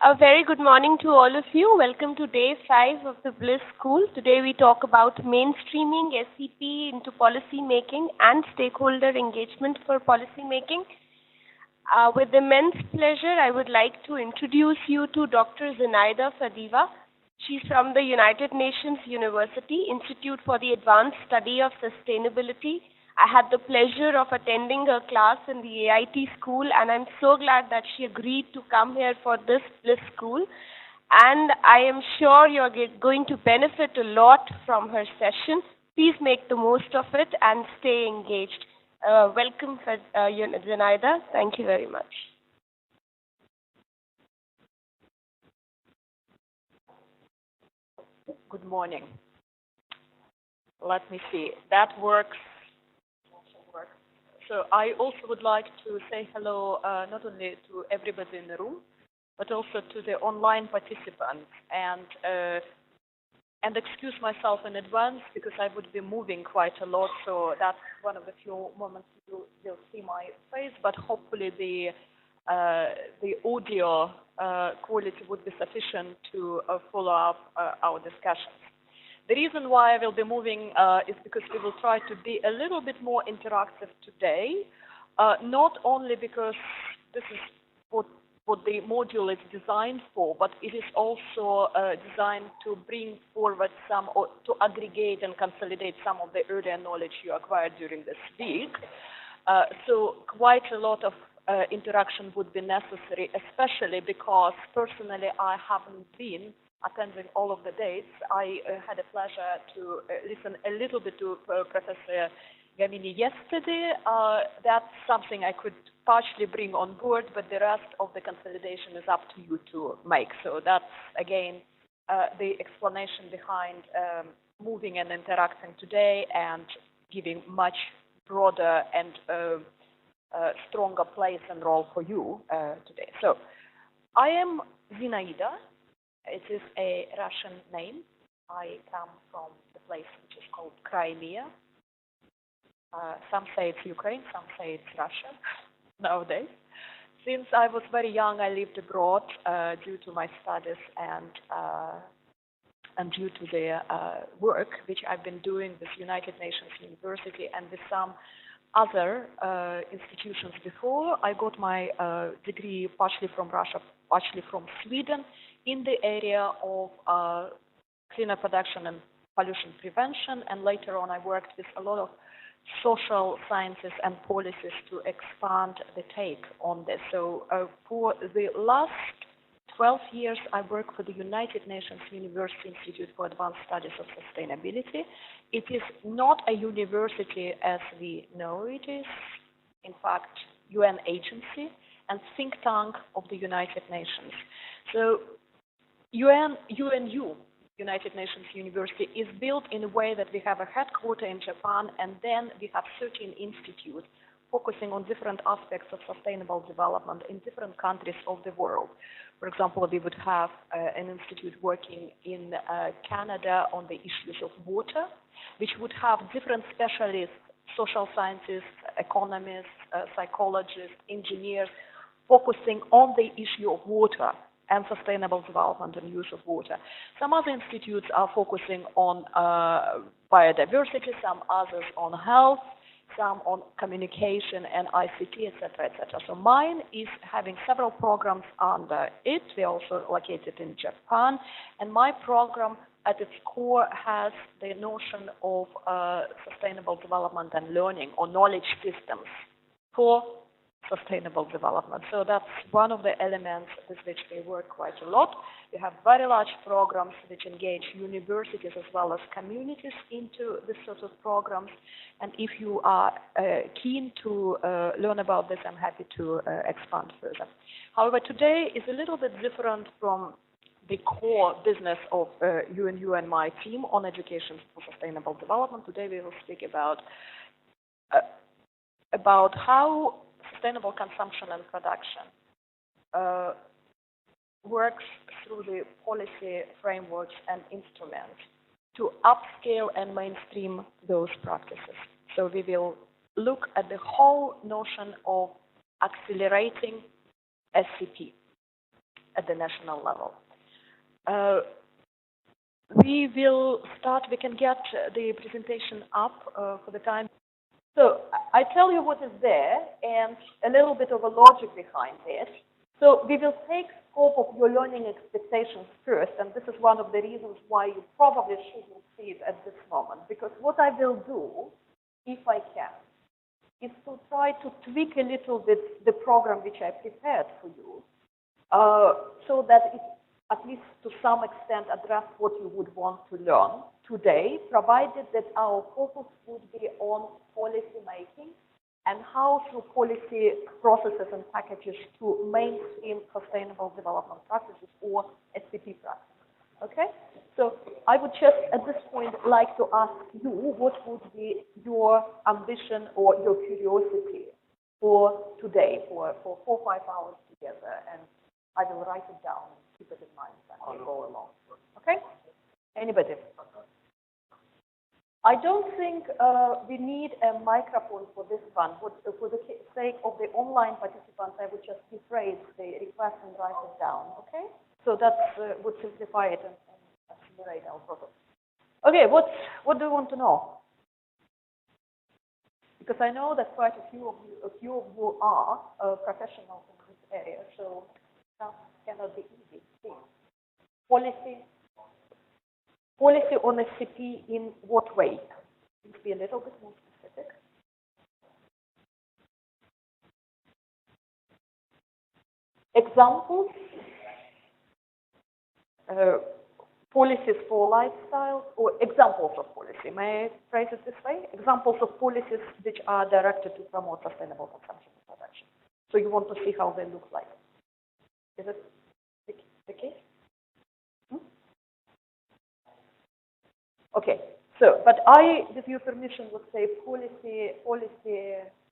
A very good morning to all of you. Welcome to day 5 of the BLISS School. Today we talk about mainstreaming SCP into policy making and stakeholder engagement for policy making. With immense pleasure, I would like to introduce you to Dr. Zinaida Fadiva. She's from the United Nations University Institute for the Advanced Study of Sustainability. I had the pleasure of attending her class in the AIT school, and I'm so glad that she agreed to come here for this BLISS school. And I am sure you're going to benefit a lot from her session. Please make the most of it and stay engaged. Welcome, Zinaida. Thank you very much. Good morning. Let me see. That works. So I also would like to say hello not only to everybody in the room, but also to the online participants, and excuse myself in advance because I would be moving quite a lot. So that's one of the few moments you'll see my face, but hopefully the audio quality would be sufficient to follow up our discussions. The reason why I will be moving is because we will try to be a little bit more interactive today, not only because this is what the module is designed for, but it is also designed to bring forward some, or to aggregate and consolidate some of the earlier knowledge you acquired during this week. So quite a lot of interaction would be necessary, especially because personally I haven't been attending all of the dates. I had a pleasure to listen a little bit to Professor Gamini yesterday. That's something I could partially bring on board, but the rest of the consolidation is up to you to make. So that's, again, the explanation behind moving and interacting today and giving much broader and stronger place and role for you today. So I am Zinaida. It is a Russian name. I come from the place which is called Crimea. Some say it's Ukraine, some say it's Russia nowadays. Since I was very young, I lived abroad due to my studies and due to the work which I've been doing with United Nations University and with some other institutions before. I got my degree partially from Russia, partially from Sweden, in the area of cleaner production and pollution prevention, and later on I worked with a lot of social sciences and policies to expand the take on this. So for the last 12 years I work for the United Nations University Institute for Advanced Studies of Sustainability. It is not a university as we know it is, in fact, UN agency and think tank of the United Nations. So UNU, United Nations University, is built in a way that we have a headquarter in Japan, and then we have 13 institutes focusing on different aspects of sustainable development in different countries of the world. For example, we would have an institute working in Canada on the issues of water, which would have different specialists, social scientists, economists, psychologists, engineers, focusing on the issue of water and sustainable development and use of water. Some other institutes are focusing on biodiversity, some others on health, some on communication and ICT, etc., etc. So mine is having several programs under it. We're also located in Japan, and my program at its core has the notion of sustainable development and learning, or knowledge systems for sustainable development. So that's one of the elements with which we work quite a lot. We have very large programs which engage universities as well as communities into this sort of programs. And if you are keen to learn about this, I'm happy to expand further. However, today is a little bit different from the core business of UNU and my team on education for sustainable development. Today we will speak about how sustainable consumption and production works through the policy frameworks and instruments to upscale and mainstream those practices. So we will look at the whole notion of accelerating SCP. at the national level. We will start, we can get the presentation up for the time. So I tell you what is there and a little bit of a logic behind it. So we will take scope of your learning expectations first, and this is one of the reasons why you probably shouldn't see it at this moment, because what I will do, if I can, is to try to tweak a little bit the program which I prepared for you, so that it at least to some extent address what you would want to learn today, provided that our focus would be on policy making and how through policy processes and packages to mainstream sustainable development practices or SCP practices. Okay? So I would just at this point like to ask you what would be your ambition or your curiosity for today, for 4 or 5 hours together, and I will write it down and keep it in mind as we go along. Okay? Anybody? I don't think we need a microphone for this one. For the sake of the online participants, I would just rephrase the request and write it down, okay? So that would simplify it and accelerate our process. Okay, what do you want to know? Because I know that quite a few of you are professionals in this area, so that cannot be easy. Policy on SCP in what way? Please be a little bit more specific. Examples, policies for lifestyle, or examples of policy. May I phrase it this way? Examples of policies which are directed to promote sustainable consumption and production. So you want to see how they look like. Is it the case? Okay, so, but I, with your permission, would say policy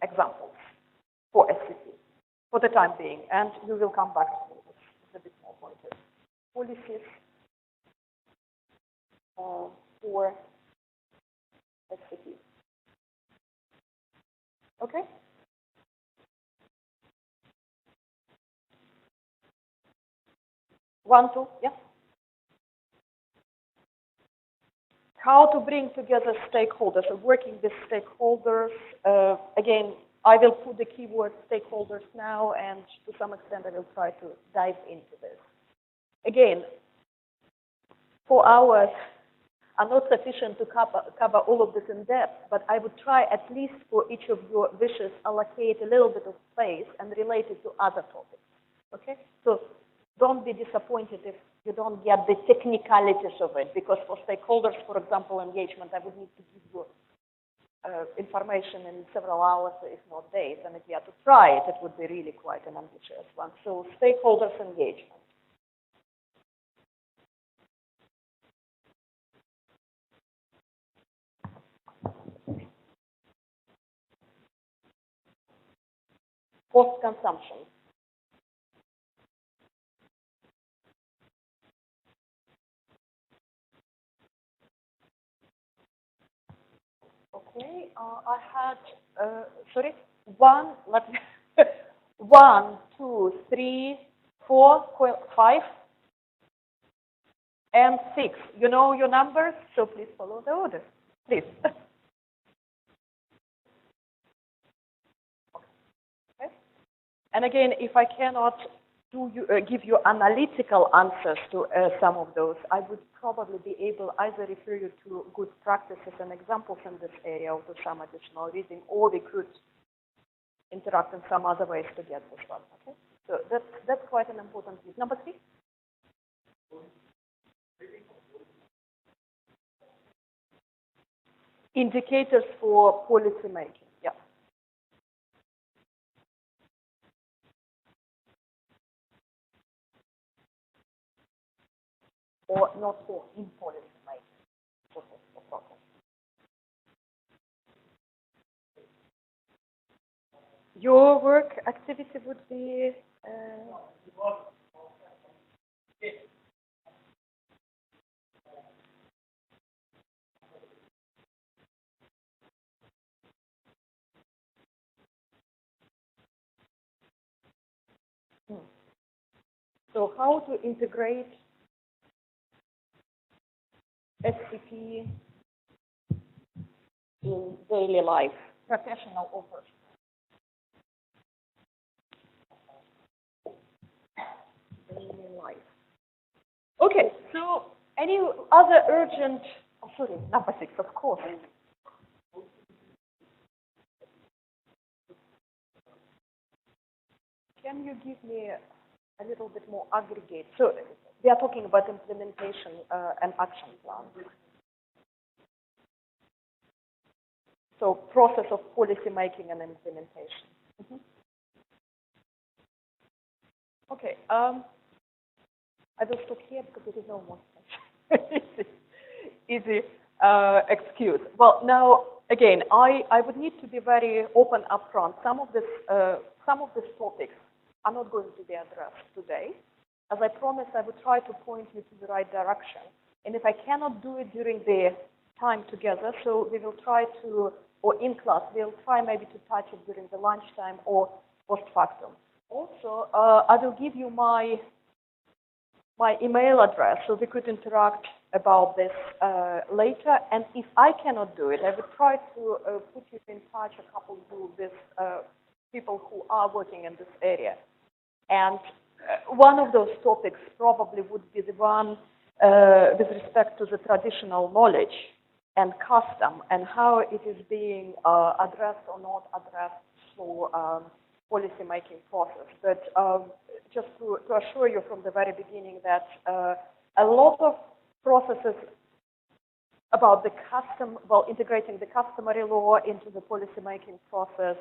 examples for SCP for the time being, and we will come back to this with a bit more pointers. Policies for SCP. Okay? One, two, yeah? How to bring together stakeholders, working with stakeholders. Again, I will put the keyword stakeholders now, and to some extent I will try to dive into this. Again, 4 hours are not sufficient to cover all of this in depth, but I would try at least for each of your wishes allocate a little bit of space and relate it to other topics. Okay? So don't be disappointed if you don't get the technicalities of it, because for stakeholders, for example, engagement, I would need to give you information in several hours, if not days, and if you had to try it, it would be really quite an ambitious one. So stakeholders engagement. Post-consumption. Okay, I had, sorry, 1, 2, 3, 4, 5, and 6. You know your numbers, so please follow the order, please. Okay. And again, if I cannot give you analytical answers to some of those, I would probably be able either refer you to good practices and examples in this area or to some additional reading, or we could interact in some other ways to get this one. Okay, so that's quite an important piece. Number 3. Indicators for policy making. Yeah. Or not for in policy making. Your work activity would be So how to integrate SCP in daily life, professional or personal. Daily life. Okay, so any other urgent, oh, sorry, number 6, of course. Can you give me a little bit more aggregate? So we are talking about implementation and action plan. So process of policy making and implementation. Mm-hmm. Okay, I will stop here because there is no more space. Easy excuse. Well, now again, I would need to be very open upfront. Some of these topics are not going to be addressed today. As I promised, I would try to point you to the right direction. And if I cannot do it during the time together, so we will try to, or in class, we'll try maybe to touch it during the lunchtime or post factum. Also, I will give you my email address so we could interact about this later. And if I cannot do it, I would try to put you in touch a couple of with people who are working in this area. And one of those topics probably would be the one with respect to the traditional knowledge and custom and how it is being addressed or not addressed through policy-making process. But just to assure you from the very beginning that a lot of processes about the custom, well, integrating the customary law into the policy-making process,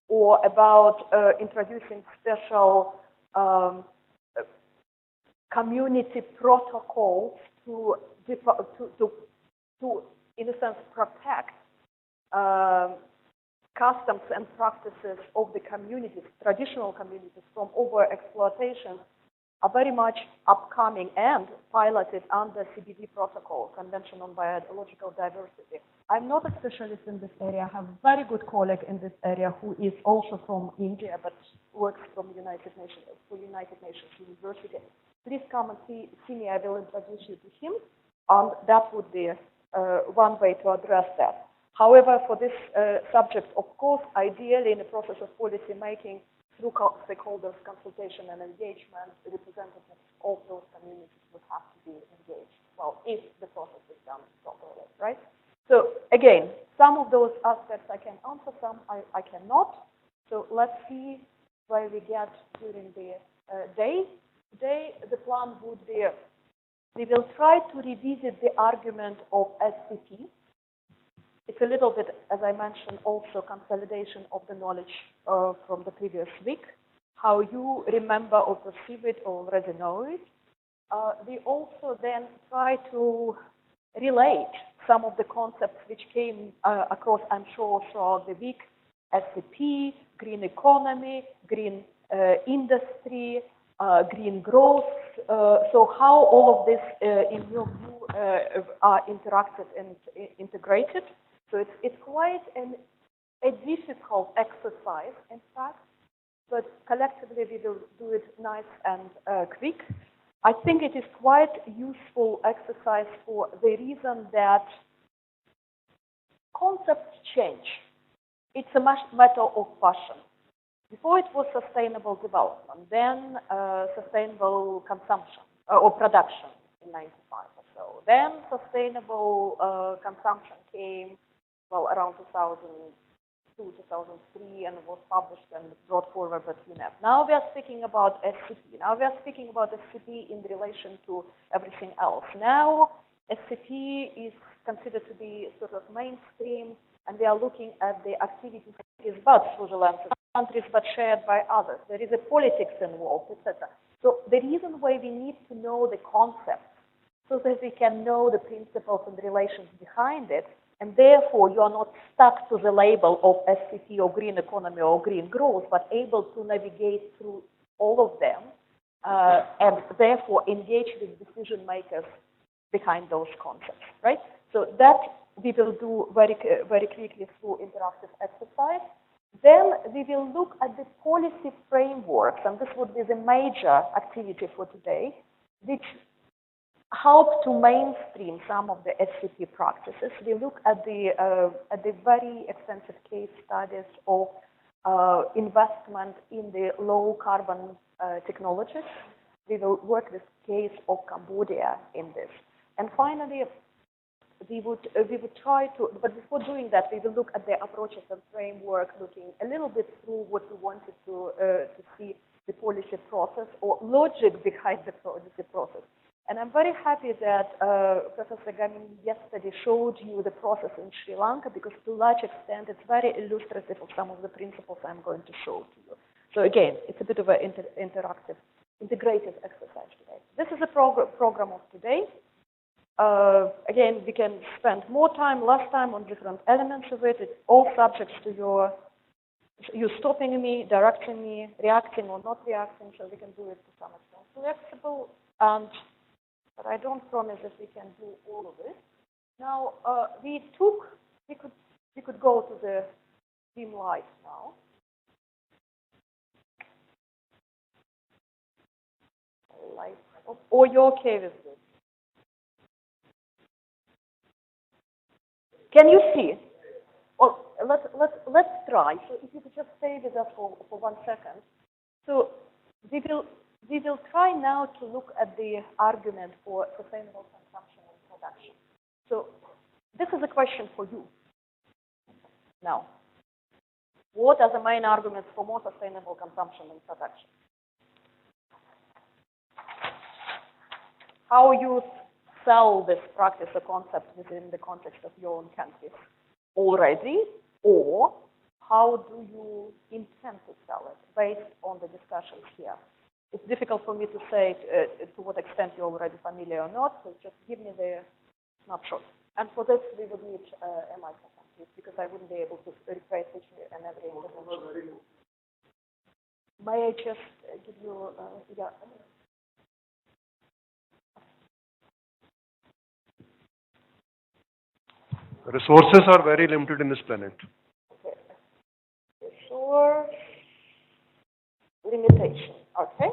or about introducing special community protocols to, in a sense, protect customs and practices of the communities, traditional communities, from over-exploitation are very much upcoming and piloted under CBD protocol, Convention on Biological Diversity. I'm not a specialist in this area. I have a very good colleague in this area who is also from India, but works from United Nations University. Please come and see me. I will introduce you to him, and that would be one way to address that. However, for this subject, of course, ideally in the process of policy making, through stakeholders, consultation and engagement, the representatives of those communities would have to be engaged. Well, if the process is done properly, right? So again, some of those aspects I can answer, some I cannot. So let's see where we get during the day. Today, the plan would be, we will try to revisit the argument of SCP. It's a little bit, as I mentioned, also consolidation of the knowledge from the previous week, how you remember or perceive it or already know it. We also then try to relate some of the concepts which came across, I'm sure, throughout the week: SCP, green economy, green industry, green growth. So how all of this, in your view, are interacted and integrated. So it's quite a difficult exercise, in fact, but collectively we will do it nice and quick. I think it is quite useful exercise for the reason that concepts change. It's a matter of passion. Before it was sustainable development, then sustainable consumption or production in 95 or so. Then sustainable consumption came, well, around 2002, 2003, and was published and brought forward by UNEP. Now we are speaking about SCP. Now we are speaking about SCP in relation to everything else. Now SCP is considered to be sort of mainstream, and we are looking at the activities but through the lens of countries, but shared by others. There is a politics involved, etc. So the reason why we need to know the concepts, so that we can know the principles and the relations behind it, and therefore you are not stuck to the label of SCP or green economy or green growth, but able to navigate through all of them, and therefore engage with decision makers behind those concepts, right? So that we will do very quickly through interactive exercise. Then we will look at the policy frameworks, and this would be the major activity for today, which help to mainstream some of the SCP practices. We look at the very extensive case studies of investment in the low carbon technologies. We will work with case of Cambodia in this. And finally, we would try to, but before doing that, we will look at the approaches and framework, looking a little bit through what we wanted to see the policy process or logic behind the policy process. And I'm very happy that Professor Gamin yesterday showed you the process in Sri Lanka, because to a large extent it's very illustrative of some of the principles I'm going to show to you. So again, it's a bit of an interactive, integrative exercise today. This is the program of today. Again, we can spend more time, less time on different elements of it. It's all subject to you stopping me, directing me, reacting or not reacting, so we can do it to some extent flexible. But I don't promise that we can do all of it. Now, we could go to the dim light now. Light, or you're okay with this? Can you see? Well, let's try. So if you could just stay with us for 1 second. So we will try now to look at the argument for sustainable consumption and production. So this is a question for you. Now, what are the main arguments for more sustainable consumption and production? How you sell this practice or concept within the context of your own country already, or how do you intend to sell it based on the discussions here? It's difficult for me to say to what extent you're already familiar or not, so just give me the snapshot. And for this, we would need a microphone, please, because I wouldn't be able to rephrase each and every intervention. May I just give you, yeah. Resources are very limited in this planet. Okay. Resource limitation. Okay.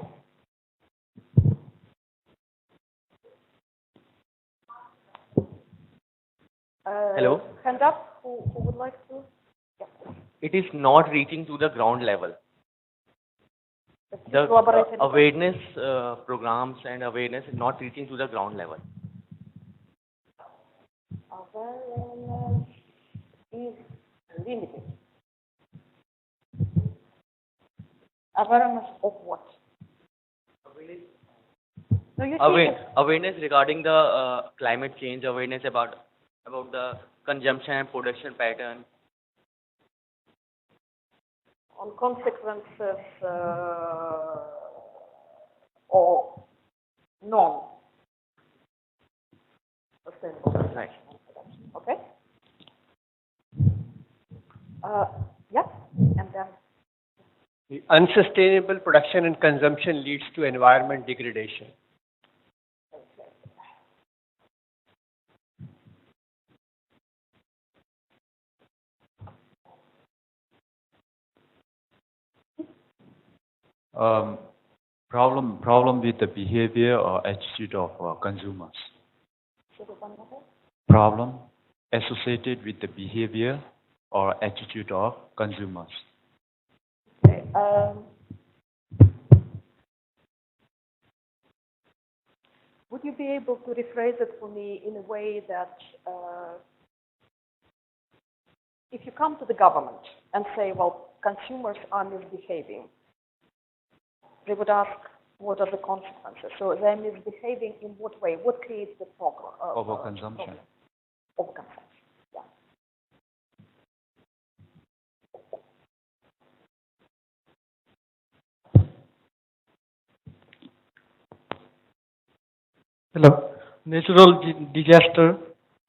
Hello? Hand up, who would like to? Yeah. It is not reaching to the ground level. The awareness programs and awareness is not reaching to the ground level. Awareness is limited. Awareness of what? No, you Awareness regarding the climate change, awareness about the consumption and production pattern. On consequences or non-sustainable. Right. Okay. Yeah, and then. The unsustainable production and consumption leads to environment degradation. Problem with the behavior or attitude of consumers. Problem associated with the behavior or attitude of consumers. Okay. Would you be able to rephrase it for me in a way that if you come to the government and say, well, consumers are misbehaving, they would ask, what are the consequences? So they're misbehaving in what way? What creates the problem? Overconsumption. Overconsumption, yeah. Hello. Natural disaster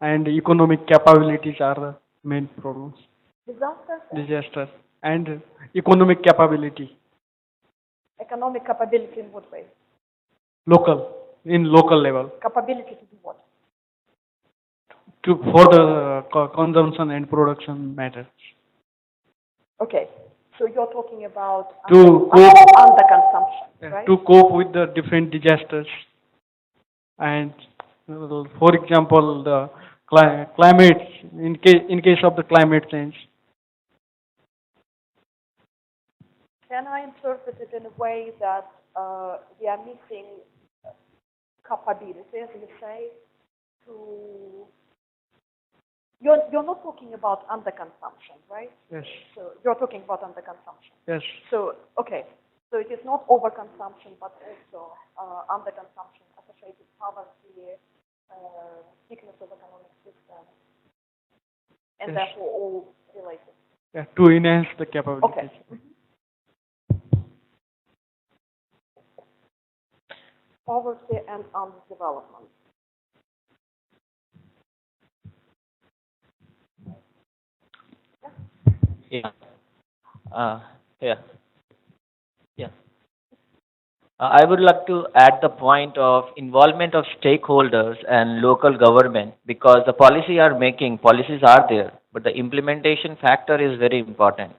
and economic capabilities are the main problems. Disaster and economic capability. Economic capability in what way? In local level. Capability to do what? For the consumption and production matters. Okay, So you're talking about To cope, underconsumption, right? to cope with the different disasters. And for example, the climate, in case of the climate change. Can I interpret it in a way that we are missing capabilities, you say, to... You're not talking about underconsumption, right? Yes. So you're talking about underconsumption. Yes. So, okay. So it is not overconsumption, but also underconsumption, associated poverty, weakness of economic system, and Yes. therefore all related. Yeah, to enhance the capabilities. Okay. Poverty and underdevelopment. Yeah. Yeah. Yeah. I would like to add the point of involvement of stakeholders and local government, because the policies are there, but the implementation factor is very important.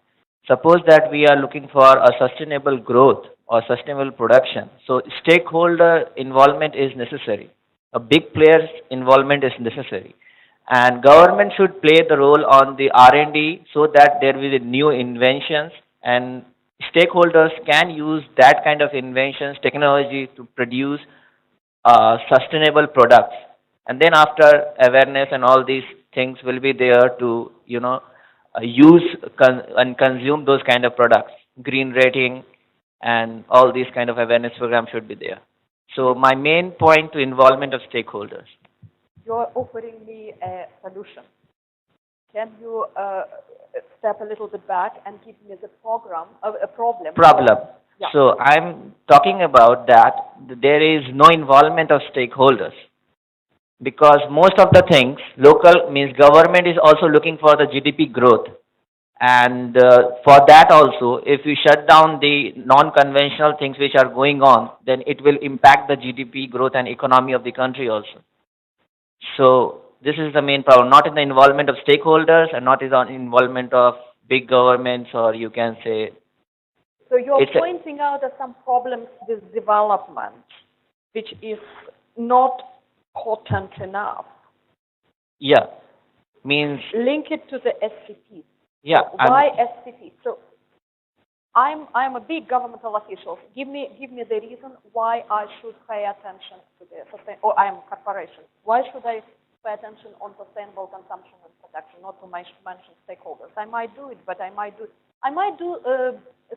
Suppose that we are looking for a sustainable growth or sustainable production, so stakeholder involvement is necessary. A big player's involvement is necessary. And government should play the role on the R&D so that there will be new inventions, and stakeholders can use that kind of inventions, technology to produce sustainable products. And then after awareness and all these things will be there to, use and consume those kind of products. Green rating and all these kind of awareness programs should be there. So my main point to involvement of stakeholders. You're offering me a solution. Can you step a little bit back and give me the problem? Yeah. So I'm talking about that there is no involvement of stakeholders, because most of the things, local means government is also looking for the GDP growth. And for that also, if you shut down the non-conventional things which are going on, then it will impact the GDP growth and economy of the country also. So this is the main problem, not in the involvement of stakeholders and not in the involvement of big governments, or you can say... So you're pointing out some problems with development, which is not potent enough. Yeah, means... Link it to the SCP. Yeah. Why SCP? So I'm a big governmental official. Give me the reason why I should pay attention to the or I am a corporation. Why should I pay attention on sustainable consumption and production? Not to mention stakeholders. I might do it, but I might do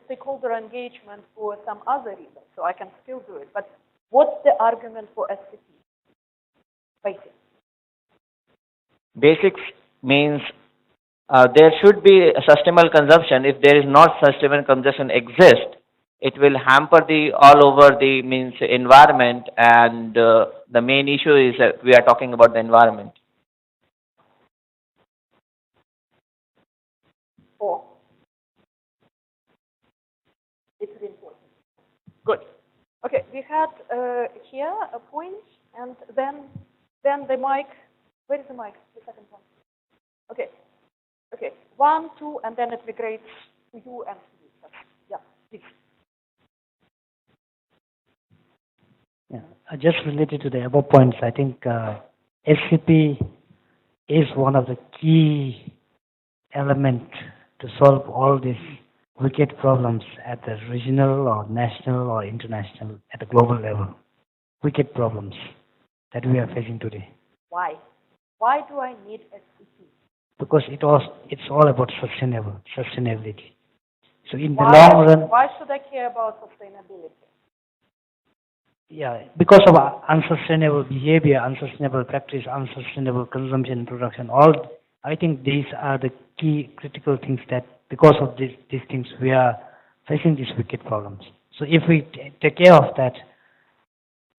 stakeholder engagement for some other reason. So I can still do it. But what's the argument for SCP? Basics. Basics means there should be a sustainable consumption. If there is not sustainable consumption exist, it will hamper the all over the means environment, and the main issue is that we are talking about the environment. Four. It's really important. Good. Okay, we had here a point, and then the mic. Where is the mic? The second one. Okay. Okay. 1, 2, and then it migrates to you and to you. Yeah, please. Yeah, just related to the above points, I think SCP is one of the key elements to solve all these wicked problems at the regional or national or international, at the global level. Wicked problems that we are facing today. Why? Why do I need SCP? Because it's all about sustainability. So in the long run... Why should I care about sustainability? Yeah, because of unsustainable behavior, unsustainable practice, unsustainable consumption and production, I think these are the key critical things that because of these things we are facing these wicked problems. So if we take care of that,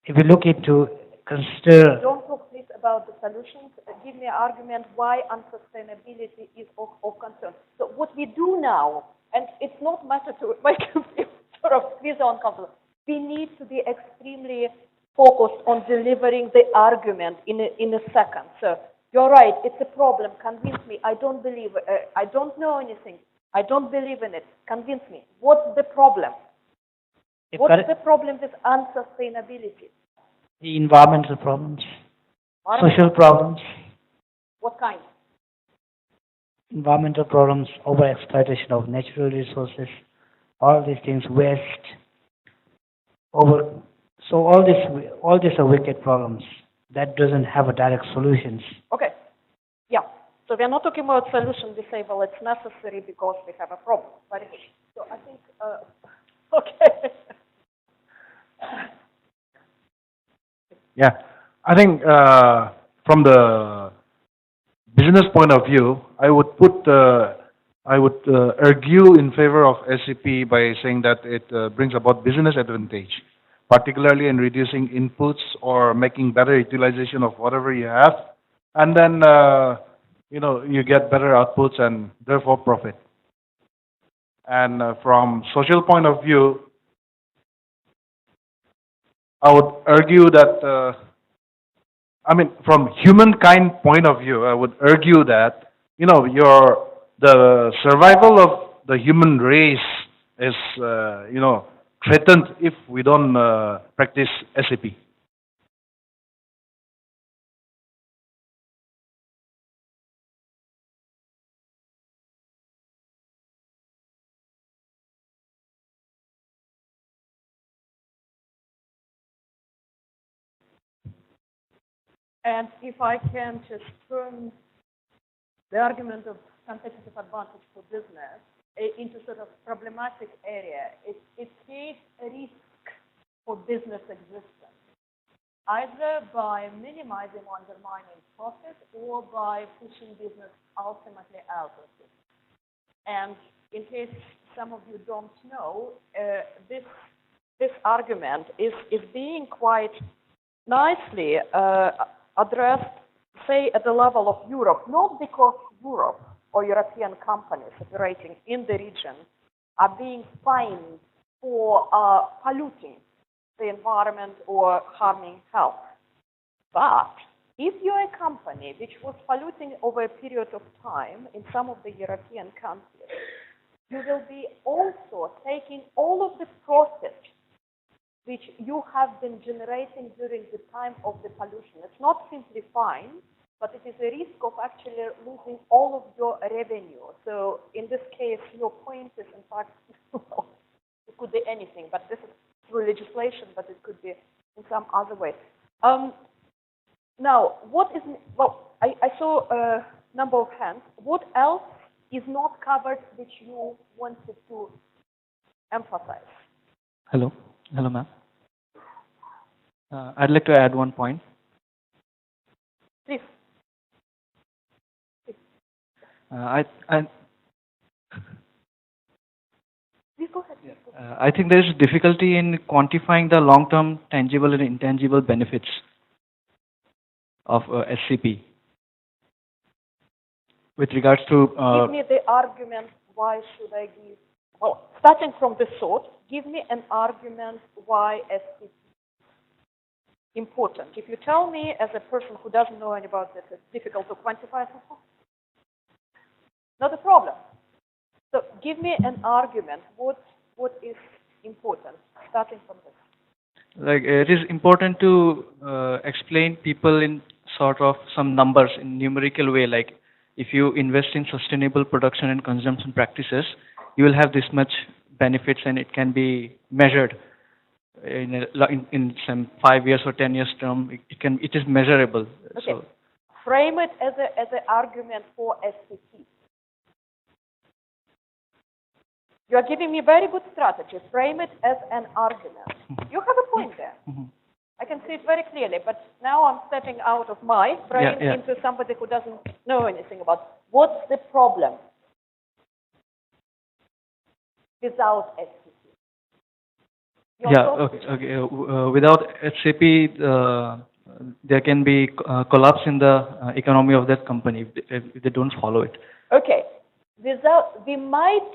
if we look into consider... Don't talk please about the solutions. Give me an argument why unsustainability is of concern. So what we do now, and it's not matter to make you sort of squeeze on comfortable. We need to be extremely focused on delivering the argument in a second. So you're right, it's a problem. Convince me. I don't believe. I don't know anything. I don't believe in it. Convince me. What's the problem? What's the problem with unsustainability? The environmental problems, social problems, What kind? environmental problems, overexploitation of natural resources, all these things, waste, so all these are wicked problems that doesn't have a direct solutions. Okay. Yeah. So we're not talking about solution. We say, well, it's necessary because we have a problem. Very good. So I think, okay. Yeah, I think from the business point of view, I would argue in favor of SCP by saying that it brings about business advantage, particularly in reducing inputs or making better utilization of whatever you have, and then you get better outputs and therefore profit. And from social point of view, I would argue that, from humankind point of view, I would argue that, the survival of the human race is, threatened if we don't practice SCP. And if I can just turn the argument of competitive advantage for business into sort of problematic area, it creates a risk for business existence, either by minimizing or undermining profit or by pushing business ultimately out of it. And in case some of you don't know, this argument is being quite nicely addressed, say, at the level of Europe, not because Europe or European companies operating in the region are being fined for polluting the environment or harming health. But if you're a company which was polluting over a period of time in some of the European countries, you will be also taking all of the profit which you have been generating during the time of the pollution. It's not simply fine, but it is a risk of actually losing all of your revenue. So in this case, your point is, in fact, it could be anything, but this is through legislation, but it could be in some other way. Now, I saw a number of hands. What else is not covered which you wanted to emphasize? Hello, ma'am. I'd like to add one point. Please. Please go ahead. I think there is difficulty in quantifying the long-term tangible and intangible benefits of SCP. With regards to... give me the argument why should I give... Well, starting from the thought, give me an argument why SCP is important. If you tell me as a person who doesn't know anything about this, it's difficult to quantify, not a problem. So give me an argument. What is important, starting from this? Like, it is important to explain people in sort of some numbers in numerical way. Like, if you invest in sustainable production and consumption practices, you will have this much benefits, and it can be measured in some 5 years or 10 years term. It is measurable. Okay. So, frame it as an argument for SCP. You are giving me a very good strategy. Frame it as an argument. You have a point there. I can see it very clearly, but now I'm stepping out of my brain into somebody who doesn't know anything about what's the problem without SCP. Without SCP, there can be collapse in the economy of that company if they don't follow it. Okay. We might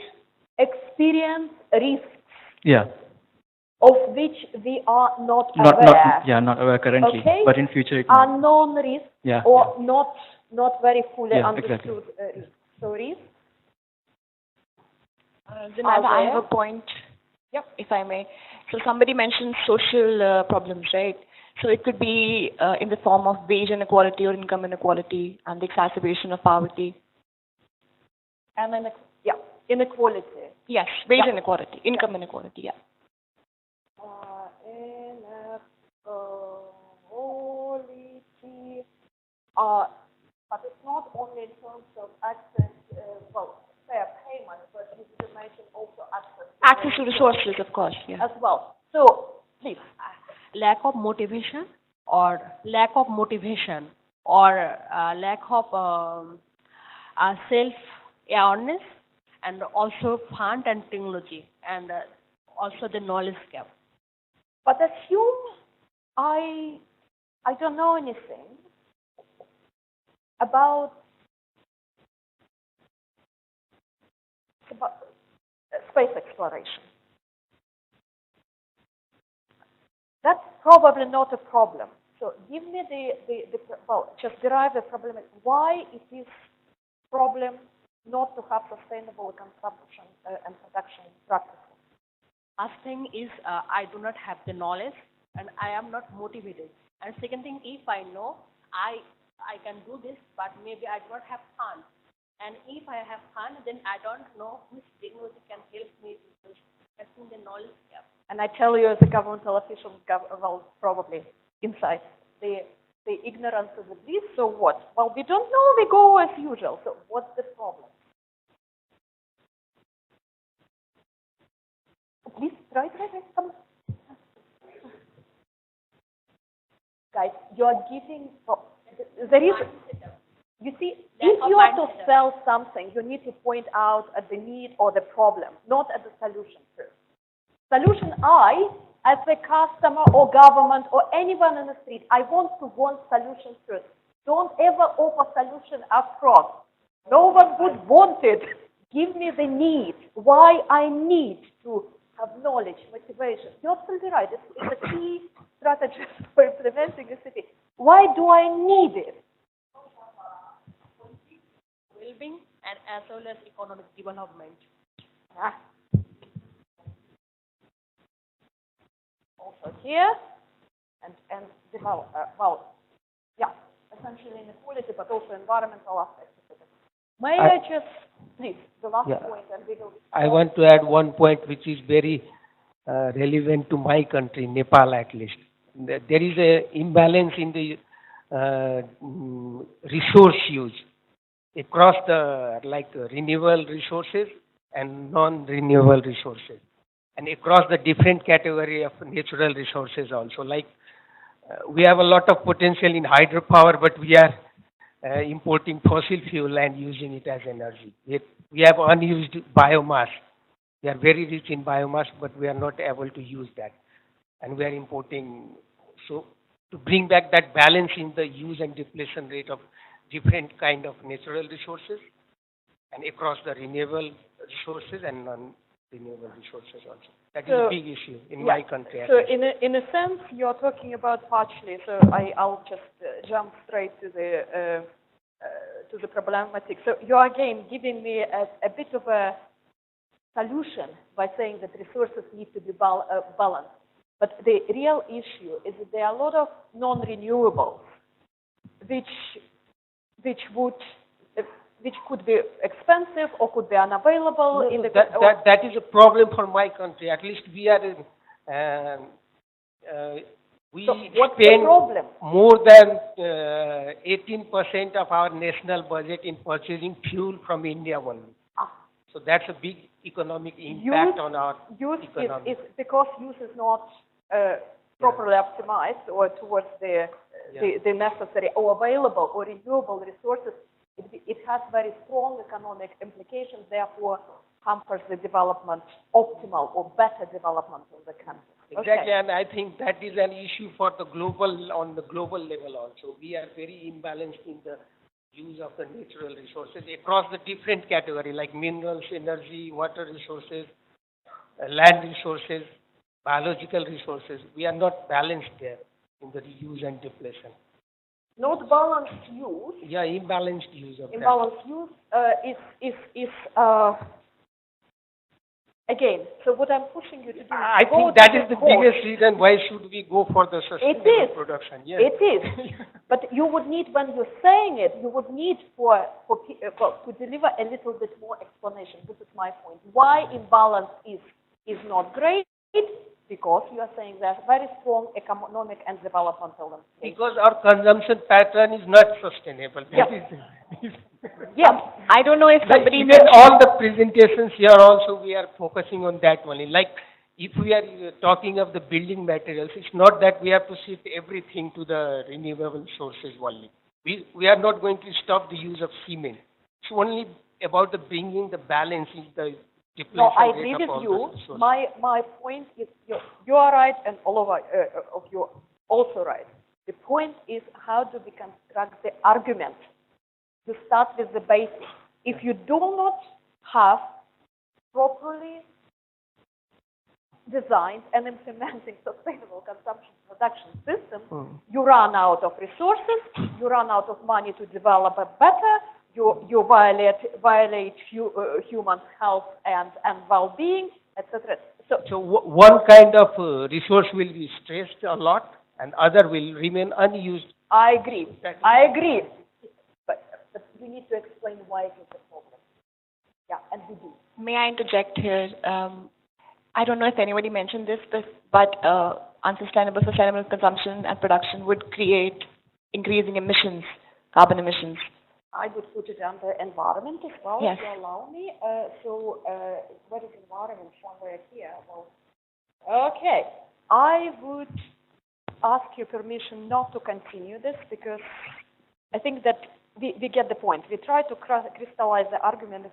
experience risks. Yeah. Of which we are not aware. Not aware currently. Okay? But in future it might. Unknown risks not very fully understood exactly. risks. So risks Samantha, I have there. a point, yep, if I may. So somebody mentioned social problems, right? So it could be in the form of wage inequality or income inequality and the exacerbation of poverty. And then, yeah, inequality. Yes, wage Yeah. inequality, income inequality, yeah. Inequality, but it's not only in terms of access, fair payment, but you should mention also Access to resources, of course, yeah. as well. So, please. Lack of motivation or lack of self-awareness and also fund and technology and also the knowledge gap. But assume I don't know anything about space exploration. That's probably not a problem. So give me just derive the problem. Why it is problem not to have sustainable consumption and production practices? First thing is I do not have the knowledge and I am not motivated. And second thing, if I know I can do this, but maybe I do not have fun. And if I have fun, then I don't know which technology can help me to achieve the knowledge gap. And I tell you as a governmental official, probably inside the ignorance is a bliss. So what? Well, we don't know. We go as usual. So what's the problem? Please, right, come. Guys, you are giving. There is. You see, if you are to sell something, you need to point out at the need or the problem, not at the solution first. Solution I, as a customer or government or anyone on the street, I want solution first. Don't ever offer solution up front. No one would want it. Give me the need. Why I need to have knowledge, motivation. You're absolutely right. It's a key strategy for implementing SCP. Why do I need it? Well-being and as well as economic development. Also here, and develop, essentially inequality, but also environmental aspects of it. May I just, please, the last point, and we will. I want to add one point which is very relevant to my country, Nepal at least. There is an imbalance in the resource use across the renewable resources and non-renewable resources, and across the different category of natural resources also. We have a lot of potential in hydropower, but we are importing fossil fuel and using it as energy. We have unused biomass. We are very rich in biomass, but we are not able to use that. And we are importing. So to bring back that balance in the use and depletion rate of different kind of natural resources and across the renewable resources and non-renewable resources also. That is a big issue in my country. So in a sense, you're talking about partially. So I'll just jump straight to the problematic. So you're again giving me a bit of a solution by saying that resources need to be balanced. But the real issue is that there are a lot of non-renewables which could be expensive or could be unavailable in the that is a problem for my country. At least we are we so what's spend the problem? more than 18% of our national budget in purchasing fuel from India only. So that's a big economic impact on our economy. Is because use is not properly optimized or towards the necessary or available or renewable resources. It has very strong economic implications, therefore hampers the development, optimal or better development of the country. Exactly, and I think that is an issue for on the global level also. We are very imbalanced in the use of the natural resources across the different category like minerals, energy, water resources, land resources, biological resources. We are not balanced there in the reuse and depletion. Not balanced use. Yeah, imbalanced use of imbalanced use is Again, so what I'm pushing you to do I is go think that to is the code. biggest reason why should we go for the sustainable production. Yes. It is. But you would need, when you're saying it, you would need to deliver a little bit more explanation. This is my point. Why imbalance is not great? Because you are saying there's very strong economic and developmental implications. Because our consumption pattern is not sustainable. That is Yeah, I don't know if somebody even all the presentations here also we are focusing on that only. Like if we are talking of the building materials, it's not that we have to shift everything to the renewable sources only. We are not going to stop the use of cement. It's only about the bringing the balance in the depletion No, I rate agree of with all you. the sources. My point is you are right, and all of you are also right. The point is how do we construct the argument? You start with the basics. If you do not have properly designed and implementing sustainable consumption production system, you run out of resources, you run out of money to develop a better, you violate human health and well-being, etc. So one kind of resource will be stressed a lot, and other will remain unused. I agree. I agree. But we need to explain why it is a problem. Yeah, and we do. May I interject here? I don't know if anybody mentioned this, but unsustainable, sustainable consumption and production would create increasing emissions, carbon emissions. I would put it under environment as well, Yes. if you allow me. What is environment somewhere here? Well, okay. I would ask your permission not to continue this because I think that we get the point. We try to crystallize the argument.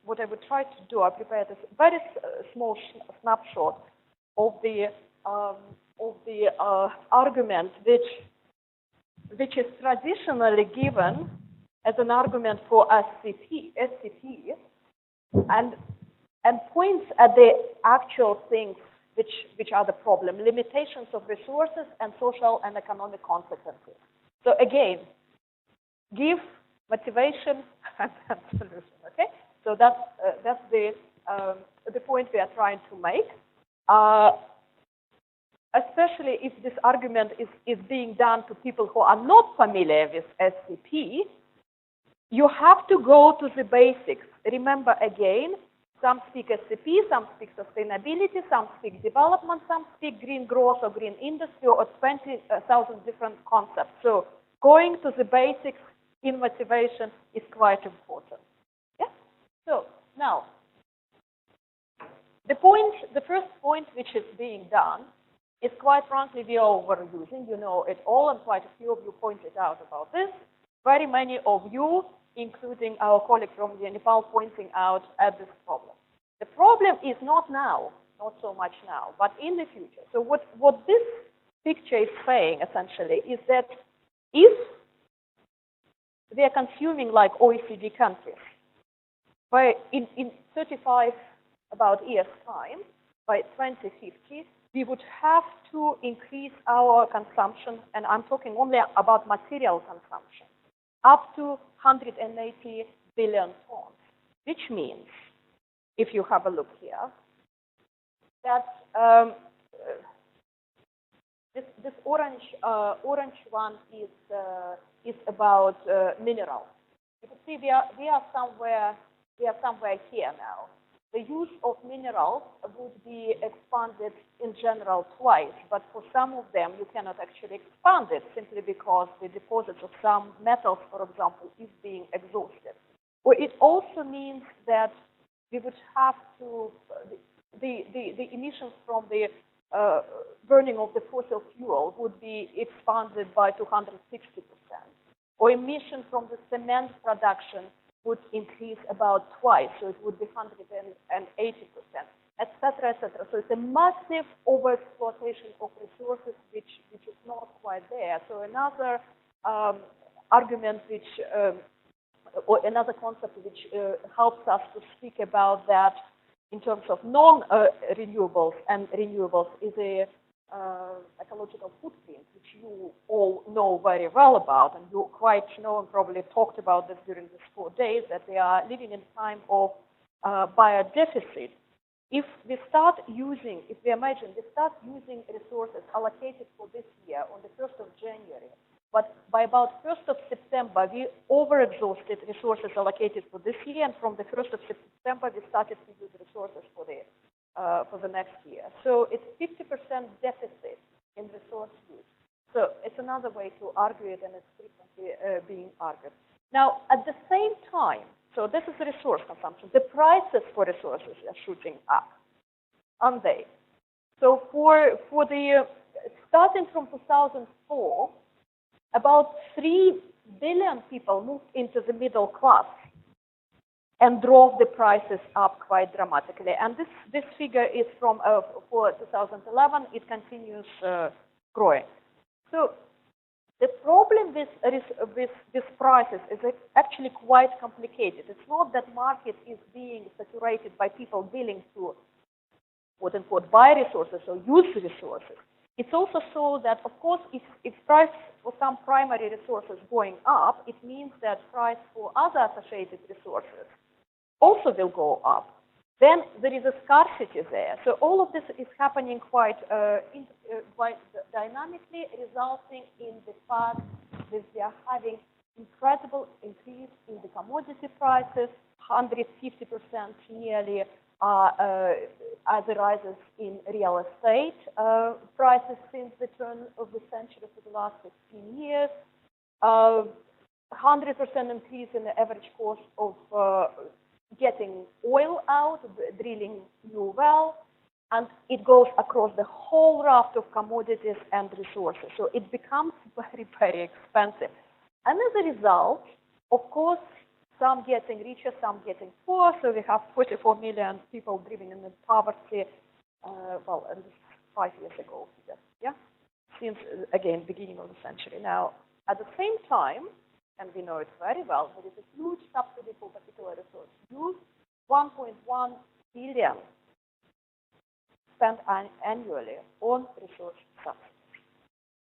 What I would try to do, I prepared a very small snapshot of the argument which is traditionally given as an argument for SCP, and points at the actual things which are the problem: limitations of resources and social and economic consequences. So again, give motivation and solution. Okay, so that's the point we are trying to make. Especially if this argument is being done to people who are not familiar with SCP, you have to go to the basics. Remember again, some speak SCP, some speak sustainability, some speak development, some speak green growth or green industry or 20,000 different concepts. So going to the basics in motivation is quite important. Yeah? So now, the first point which is being done is quite frankly we are overusing. You know it all, and quite a few of you pointed out about this. Very many of you, including our colleague from the Nepal, pointing out at this problem. The problem is not now, not so much now, but in the future. So what this picture is saying essentially is that if we are consuming like OECD countries, in 35 about years time, by 2050, we would have to increase our consumption, and I'm talking only about material consumption, up to 180 billion tons, which means, if you have a look here, that this orange one is about minerals. You can see we are somewhere here now. The use of minerals would be expanded in general twice, but for some of them you cannot actually expand it simply because the deposits of some metals, for example, is being exhausted. Or it also means that we would have to, the emissions from the burning of the fossil fuel would be expanded by 260%. Or emission from the cement production would increase about twice, so it would be 180%, etc., etc. So it's a massive overexploitation of resources which is not quite there. So another argument or another concept which helps us to speak about that in terms of non-renewables and renewables is a ecological footprint, which you all know very well about, and you quite know and probably talked about this during these 4 days, that we are living in a time of biodeficit. if we start using, if we imagine we start using resources allocated for this year on the 1st of January, but by about 1st of September, we overexhausted resources allocated for this year, and from the 1st of September, we started to use resources for the next year. So it's 50% deficit in resource use. So it's another way to argue it, and it's frequently being argued. Now, at the same time, so this is resource consumption. The prices for resources are shooting up, aren't they? So for the starting from 2004, about 3 billion people moved into the middle class and drove the prices up quite dramatically. And this figure is from for 2011. It continues growing. So the problem with prices is actually quite complicated. It's not that market is being saturated by people willing to, quote unquote, buy resources or use resources. It's also so that, of course, if price for some primary resources going up, it means that price for other associated resources also will go up. Then there is a scarcity there. So all of this is happening quite dynamically, resulting in the fact that we are having incredible increase in the commodity prices, 150% nearly are the rises in real estate prices since the turn of the century for the last 15 years, 100% increase in the average cost of getting oil out, drilling new wells, and it goes across the whole raft of commodities and resources. So it becomes very, very expensive. And as a result, of course, some getting richer, some getting poor. So we have 44 million people living in poverty, well, and this is 5 years ago, yeah, since, again, beginning of the century. Now, at the same time, and we know it very well, there is a huge subsidy for particular resource use, 1.1 billion spent annually on resource subsidies.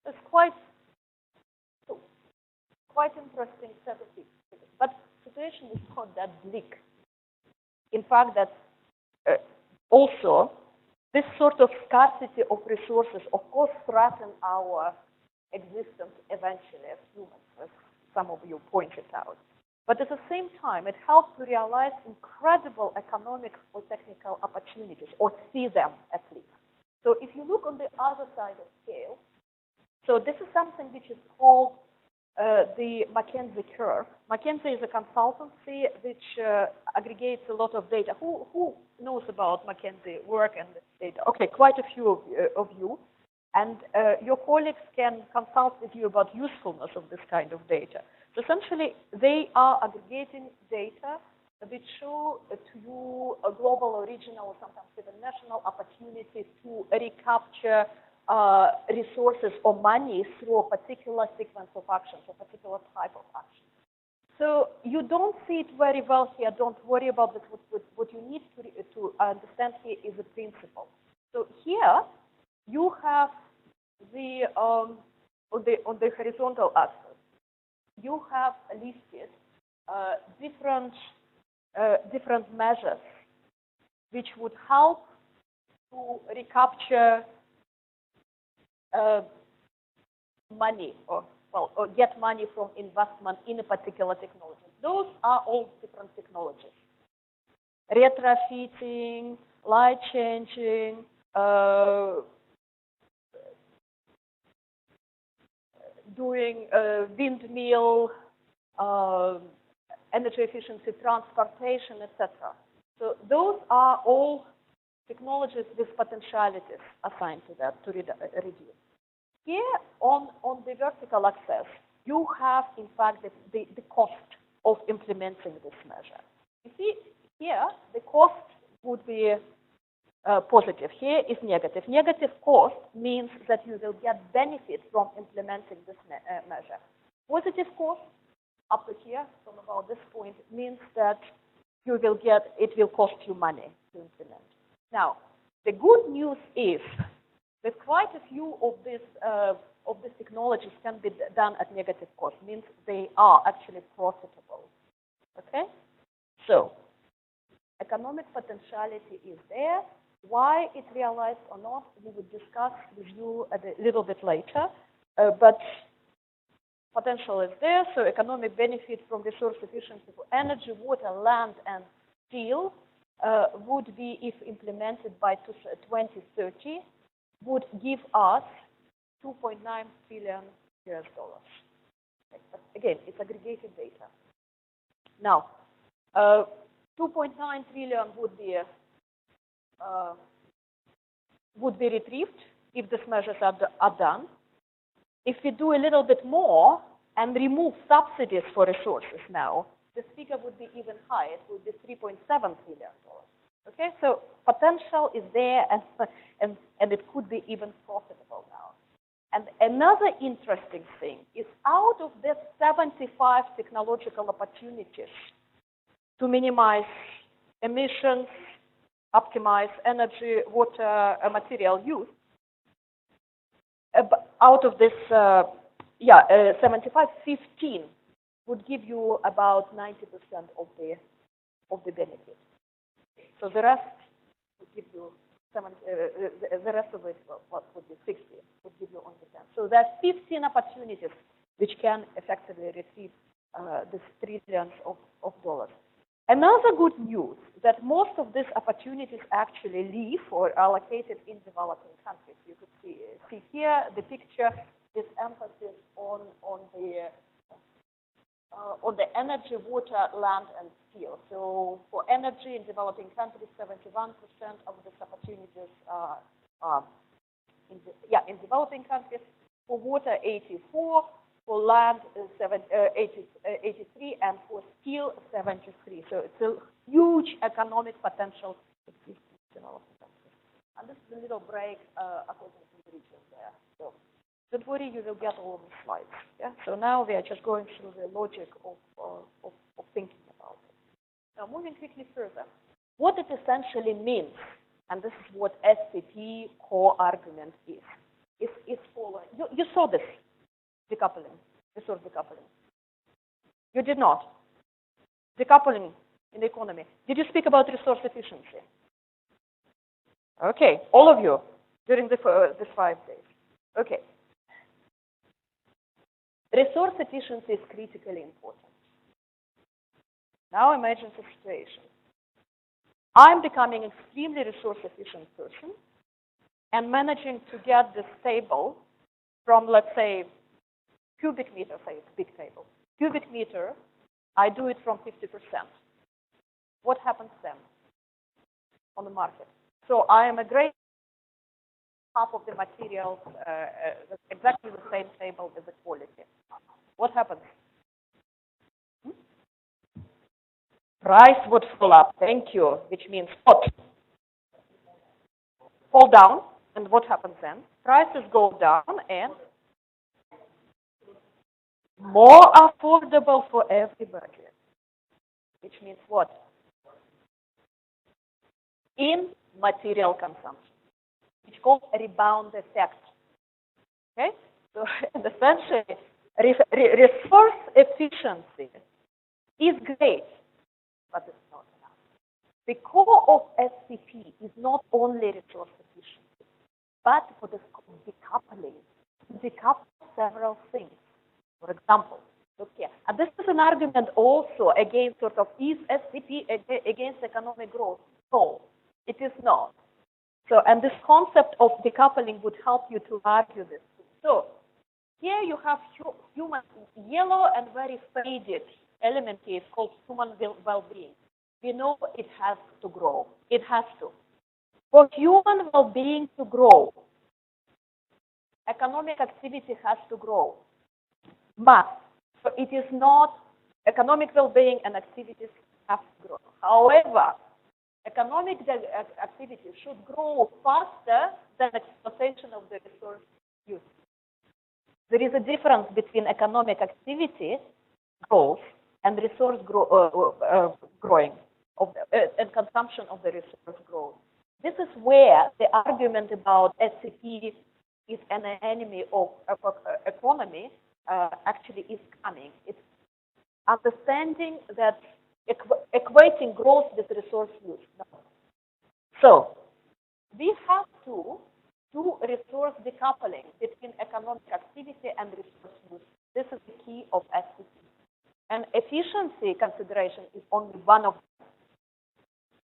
It's quite interesting set of figures. But the situation is not that bleak. In fact, that also this sort of scarcity of resources, of course, threaten our existence eventually as humans, as some of you pointed out. But at the same time, it helps to realize incredible economic or technical opportunities, or see them at least. So if you look on the other side of scale, so this is something which is called the McKinsey curve. McKinsey is a consultancy which aggregates a lot of data. Who knows about McKinsey work and data? Okay, quite a few of you. And your colleagues can consult with you about usefulness of this kind of data. So essentially, they are aggregating data which show to you a global or regional or sometimes even national opportunity to recapture resources or money through a particular sequence of actions, a particular type of action. So you don't see it very well here. Don't worry about this. What you need to understand here is a principle. So here you have the on the horizontal axis, you have listed different measures which would help to recapture money or get money from investment in a particular technology. Those are all different technologies. Retrofitting, light changing, doing windmill, energy efficiency, transportation, etc. So those are all technologies with potentialities assigned to that to reduce. Here on the vertical axis, you have, in fact, the cost of implementing this measure. You see, here, the cost would be positive. Here is negative. Negative cost means that you will get benefit from implementing this measure. Positive cost, up to here, from about this point, means that you will get, it will cost you money to implement. Now, the good news is that quite a few of these technologies can be done at negative cost, means they are actually profitable. Okay? So, economic potentiality is there. Why it realized or not, we will discuss with you a little bit later. But potential is there, so economic benefit from resource efficiency for energy, water, land, and steel would be, if implemented by 2030, would give us 2.9 trillion US dollars. But again, it's aggregated data. Now, 2.9 trillion would be retrieved if these measures are done. If we do a little bit more and remove subsidies for resources now, this figure would be even higher. It would be $3.7 trillion. Okay, so potential is there, and it could be even profitable now. And another interesting thing is, out of the 75 technological opportunities to minimize emissions, optimize energy, water, material use, out of this, 75, 15 would give you about 90% of the benefit. So the rest would give you the rest of it, what would be 60, would give you only 10. So there are 15 opportunities which can effectively retrieve these trillions of dollars. Another good news that most of these opportunities actually leave or are allocated in developing countries. You could see here the picture is emphasis on the energy, water, land, and steel. So for energy in developing countries, 71% of these opportunities are in developing countries. For water, 84. For land, 83, and for steel, 73. So it's a huge economic potential existing in developing countries. And this is a little break according to the region there. So don't worry, you will get all of the slides. Yeah. So now we are just going through the logic of thinking about it. Now, moving quickly further, what it essentially means, and this is what SCP core argument is following. You saw this. Decoupling, resource decoupling. You did not. Decoupling in the economy. Did you speak about resource efficiency? Okay, all of you during this 5 days. Okay. Resource efficiency is critically important. Now imagine the situation. I'm becoming an extremely resource efficient person and managing to get this table from, let's say, cubic meter, say it's a big table. Cubic meter, I do it from 50%. What happens then on the market? So I am a great half of the materials, exactly the same table with the quality. What happens? Price would fall up, thank you, which means what? Fall down, and what happens then? Prices go down and more affordable for everybody, which means what? In material consumption, which is called a rebound effect. Okay? So essentially, resource efficiency is great, but it's not enough. The core of SCP is not only resource efficiency, but what is called decoupling. Decouple several things. For example, look here. And this is an argument also against sort of, is SCP against economic growth? No, it is not. So, and this concept of decoupling would help you to argue this. So, here you have human, yellow and very faded element here is called human well-being. We know it has to grow. It has to. For human well-being to grow, economic activity has to grow. Must. So it is not economic well-being and activities have to grow. However, economic activity should grow faster than exploitation of the resource use. There is a difference between economic activity growth and resource growing and consumption of the resource growth. This is where the argument about SCP is an enemy of economy actually is coming. It's understanding that equating growth with resource use. No. So, we have to do resource decoupling between economic activity and resource use. This is the key of SCP. And efficiency consideration is only one of them.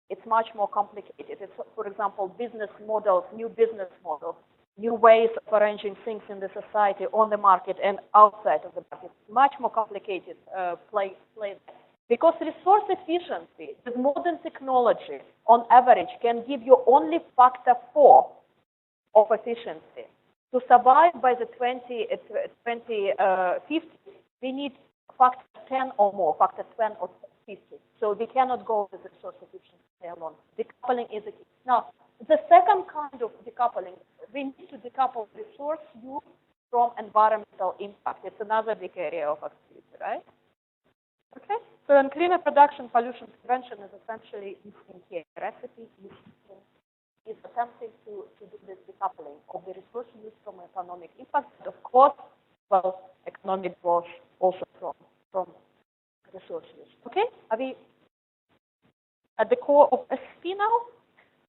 It's much more complicated. It's, for example, business models, new business models, new ways of arranging things in the society, on the market, and outside of the market. Much more complicated play. Because resource efficiency with modern technology, on average, can give you only factor 4 of efficiency. To survive by the 2050, we need factor 10 or more, factor 10 or 50. So we cannot go with resource efficiency alone. Decoupling is a key. Now, the second kind of decoupling, we need to decouple resource use from environmental impact. It's another big area of activity, right? Okay? So in cleaner production, pollution prevention is essentially missing here. The recipe is attempting to do this decoupling of the resource use from economic impact. But of course, well, economic growth also from resource use. Okay? Are we at the core of SCP now?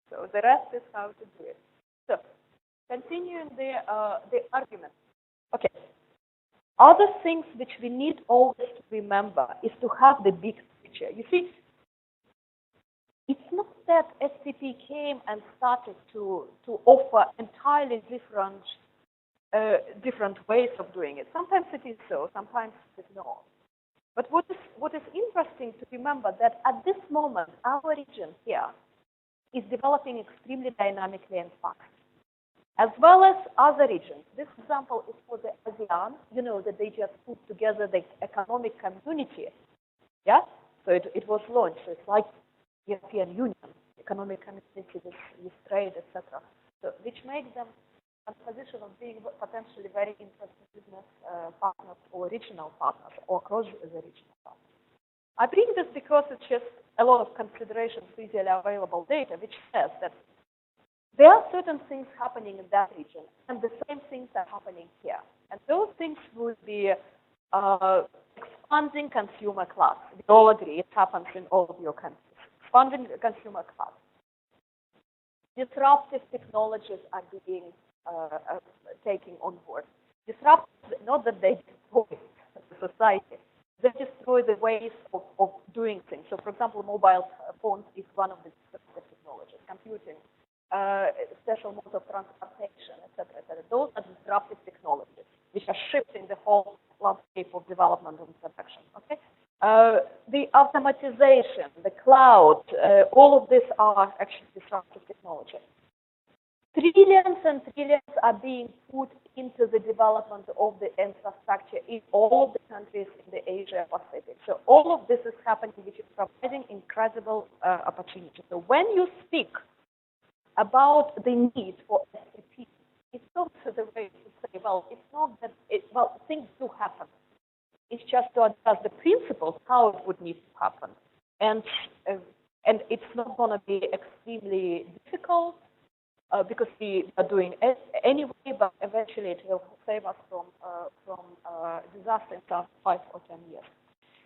So the rest is how to do it. So continuing the argument. Okay. Other things which we need always to remember is to have the big picture. You see, it's not that SCP came and started to offer entirely different ways of doing it. Sometimes it is so, sometimes it is not. But what is interesting to remember that at this moment, our region here is developing extremely dynamically and fast, as well as other regions. This example is for the ASEAN. You know that they just put together the economic community. Yeah? So it was launched. So it's like European Union, economic community with trade, etc. So which makes them in a position of being potentially very interesting business partners or regional partners or across the regional partners. I bring this because it's just a lot of considerations, easily available data, which says that there are certain things happening in that region, and the same things are happening here. And those things would be expanding consumer class. We all agree it happens in all of your countries. Expanding consumer class. Disruptive technologies are being taken on board. Disruptive, not that they destroy the society, they destroy the ways of doing things. So, for example, mobile phones is one of the disruptive technologies. Computing, special modes of transportation, etc., etc. Those are disruptive technologies which are shifting the whole landscape of development and production. Okay, the automatization, the cloud, all of these are actually disruptive technology. Trillions and trillions are being put into the development of the infrastructure in all of the countries in the Asia Pacific. So all of this is happening, which is providing incredible opportunity. So when you speak about the need for SCP, it's not the way to say, well, it's not that, things do happen. It's just to adjust the principles, how it would need to happen. And it's not going to be extremely difficult because we are doing it anyway, but eventually it will save us from disaster in 5 or 10 years.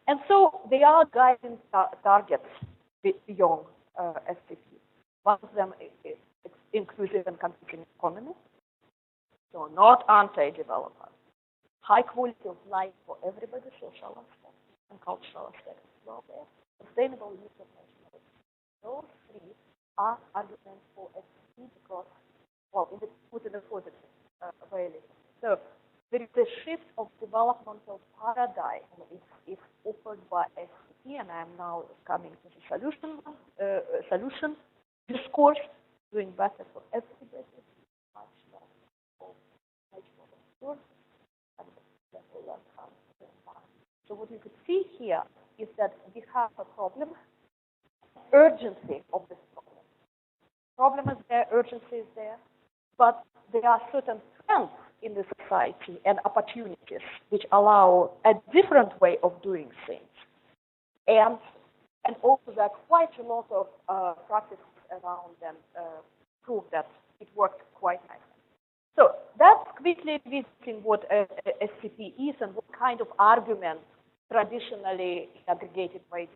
And so they are guiding targets beyond SCP. One of them is inclusive and competing economy, so not anti-development. High quality of life for everybody, social aspects and cultural aspects as well there. Sustainable use of national resources. Those three are arguments for SCP because, well, put in a positive way. So there is a shift of developmental paradigm is offered by SCP, and I am now coming to the solution discourse, doing better for everybody, much more resources, and then we'll learn how to do that. So what you could see here is that we have a problem, urgency of this problem. Problem is there, urgency is there, but there are certain trends in the society and opportunities which allow a different way of doing things. And also there are quite a lot of practices around them prove that it worked quite nicely. So that's quickly visiting what SCP is and what kind of arguments traditionally in aggregated way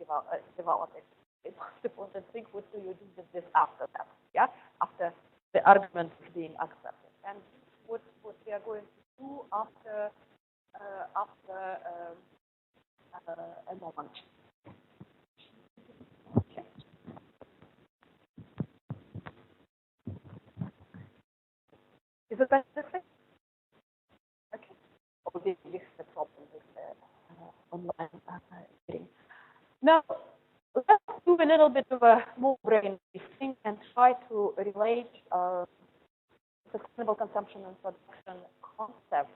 develop it. The most important thing, what do you do with this after that? Yeah, after the argument is being accepted. And what we are going to do after a moment. Okay. Is it better this way? Okay. Oh, this is the problem with online meeting. Now, let's do a little bit of a more brain thing and try to relate sustainable consumption and production concepts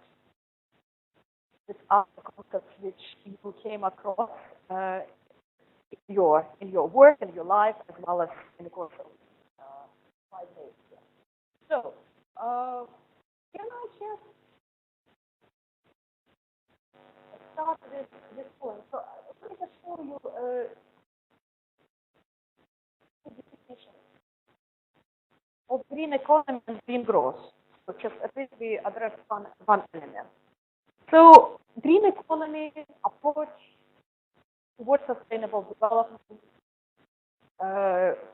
with other concepts which you came across in your work and your life, as well as in the course of 5 days. So, can I just start this point? So, let me just show you the definition of green economy and green growth, which is at least we address one element. So, green economy approach towards sustainable development,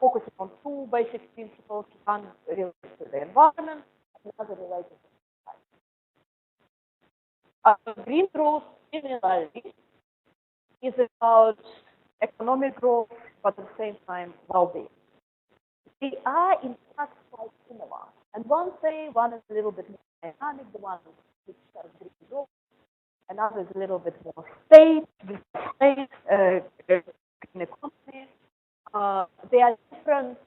focusing on 2 basic principles: one related to the environment, and the other related to society. Green growth, in reality, is about economic growth, but at the same time, well-being. They are, in fact, quite similar. And one is a little bit more dynamic, the one which has green growth. Another is a little bit more green economy. They are different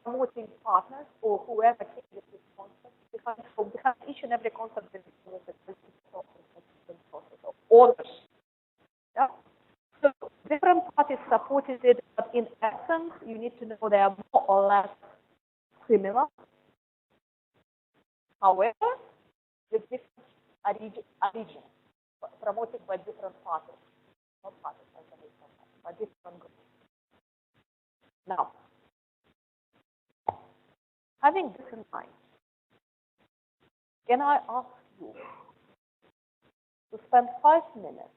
promoting partners or whoever came with this concept. Behind each and every concept, there is a process of owners. Yeah? So different parties supported it, but in essence, you need to know they are more or less similar. However, with different origins, promoted by different parties, not parties, but different groups. Now, having this in mind, can I ask you to spend 5 minutes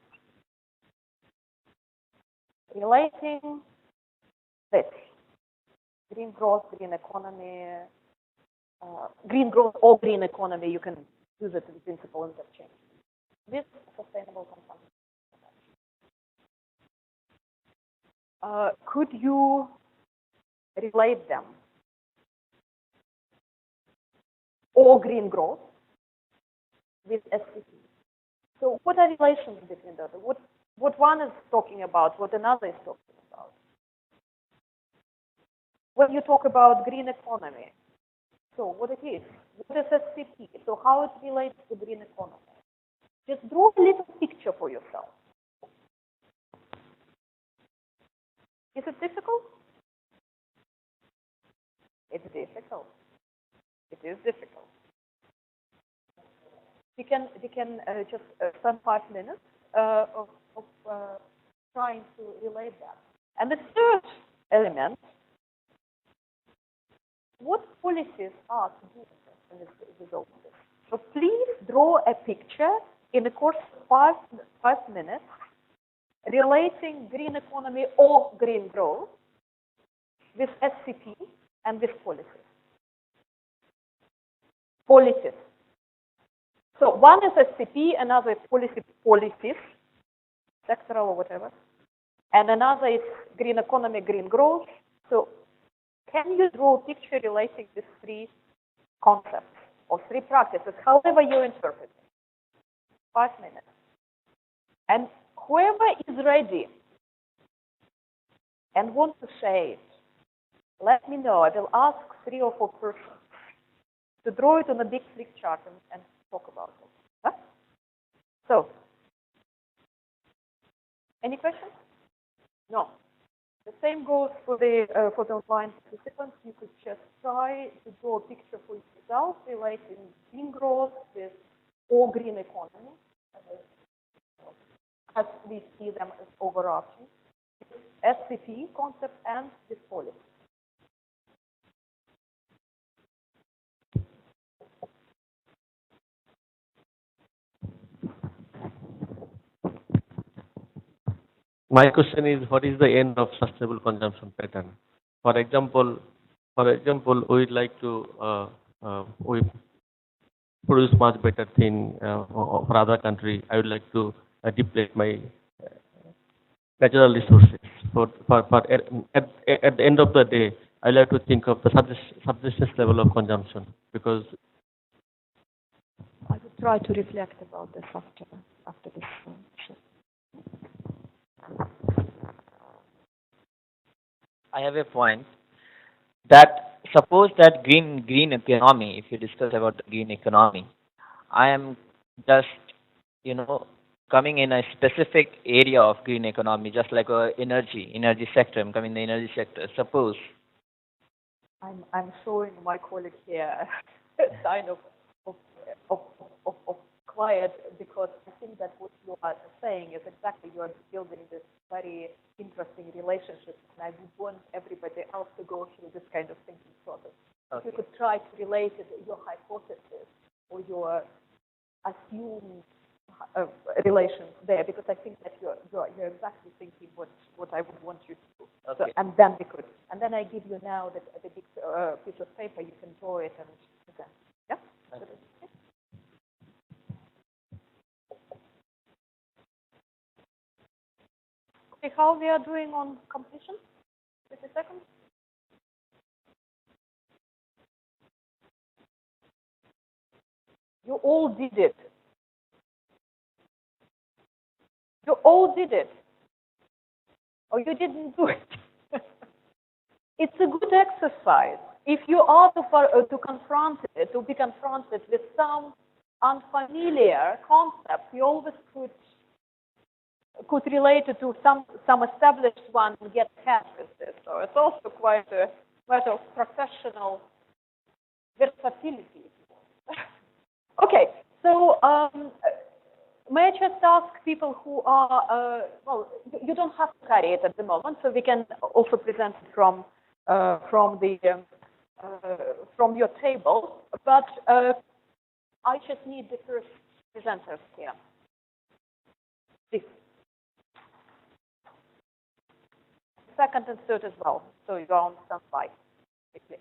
relating this green growth, green economy, green growth or green economy, you can use it in principle interchange, with sustainable consumption. Could you relate them? Or green growth with SCP. So what are relations between the other? What one is talking about, what another is talking about? When you talk about green economy, so what it is? What is SCP? So how it relates to green economy? Just draw a little picture for yourself. Is it difficult? It's difficult. It is difficult. We can just spend 5 minutes of trying to relate that. And the third element, what policies are to do in this open? So please draw a picture in the course of 5 minutes relating green economy or green growth with SCP and with policies. Policies. So one is SCP, another is policies, sectoral or whatever, and another is green economy, green growth. So can you draw a picture relating these 3 concepts or 3 practices, however you interpret it? 5 minutes. And whoever is ready and wants to say it, let me know. I will ask 3 or 4 persons to draw it on a big flip chart and talk about it. Huh? So, any questions? No. The same goes for the online participants. You could just try to draw a picture for yourself relating green growth with or green economy, as we see them as overarching, SCP concept and this policy. My question is, what is the end of sustainable consumption pattern? For example, For example, we'd like to we produce much better thing for other country. I would like to deplete my natural resources. For at the end of the day, I like to think of the subsistence level of consumption because I will try to reflect about this after this. I have a point that suppose that green economy, if you discuss about the green economy, I am just, you know, coming in a specific area of green economy, just like energy sector. I'm coming in the energy sector. Suppose I'm showing my colleague here sign of quiet because I think that what you are saying is exactly you are building this very interesting relationship, and I would want everybody else to go through this kind of thinking process. Okay. If you could try to relate it, your hypothesis or your assumed relations there, because I think that you're exactly thinking what I would want you to do. Okay. So, and then we could, and then I give you now the big piece of paper. You can draw it and present. Yeah. Okay. Okay, how we are doing on completion? 50 seconds. You all did it. You all did it. Or you didn't do it. It's a good exercise. If you are to confront it, to be confronted with some unfamiliar concept, you always could relate it to some established one and get ahead with this. So it's also quite a matter of professional versatility. Okay, so may I just ask people who are, well, you don't have to carry it at the moment, so we can also present it from your table, but I just need the first presenters here. Please. Second and third as well, so you are on standby. Quickly.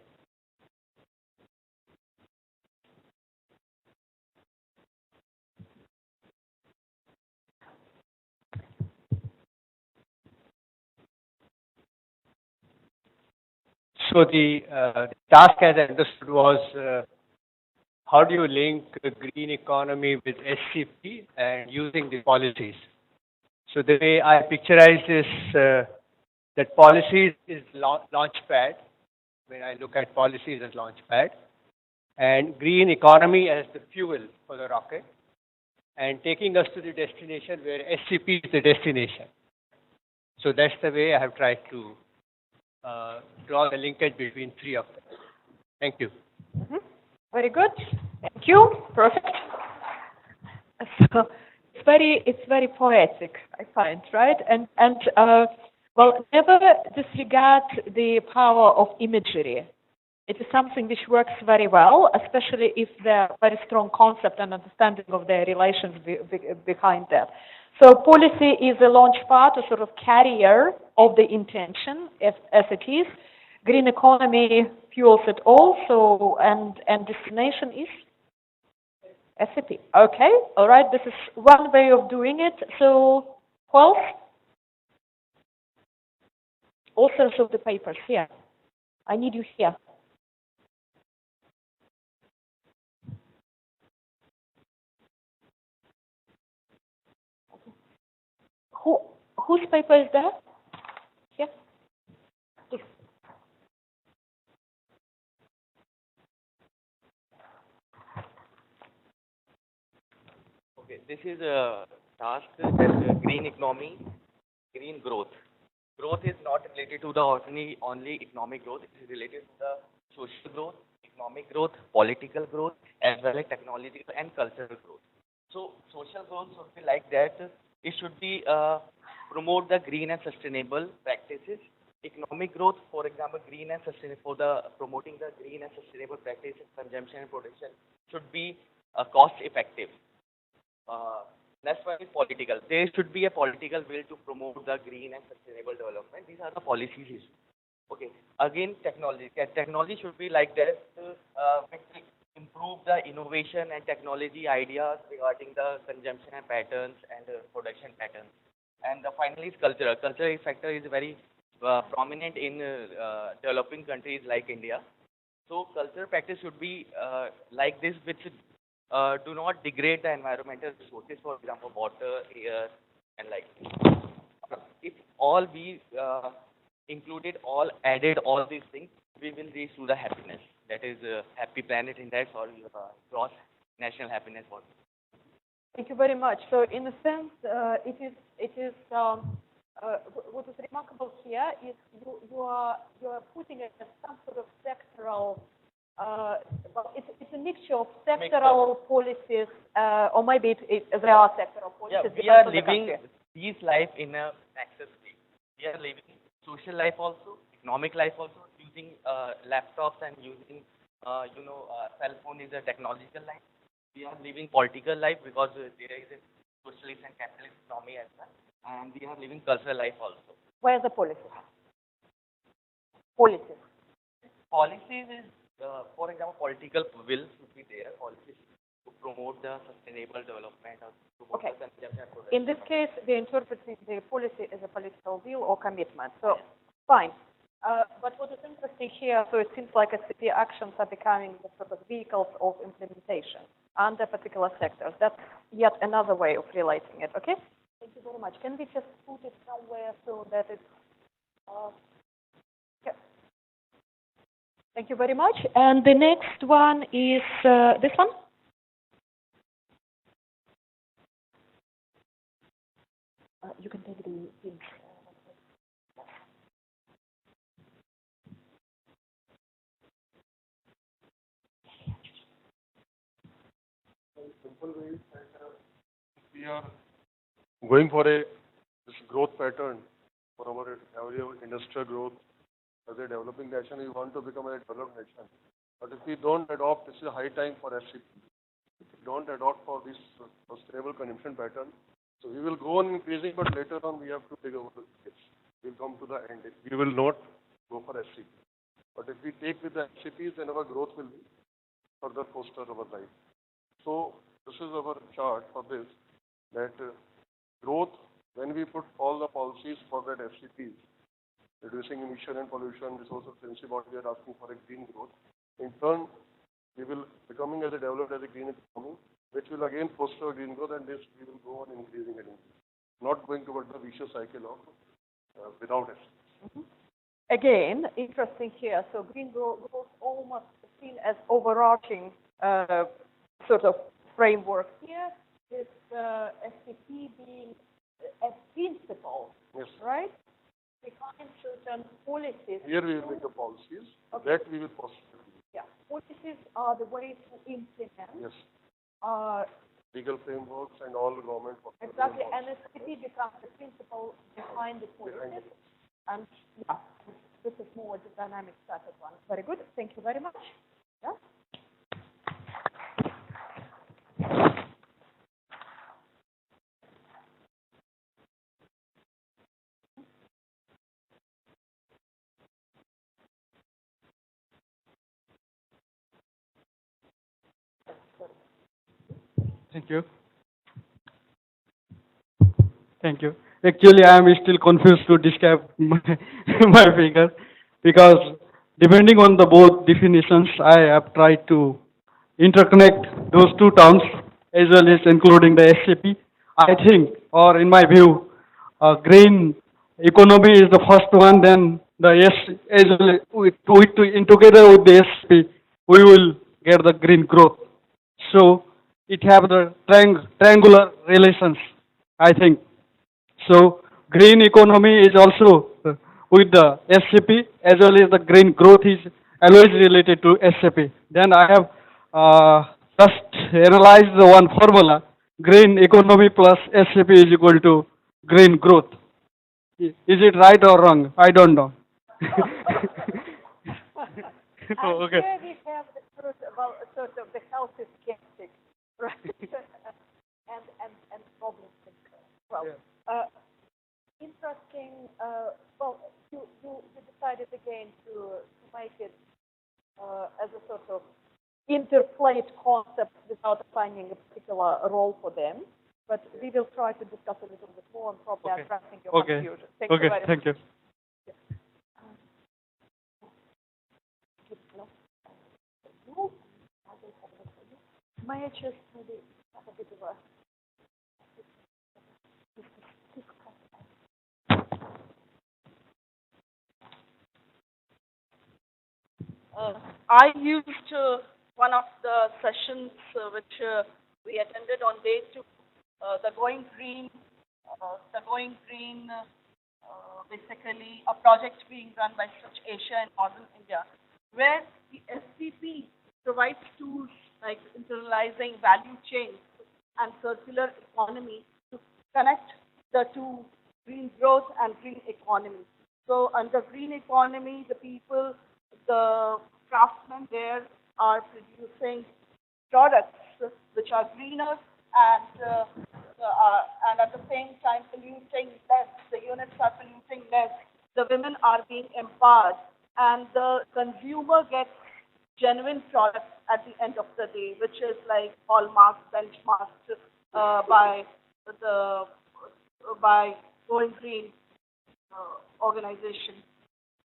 So the task, as I understood, was how do you link the green economy with SCP and using the policies? So the way I picturize this, that policies is launchpad, when I look at policies as launchpad, and green economy as the fuel for the rocket, and taking us to the destination where SCP is the destination. So that's the way I have tried to draw the linkage between three of them. Thank you. Mm-hmm. Very good. Thank you. Perfect. So it's very poetic, I find, right? And well, never disregard the power of imagery. It is something which works very well, especially if there are very strong concept and understanding of the relations behind that. So policy is a launch part, a sort of carrier of the intention as it is. Green economy fuels it all, so, and destination is SCP. Okay, all right, this is one way of doing it. So, who else? Authors of the papers here. I need you here. Whose paper is there? Here. Please. Okay, this is a task that green economy, green growth. Growth is not related to the only economic growth. It is related to the social growth, economic growth, political growth, as well as technological and cultural growth. So social growth should be like that. It should be promote the green and sustainable practices. Economic growth, for example, green and sustainable, promoting the green and sustainable practices, consumption and production should be cost effective. That's why it's political. There should be a political will to promote the green and sustainable development. These are the policies issues. Okay. Again, technology. Technology should be like this to which will improve the innovation and technology ideas regarding the consumption and patterns and production patterns. And finally, is culture. Culture factor is very prominent in developing countries like India. So cultural practice should be like this, which do not degrade the environmental resources, for example, water, air, and like. If all we included, all added, all these things, we will reach to the happiness. That is happy planet index or gross national happiness. Thank you very much. So in a sense, what is remarkable here is you are putting it as some sort of sectoral. Well, it's a mixture of sectoral policies, or maybe there are sectoral policies. Yeah, we are living these life in a access way. We are living social life also, economic life also, using laptops and using, cell phone is a technological life. We are living political life because there is a socialist and capitalist economy as well. And we are living cultural life also. Where's the policy? Policies. Policies is, for example, political will should be there. Policies to promote the sustainable development of Okay. In this case, we're interpreting the policy as a political will or commitment. So, fine. But what is interesting here, so it seems like SCP actions are becoming the sort of vehicles of implementation under particular sectors. That's yet another way of relating it, okay? Thank you very much. Can we just put it somewhere so that it's... okay. Thank you very much. And the next one is this one. You can take the things. Simple ways, and we are going for this growth pattern for our industrial growth. As a developing nation, we want to become a developed nation. But if we don't adopt, this is a high time for SCP. If we don't adopt for this sustainable consumption pattern, so we will go on increasing, but later on we have to take over the gates. We'll come to the end. We will not go for SCP. But if we take with the SCPs, then our growth will be further foster our life. So this is our chart for this, that growth, when we put all the policies for that SCPs, reducing emission and pollution, resource efficiency, what we are asking for a green growth, in turn, we will becoming as a developed as a green economy, which will again foster green growth, and this we will go on increasing it, not going towards the vicious cycle of without SCPs. Again, interesting here. So green growth almost seen as overarching sort of framework here, with SCP being a principle, yes, right? Behind certain policies. Here we will make the policies, that we will foster. Yeah, policies are the way to implement. Yes. Legal frameworks and all government. Exactly, and SCP becomes the principle behind the policies. And yeah, this is more the dynamic static one. Very good. Thank you very much. Yeah. Thank you. Thank you. Actually, I am still confused to describe my figure, because depending on the both definitions, I have tried to interconnect those two terms as well as including the SCP. I think, or in my view, green economy is the first one, then the S as well together with the SCP, we will get the green growth. So it have the triangular relations, I think. So green economy is also with the SCP, as well as the green growth is always related to SCP. Then I have just analyzed the one formula: green economy plus SCP is equal to green growth. Is it right or wrong? I don't know. Oh, okay. Here we have the sort of the healthy skeptic, right? and problem thinker. Well, yeah. Interesting. Well, you decided again isolate concepts without assigning a particular role for them. But we will try to discuss a little bit more and probably addressing your confusion. Thank you very much. Thank you. May I just maybe have a bit of a I used one of the sessions which we attended on day 2, the Going Green, basically a project being run by Switch Asia in Northern India, where the SCP provides tools like internalizing value chains and circular economy to connect the two, green growth and green economy. So under green economy, the people, the craftsmen there are producing products which are greener and at the same time polluting less. The units are polluting less. The women are being empowered, and the consumer gets genuine products at the end of the day, which is like hallmarks, benchmarks by Going Green organization.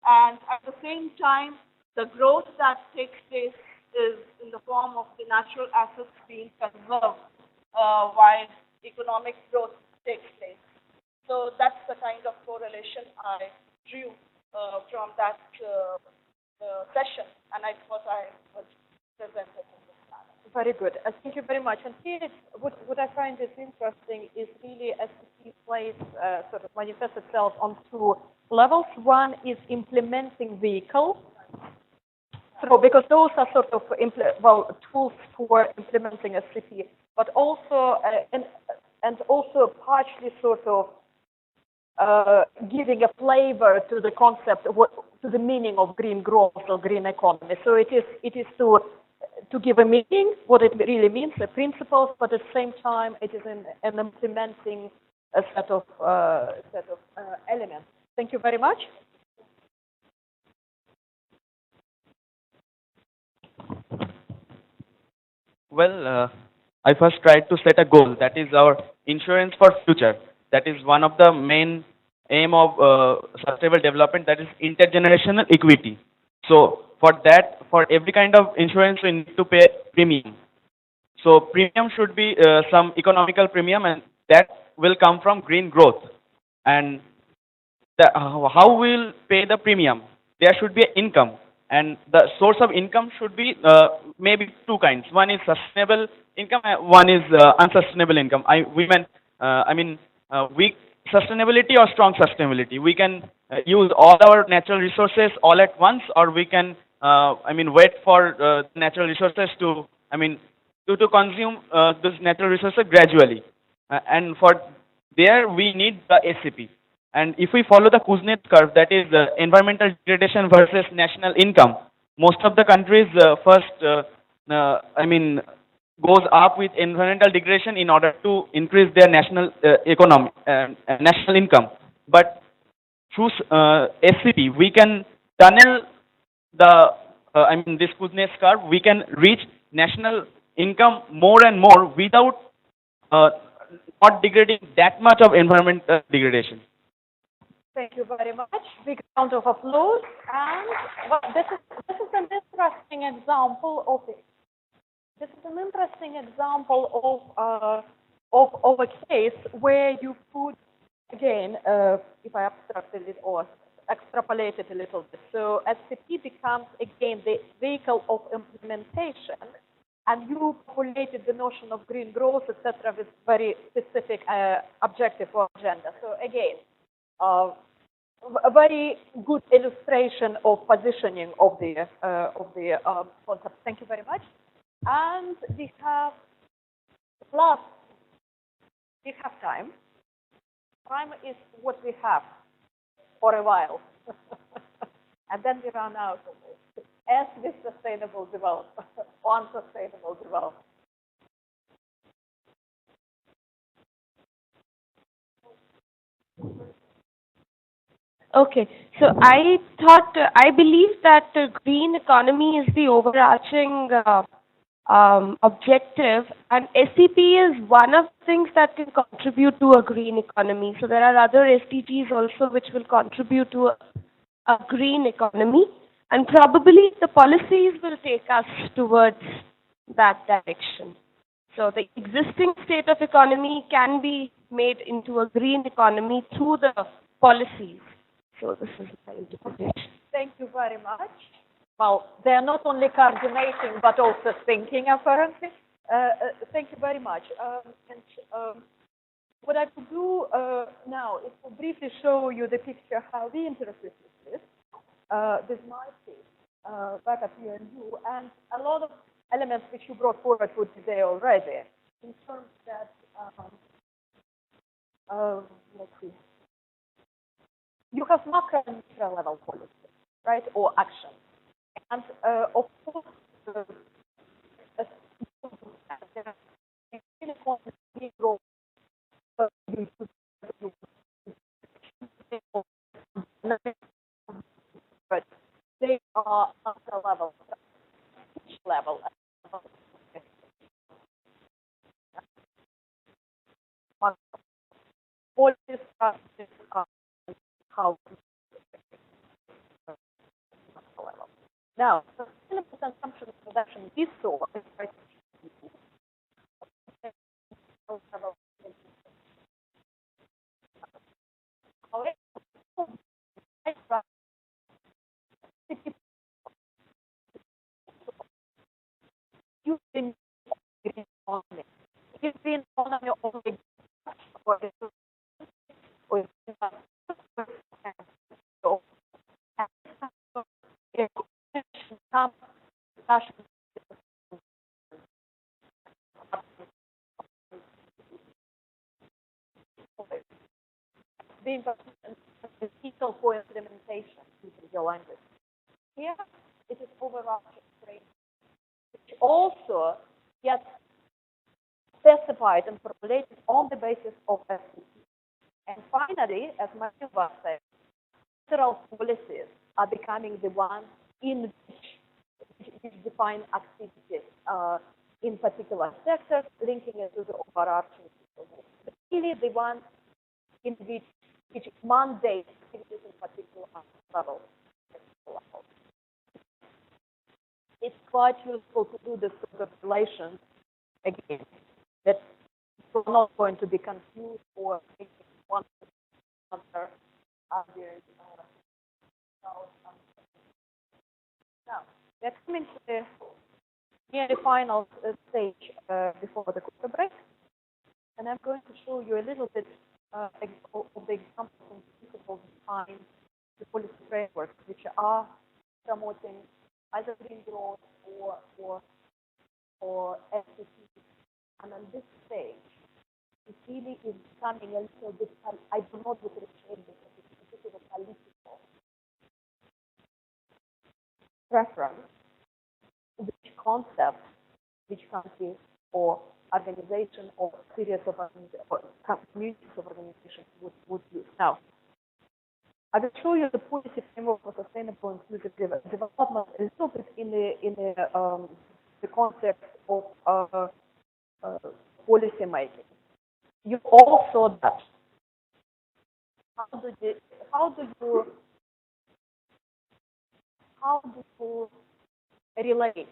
And at the same time, the growth that takes place is in the form of the natural assets being conserved while economic growth takes place. So that's the kind of correlation I drew from that session, and I thought I was presented in this manner. Very good. Thank you very much. And here, what I find is interesting is really SCP plays sort of manifests itself on 2 levels. One is implementing vehicles. So because those are sort of tools for implementing SCP, but also and also partially sort of giving a flavor to the concept, to the meaning of green growth or green economy. So it is to give a meaning, what it really means, the principles, but at the same time it is an implementing a set of elements. Thank you very much. Well, I first tried to set a goal, that is our insurance for future. That is one of the main aim of sustainable development, that is intergenerational equity. So for that, for every kind of insurance, we need to pay premium. So premium should be some economical premium, and that will come from green growth. And how we'll pay the premium? There should be income. And the source of income should be maybe 2 kinds. One is sustainable income, and one is unsustainable income. Weak sustainability or strong sustainability. We can use all our natural resources all at once, or we can, wait for natural resources to consume those natural resources gradually. And for there, we need the SCP. And if we follow the Kuznets curve, that is environmental degradation versus national income, most of the countries goes up with environmental degradation in order to increase their national economy, national income. But through SCP, we can tunnel this Kuznets curve. We can reach national income more and more without not degrading that much of environmental degradation. Thank you very much. Big round of applause. And this is an interesting example of it. This is an interesting example of a case where you put, again, if I abstracted it or extrapolate it a little bit. So SCP becomes, again, the vehicle of implementation, and you populated the notion of green growth, etc., with very specific objective or agenda. So again, a very good illustration of positioning of the concept. Thank you very much. And we have time. Time is what we have for a while, and then we run out of it. As with sustainable development, unsustainable development. Okay, so I believe that the green economy is the overarching objective, and SCP is one of the things that can contribute to a green economy. So there are other SDGs also which will contribute to a green economy, and probably the policies will take us towards that direction. So the existing state of economy can be made into a green economy through the policies. So this is my interpretation. Thank you very much. Well, they are not only coordinating but also thinking, apparently. Thank you very much. What I will do now is to briefly show you the picture how we interpret this with my case back at UNU, and a lot of elements which you brought forward would be there already in terms that, let's see, you have macro and micro level policy, right, or action. And of course, but they are at the level, each level. All this stuff is how level. Now, sustainable consumption and production this sort is quite using green economy. Is green economy only or is the detail for implementation using your language. Here, it is overarching framework, which also gets specified and formulated on the basis of SCP. And finally, as Matthew was saying, federal policies are becoming the ones in which define activities in particular sectors, linking it to the overarching system. But really the ones in which mandate activities in particular level. It's quite useful to do this sort of relations again, that we're not going to be confused or thinking one another. Now, let's come into the nearly final stage before the quarter break, and I'm going to show you a little bit of the examples and principles behind the policy frameworks which are promoting either green growth or SCP. And on this stage, it really is becoming a little bit, I do not differentiate this, it's a bit of a political preference, which concept, which country or organization or series of communities of organizations would use. Now, I will show you the policy framework for sustainable inclusive development a little bit in the concept of policy making. You all saw that. How do you relate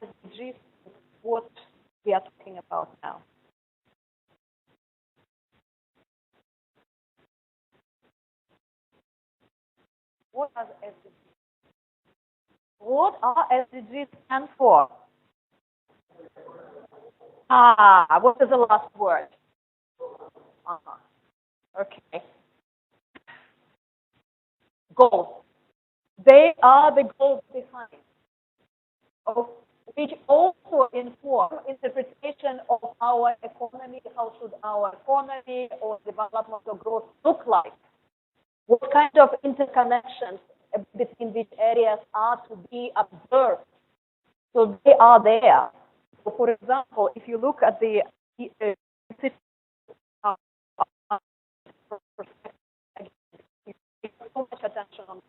SDGs to what we are talking about now? What are the SDGs? What are SDGs stand for? What is the last word? Okay. Goals. They are the goals behind, which also inform interpretation of our economy. How should our economy or development or growth look like? What kind of interconnections between these areas are to be observed? So they are there. So for example, if you look at the so much attention on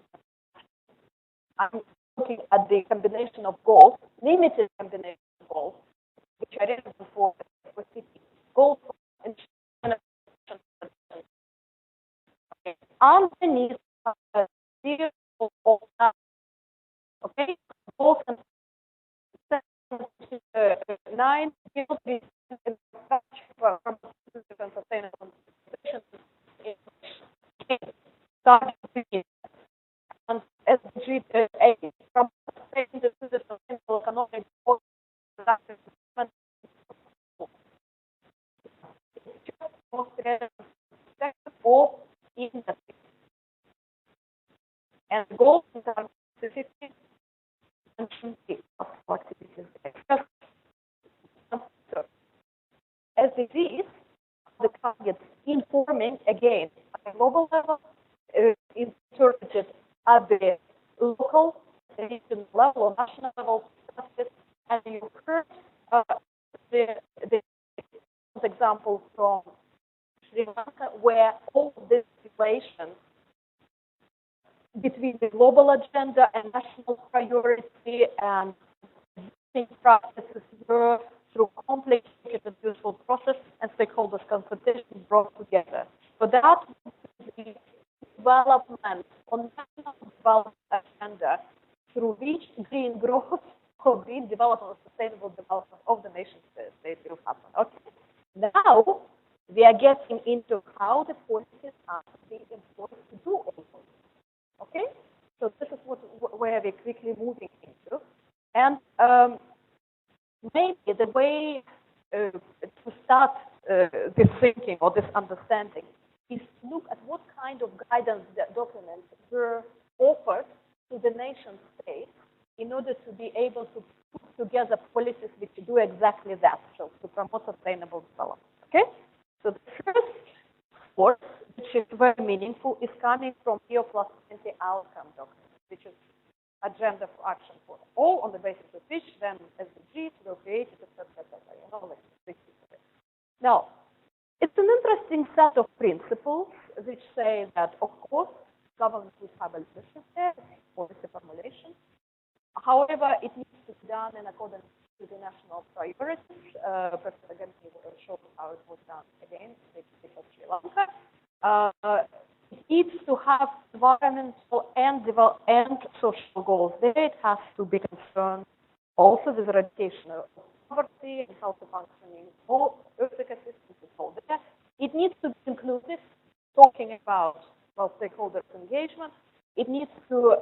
looking at the combination of goals, limited combination of goals, which I read before, goals underneath zero of that. Okay, goals and 9 from sustainable and SDG 8 from sustainable economic of industry and goals in terms of specific activities. SDGs, the targets informing again at a global level, interpreted at the local, regional level, or national level, and you heard the example from Sri Lanka, where all this relation between the global agenda and national priority and practices were through complicated and useful process and stakeholders consultation brought together. So that is the development on national development agenda through which green growth or green development or sustainable development of the nation state will happen. Okay. Now we are getting into how the policies are being employed to do all this. Okay, so this is where we're quickly moving into, and maybe the way to start this thinking or this understanding is to look at what kind of guidance documents were offered to the nation state in order to be able to put together policies which do exactly that, so to promote sustainable development. Okay, so the first source, which is very meaningful, is coming from EU+20 outcome document, which is agenda for action for all, on the basis of which then SDGs will create it, etc., etc. You know, like now, it's an interesting set of principles which say that, of course, government will have a leadership there, policy formulation. However, it needs to be done in accordance to the national priorities. Professor Gandhi will show how it was done again in Sri Lanka. It needs to have environmental and social goals there. It has to be concerned also with eradication of poverty and healthy functioning of Earth ecosystems is all there. It needs to be inclusive, talking about stakeholder engagement. It needs to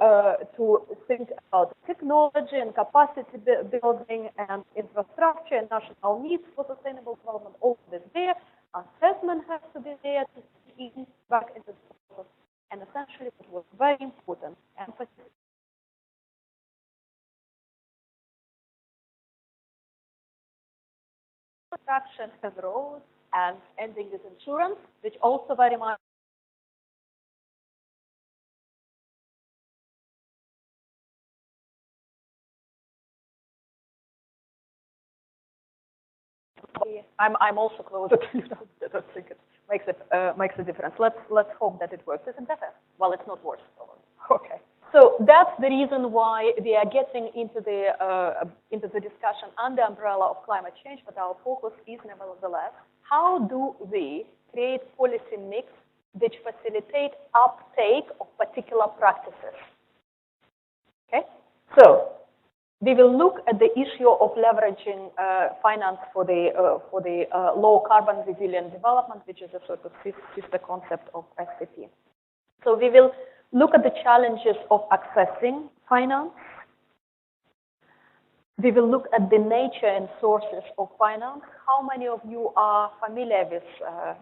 think about technology and capacity building and infrastructure and national needs for sustainable development. All of this there. Assessment has to be there to ease back into the process. And essentially, it was very important emphasis. Construction has roads and ending with insurance, which also very much I'm also closer to you. I don't think it makes a difference. Let's hope that it works. Is it better? Well, it's not worse. Okay. So that's the reason why we are getting into the discussion under the umbrella of climate change, but our focus is nevertheless how do we create policy mix which facilitate uptake of particular practices. Okay. So we will look at the issue of leveraging finance for the low carbon resilient development, which is a sort of sister concept of SCP. So we will look at the challenges of accessing finance. We will look at the nature and sources of finance. How many of you are familiar with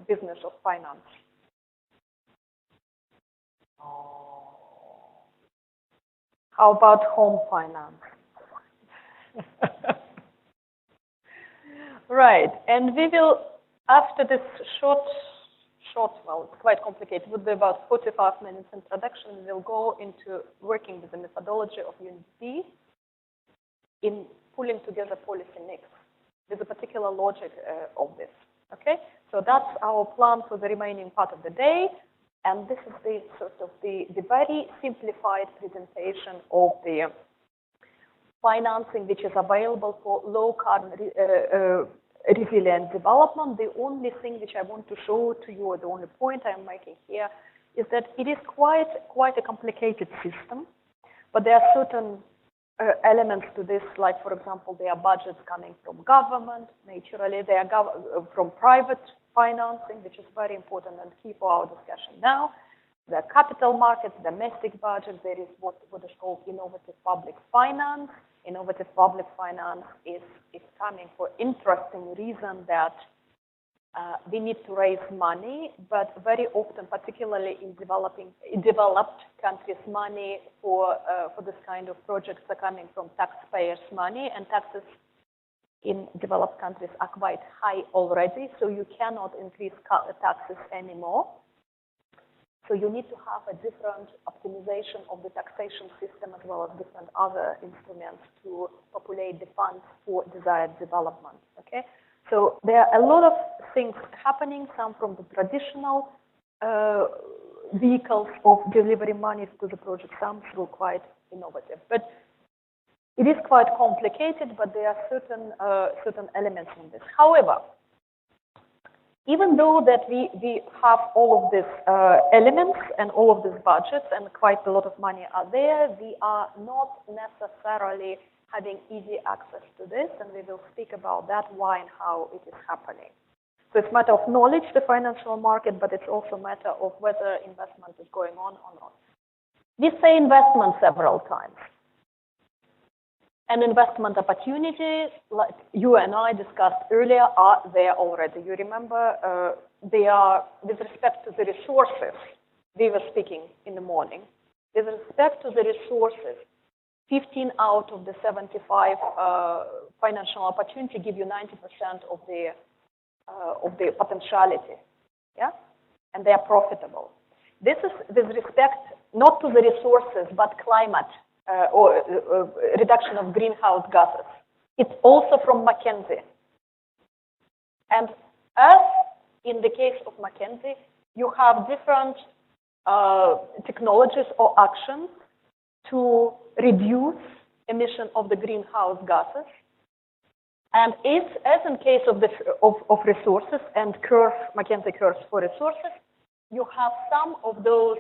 business of finance? How about home finance? Right, and we will, after this short, well, it's quite complicated, it would be about 45 minutes introduction, we'll go into working with the methodology of UNDP in pulling together policy mix with a particular logic of this, okay? So that's our plan for the remaining part of the day, and this is the sort of the very simplified presentation of the financing which is available for low carbon resilient development. The only thing which I want to show to you, or the only point I'm making here, is that it is quite a complicated system, but there are certain elements to this, like, for example, there are budgets coming from government, naturally, they are from private financing, which is very important and key for our discussion now. There are capital markets, domestic budgets, there is what is called innovative public finance. Innovative public finance is coming for interesting reason that we need to raise money, but very often, particularly in developed countries, money for this kind of projects are coming from taxpayers' money, and taxes in developed countries are quite high already, so you cannot increase taxes anymore. So you need to have a different optimization of the taxation system as well as different other instruments to populate the funds for desired development. Okay. So there are a lot of things happening, some from the traditional vehicles of delivering money to the project, some through quite innovative. But it is quite complicated, but there are certain elements in this. However, even though that we have all of these elements and all of these budgets and quite a lot of money are there, we are not necessarily having easy access to this, and we will speak about that, why and how it is happening. So it's a matter of knowledge, the financial market, but it's also a matter of whether investment is going on or not. We say investment several times. And investment opportunities, like you and I discussed earlier, are there already. You remember they are, with respect to the resources, we were speaking in the morning. With respect to the resources, 15 out of the 75 financial opportunity give you 90% of the potentiality, yeah, and they are profitable. This is with respect not to the resources but climate or reduction of greenhouse gases. It's also from McKinsey, and as in the case of McKinsey, you have different technologies or actions to reduce emission of the greenhouse gases. And as in case of resources and McKinsey curves for resources, you have some of those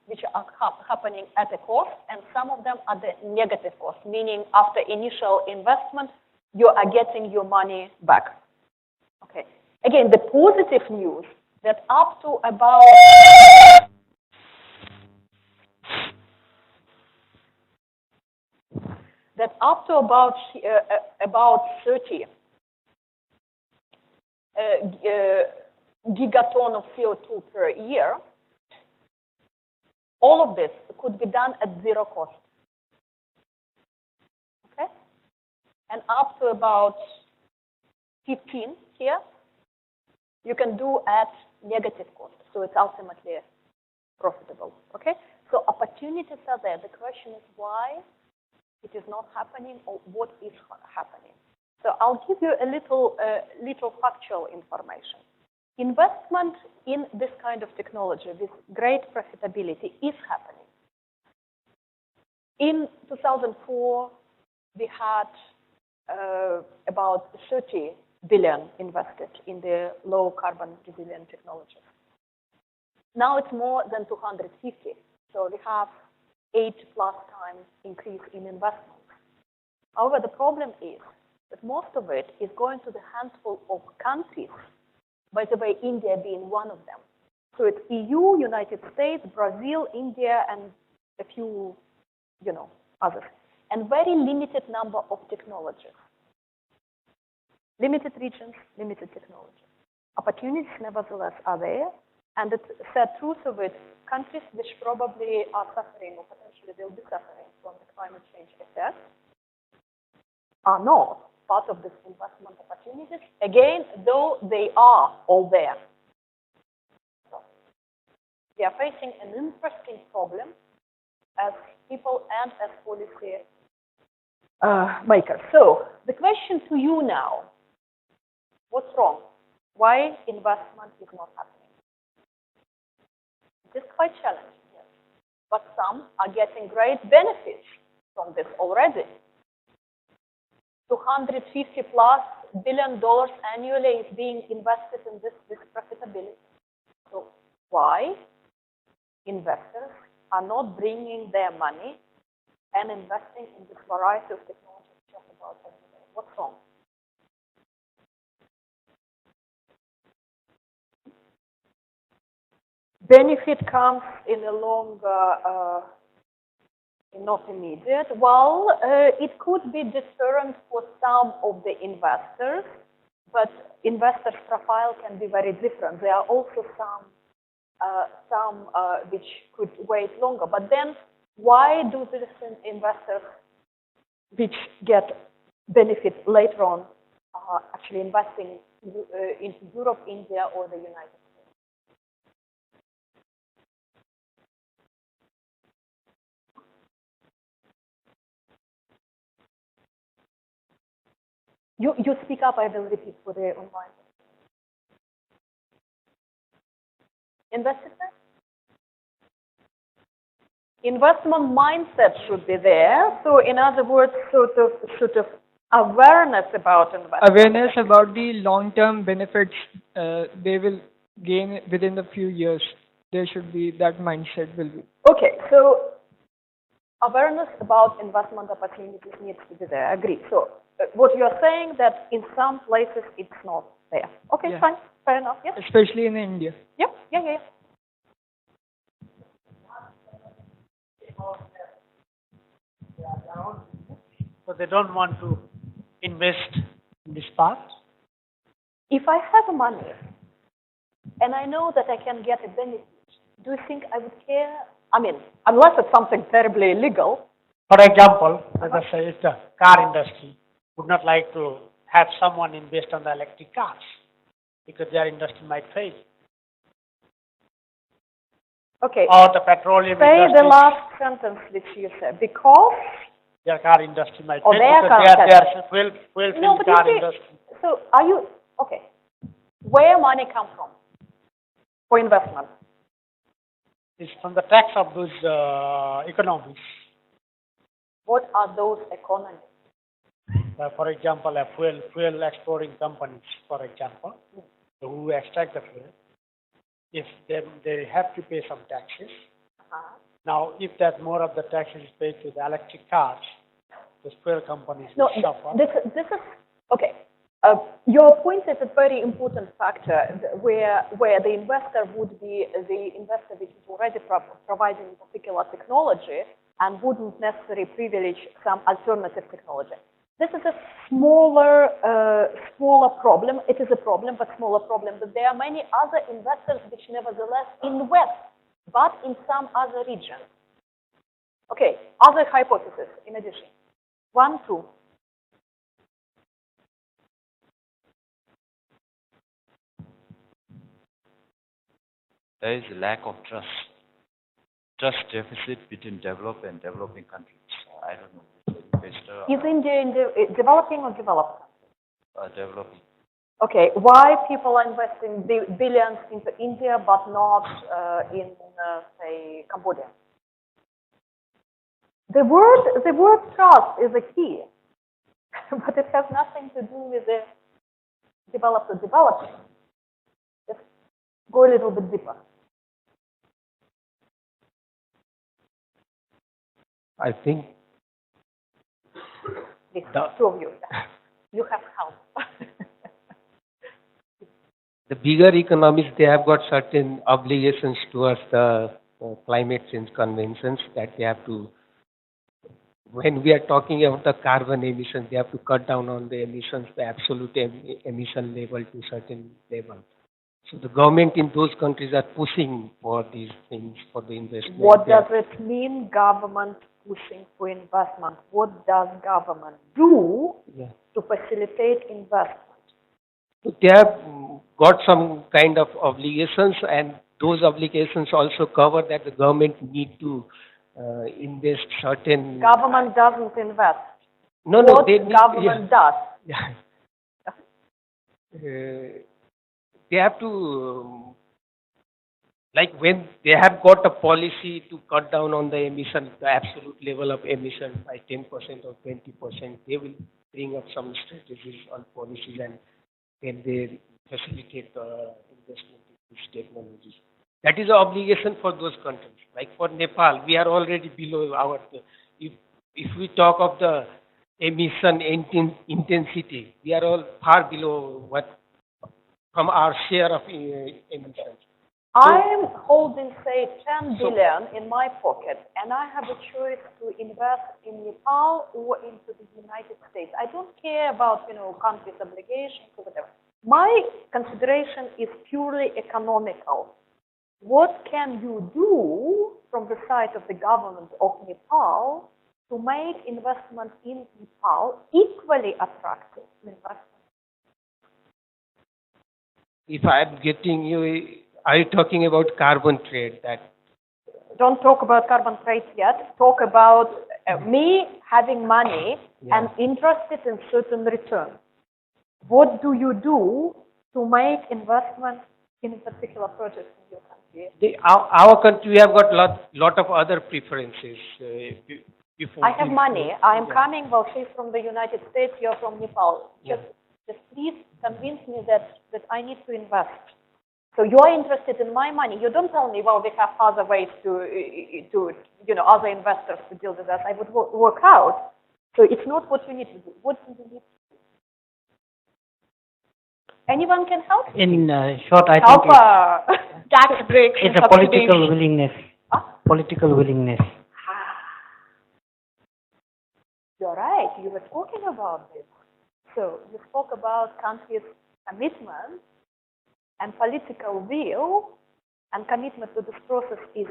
which are happening at a cost, and some of them at the negative cost, meaning after initial investment, you are getting your money back. Okay. Again, the positive news that up to about about 30 gigaton of CO2 per year, all of this could be done at zero cost. Okay? And up to about 15 here, you can do at negative cost. So it's ultimately profitable. Okay? So opportunities are there. The question is why it is not happening, or what is happening. So I'll give you a little factual information. Investment in this kind of technology with great profitability is happening. In 2004, we had about 30 billion invested in the low carbon resilient technologies. Now it's more than 250. So we have 8+ times increase in investment. However, the problem is that most of it is going to the handful of countries, by the way, India being one of them. So it's EU, United States, Brazil, India, and a few, others. And very limited number of technologies. Limited regions, limited technologies. Opportunities, nevertheless, are there. And the sad truth of it, countries which probably are suffering or potentially will be suffering from the climate change effect are not part of this investment opportunities, again, though they are all there. So we are facing an interesting problem as people and as policy makers. So the question to you now, what's wrong? Why investment is not happening? It is quite challenging, yes. But some are getting great benefits from this already. 250 plus billion dollars annually is being invested in this with profitability. So why investors are not bringing their money and investing in this variety of technologies just about everywhere? What's wrong? Benefit comes in a longer, not immediate. Well, it could be deterrent for some of the investors, but investors' profile can be very different. There are also some which could wait longer. But then, why do these investors which get benefit later on actually investing into Europe, India, or the United States? You speak up, I will repeat for the online. Investment? Investment mindset should be there. So in other words, sort of awareness about investment. Awareness about the long-term benefits they will gain within a few years. There should be that mindset will be. Okay, so awareness about investment opportunities needs to be there. I agree. So what you are saying that in some places it's not there. Okay, Yeah. fine, fair enough. Yes. Especially in India. Yep. Yeah. So they don't want to invest in this part. If I have money and I know that I can get a benefit, do you think I would care? I mean, unless it's something terribly illegal. For example, let us say it's the car industry would not like to have someone invest on the electric cars because their industry might fail. Okay. Or the petroleum Say industry. the last sentence which you said. Because Their car industry might or fail their car because they are industry. well No, but you car see, industry. so are you okay? Where money come from for investment? It's from the tax of those economies. What are those economies? For example, a fuel exploring companies, for example, who extract the fuel, if they have to pay some taxes. Now, if that more of the taxes is paid to the electric cars, the fuel companies will suffer. This is okay. Your point is a very important factor where the investor would be the investor which is already providing particular technology and wouldn't necessarily privilege some alternative technology. This is a smaller problem. It is a problem, but smaller problem. But there are many other investors which nevertheless invest, but in some other region. Okay, other hypotheses in addition. 1, 2. There is a lack of trust. Trust deficit between developed and developing countries. I don't know. Investor, Is India developing or developed? developing. Okay, why people are investing billions into India but not in, say, Cambodia? The word trust is a key, but it has nothing to do with the developed or developing. Just go a little bit deeper. I think Please, two of you. You have help. the bigger economies, they have got certain obligations towards the climate change conventions that they have to, when we are talking about the carbon emissions, they have to cut down on the emissions, the absolute emission level to certain level. So the government in those countries are pushing for these things, for the investment. What does it mean, government pushing for investment? What does government do to facilitate investment? They have got some kind of obligations, and those obligations also cover that the government need to invest certain. Government doesn't invest. No, what they government does. Yeah. They have to Like when they have got a policy to cut down on the emission, the absolute level of emission by 10% or 20%, they will bring up some strategies on policies and then they facilitate the investment in these technologies. That is an obligation for those countries. Like for Nepal, we are already below our, if we talk of the emission intensity, we are all far below what, from our share of emissions. I'm holding, say, 10 billion in my pocket, and I have a choice to invest in Nepal or into the United States. I don't care about, countries' obligations or whatever. My consideration is purely economical. What can you do from the side of the government of Nepal to make investment in Nepal equally attractive investment? If I'm getting you, are you talking about carbon trade? That don't talk about carbon trade yet. Talk about me having money and interested in certain return. What do you do to make investment in a particular project in your country? Our country, we have got lot of other preferences. I have money. I'm coming, say, from the United States. You're from Nepal. Just please convince me that I need to invest. So you're interested in my money. You don't tell me, well, we have other ways to other investors to deal with that. I would work out. So it's not what you need to do. What do you need to do? Anyone can help? In short, I think tax breaks. It's a political willingness. Political willingness. You're right. You were talking about this. So you spoke about countries' commitment and political will, and commitment to this process is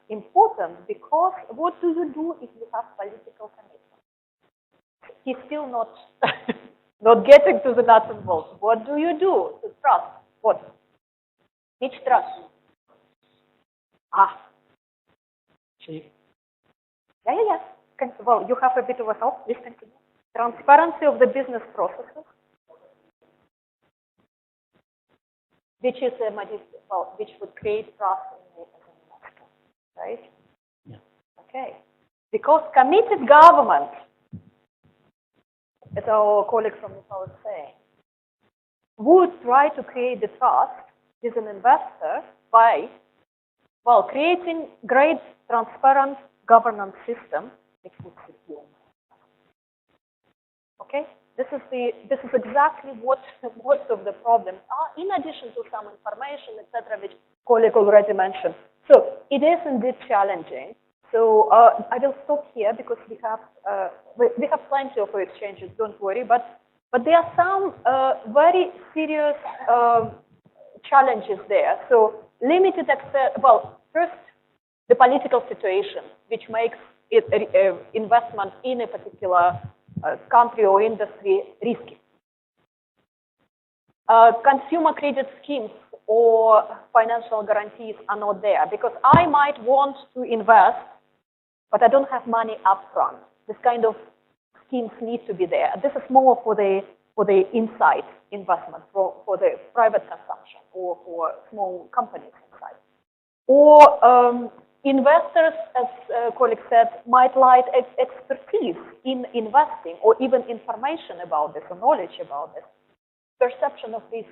important, because what do you do if you have political commitment? He's still not not getting to the nuts and bolts. What do you do to trust? What? Which trust? See. Yeah. Well, you have a bit of a help. Please continue. Transparency of the business processes, which is which would create trust in the investor, right? Yeah. Okay. Because committed government, as our colleague from Nepal was saying, would try to create the trust with an investor by, creating great transparent governance system which would secure. Okay, this is exactly what most of the problems are, in addition to some information, etc., which colleague already mentioned. So it is indeed challenging. So I will stop here because we have plenty of exchanges. Don't worry, but there are some very serious challenges there. So limited access. Well, first, the political situation, which makes it investment in a particular country or industry risky. Consumer credit schemes or financial guarantees are not there, because I might want to invest, but I don't have money upfront. This kind of schemes need to be there. This is more for the inside investment, for the private consumption or for small companies inside. Or investors, as colleague said, might lack expertise in investing or even information about this or knowledge about this. Perception of risk,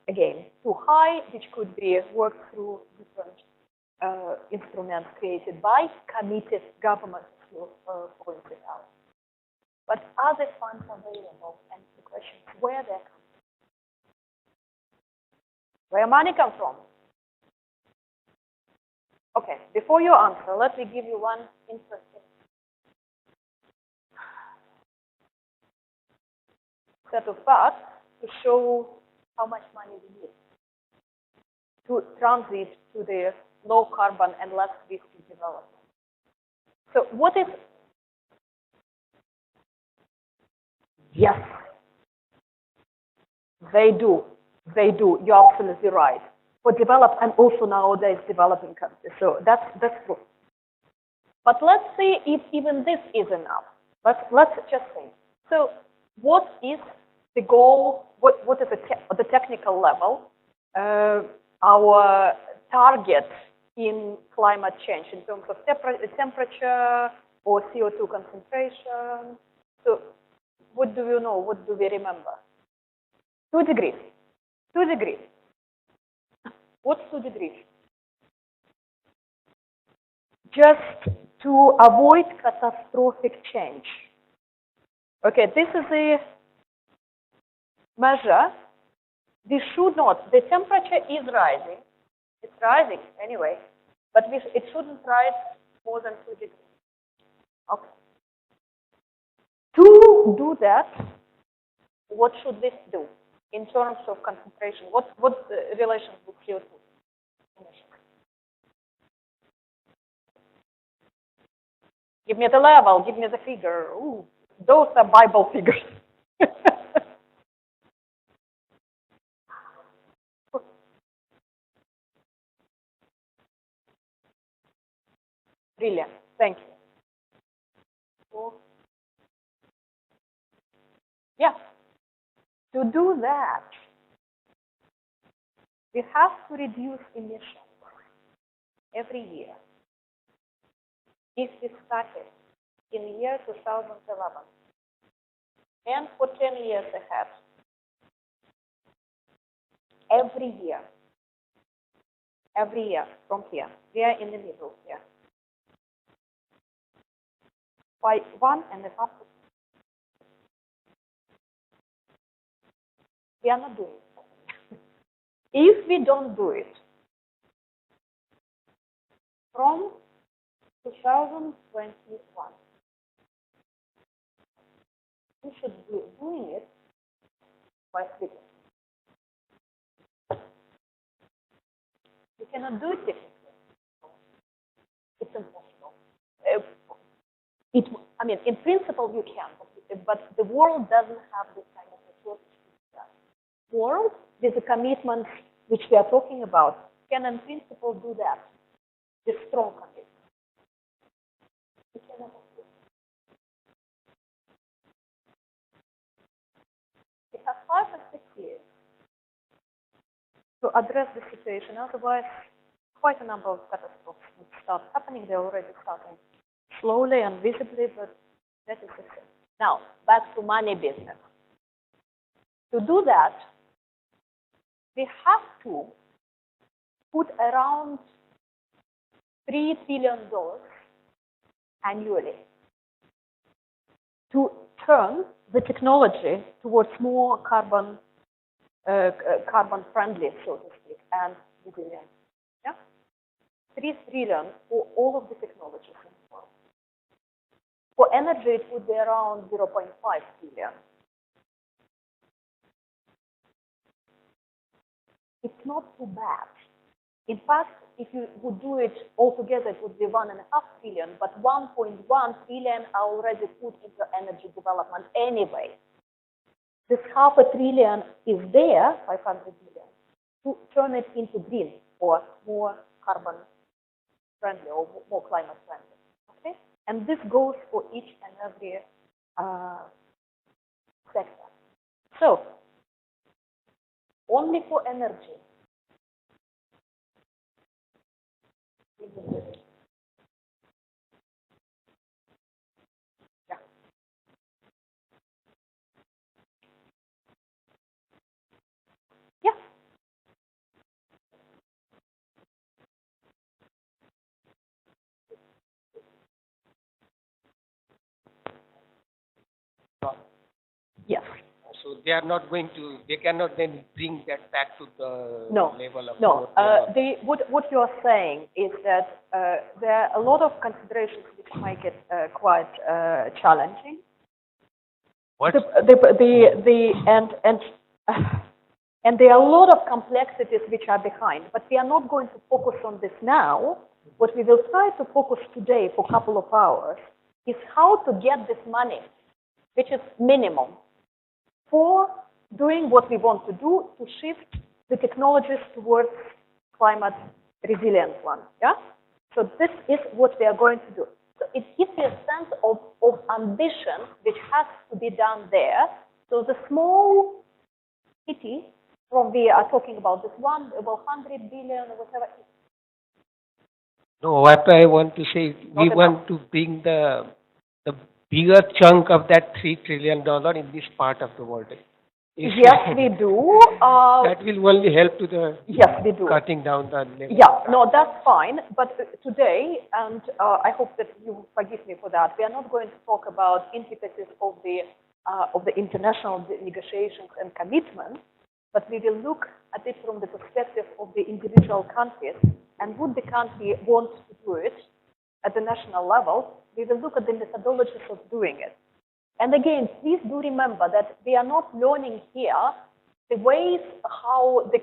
again, too high, which could be worked through different instruments created by committed governments to point it out. But are the funds available? And the question is where they come from. Where money comes from? Okay, before you answer, let me give you one interesting set of facts to show how much money we need to transit to the low carbon and less risky development. So what is... Yes, they do. They do. You're absolutely right. For developed and also nowadays developing countries. So that's true. But let's see if even this is enough. Let's just think. So what is the goal? What is the technical level? Our target in climate change in terms of temperature or CO2 concentration? So what do you know? What do we remember? 2 degrees. 2 degrees. What's 2 degrees? Just to avoid catastrophic change. Okay, this is a measure. We should not. The temperature is rising. It's rising anyway, but it shouldn't rise more than 2 degrees. Okay. To do that, what should this do in terms of concentration? What relation with CO2 emissions? Give me the level, give me the figure. Ooh, those are Bible figures. Brilliant, thank you. Yeah, to do that, we have to reduce emissions every year. If we started in year 2011 and for 10 years ahead, every year from here, we are in the middle here, by 1.5%. We are not doing it. If we don't do it, from 2021, we should be doing it by splitting. We cannot do it technically. It's impossible. I mean, in principle you can, but the world doesn't have this kind of resources to do that. World, with the commitments which we are talking about, can in principle do that. The strong commitment. We cannot do it. We have 5 or 6 years to address the situation. Otherwise, quite a number of catastrophes will start happening. They're already starting slowly and visibly, but that is the thing. Now, back to money business. To do that, we have to put around $3 trillion annually to turn the technology towards more carbon friendly, so to speak, and resilient. Yeah? 3 trillion for all of the technologies in the world. For energy, it would be around 0.5 trillion. It's not too bad. In fact, if you would do it all together, it would be 1.5 trillion, but 1.1 trillion are already put into energy development anyway. This $0.5 trillion is there, 500 billion, to turn it into green or more carbon friendly or more climate friendly. Okay? And this goes for each and every sector. So, only for energy. Yeah. Yeah. Yes. So they are not going to, they cannot then bring that back to the level of No. What you are saying is that there are a lot of considerations which make it quite challenging. What? And there are a lot of complexities which are behind, but we are not going to focus on this now. What we will try to focus today for a couple of hours is how to get this money, which is minimum, for doing what we want to do to shift the technologies towards climate resilient one. Yeah? So this is what we are going to do. So it gives you a sense of ambition which has to be done there. So the small city from we are talking about this one, about 100 billion or whatever, No, what I want to say, we want to bring the bigger chunk of that $3 trillion in this part of the world. Yes, we do. That will only help to the Yes, we do. cutting down the level. Yeah, no, that's fine. But today, and I hope that you forgive me for that, we are not going to talk about intricacies of the international negotiations and commitments, but we will look at it from the perspective of the individual countries and would the country want to do it at the national level. We will look at the methodologies of doing it. And again, please do remember that we are not learning here the ways how the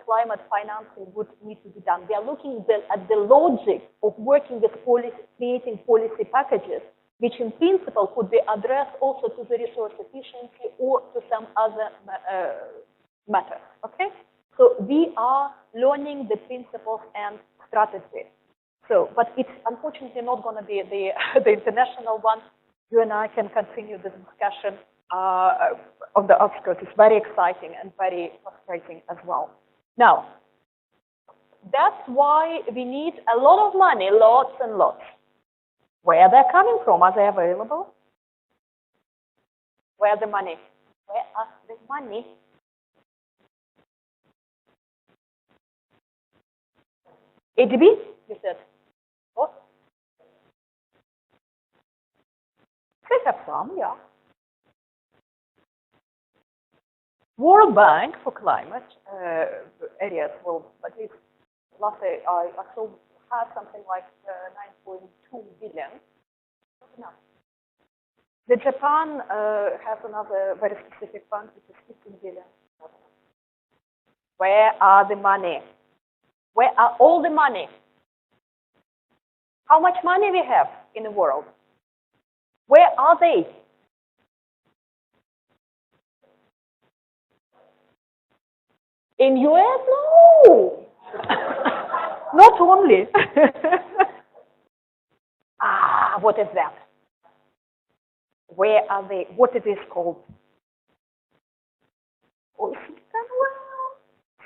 climate financing would need to be done. We are looking at the logic of working with policy, creating policy packages, which in principle could be addressed also to the resource efficiency or to some other matter. Okay? So we are learning the principles and strategies. So, but it's unfortunately not going to be the international one. You and I can continue this discussion on the outskirts. It's very exciting and very frustrating as well. Now, that's why we need a lot of money, lots and lots. Where they're coming from? Are they available? Where are the money? Where are the money? ADB? You said. What? They have some, yeah. World Bank for climate areas will, at least last day I saw had something like 9.2 billion. Not enough. The Japan has another very specific fund, which is 15 billion. Where are the money? Where are all the money? How much money we have in the world? Where are they? In US? No! Not only. What is that? Where are they? What it is called? Oh, well,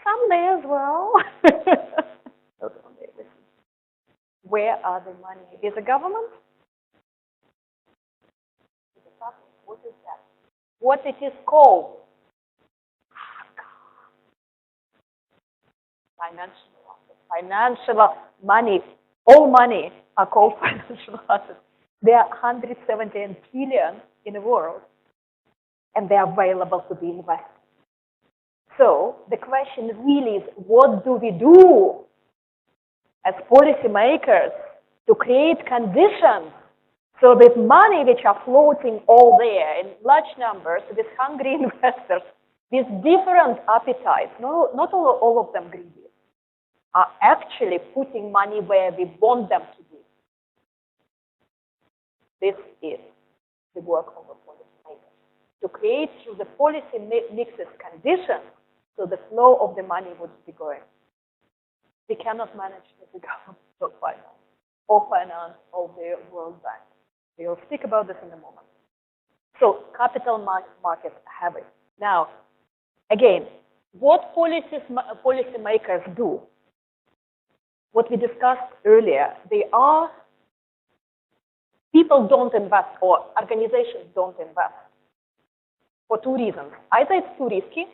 someday as well. Not only. Where are the money? Is the government? What is that? What it is called? Financial money. All money are called financial assets. There are 170 billion in the world, and they are available to be invested. So the question really is, what do we do as policymakers to create conditions so that money which are floating all there in large numbers with hungry investors with different appetites, not all of them greedy, are actually putting money where we want them to be. This is the work of a policymaker. To create through the policy mixes conditions so the flow of the money would be going. We cannot manage the government or finance of the World Bank. We will speak about this in a moment. So capital markets have it. Now, again, what policymakers do, what we discussed earlier, people don't invest or organizations don't invest for two reasons. Either it's too risky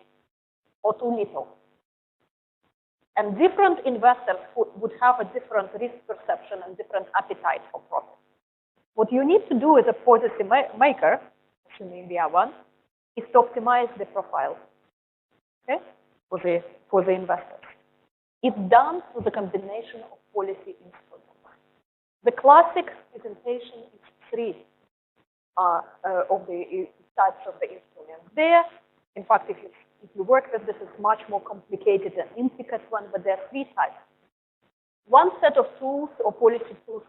or too little. And different investors would have a different risk perception and different appetite for profit. What you need to do as a policy maker, assuming we are one, is to optimize the profile, okay, for the investors. It's done through the combination of policy instruments. The classic presentation is three of the types of the instruments there. In fact, if you work with this, it's much more complicated and intricate one, but there are three types. One set of tools or policy tools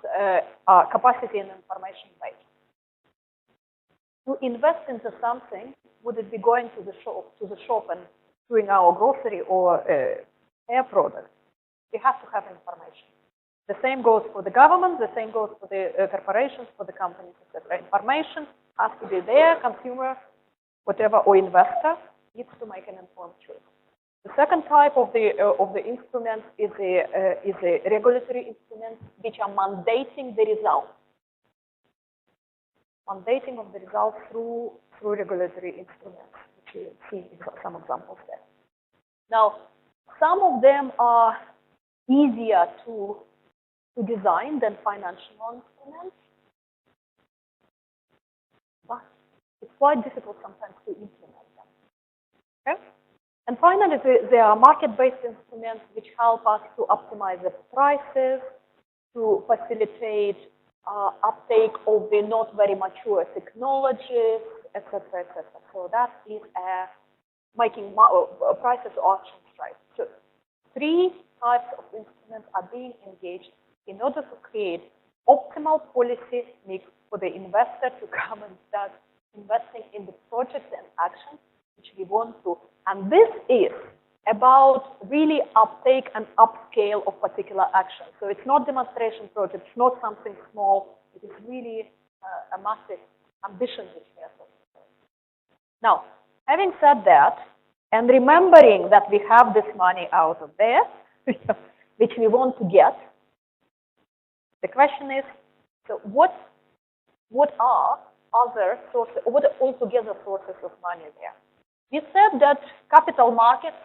are capacity and information based. To invest into something, would it be going to the shop and doing our grocery or hair product? We have to have information. The same goes for the government, the same goes for the corporations, for the companies, etc. Information has to be there, consumer, whatever, or investor needs to make an informed choice. The second type of the instrument is a regulatory instrument which are mandating the results. Mandating of the results through regulatory instruments, which you see some examples there. Now, some of them are easier to design than financial instruments, but it's quite difficult sometimes to implement them. Okay? And finally, there are market-based instruments which help us to optimize the prices, to facilitate uptake of the not very mature technologies, etc., etc. So that is making prices options right. So 3 types of instruments are being engaged in order to create optimal policy mix for the investor to come and start investing in the projects and actions which we want to. And this is about really uptake and upscale of particular actions. So it's not demonstration projects, it's not something small. It is really a massive ambition which we are talking about. Now, having said that, and remembering that we have this money out of there, which we want to get, the question is, so what are other sources, what are altogether sources of money there? We said that capital markets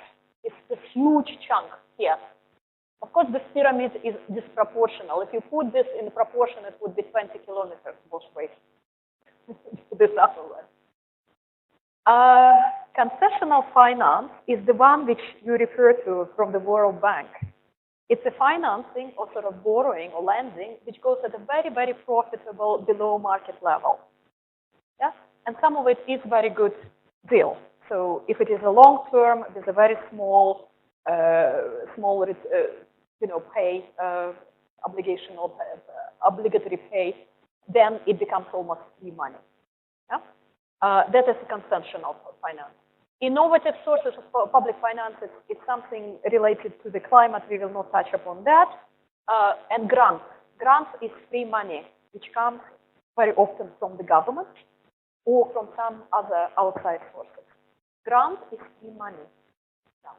is this huge chunk here. Of course, this pyramid is disproportional. If you put this in proportion, it would be 20 kilometers both ways. This other one. Concessional finance is the one which you refer to from the World Bank. It's a financing or sort of borrowing or lending which goes at a very, very profitable below market level. Yeah? And some of it is very good deal. So if it is a long term, there's a very small, pay obligation or obligatory pay, then it becomes almost free money. Yeah? That is conventional finance. Innovative sources of public finance is something related to the climate. We will not touch upon that. And grants. Grants is free money, which comes very often from the government or from some other outside sources. Grant is free money. Now,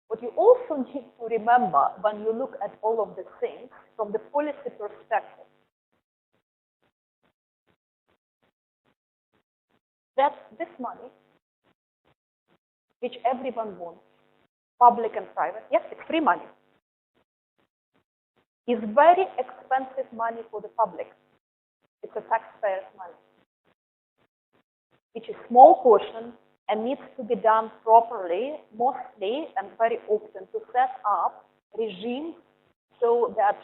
what you also need to remember when you look at all of these things from the policy perspective, that this money, which everyone wants, public and private, yes, it's free money, is very expensive money for the public. It's a taxpayer's money. It's a small portion and needs to be done properly, mostly and very often to set up regimes so that,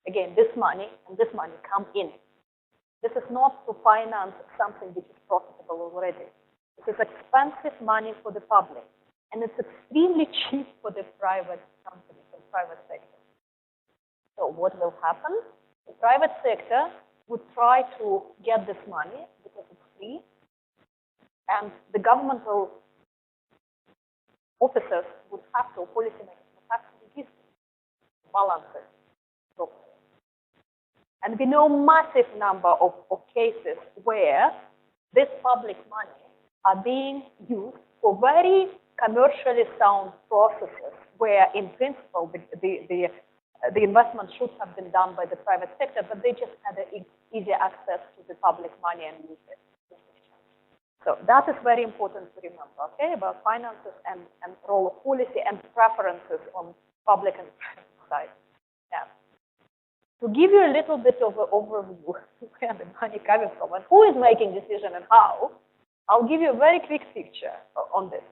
again, this money and this money come in. This is not to finance something which is profitable already. This is expensive money for the public, and it's extremely cheap for the private companies and private sector. So what will happen? The private sector would try to get this money because it's free, and the governmental officers would have to, policymakers would have to reduce balances properly. And we know massive number of cases where this public money are being used for very commercially sound processes where, in principle, the investment should have been done by the private sector, but they just had easier access to the public money and used it. So that is very important to remember, okay, about finances and role of policy and preferences on public and private side. Yeah. To give you a little bit of an overview where the money coming from and who is making decision and how, I'll give you a very quick picture on this.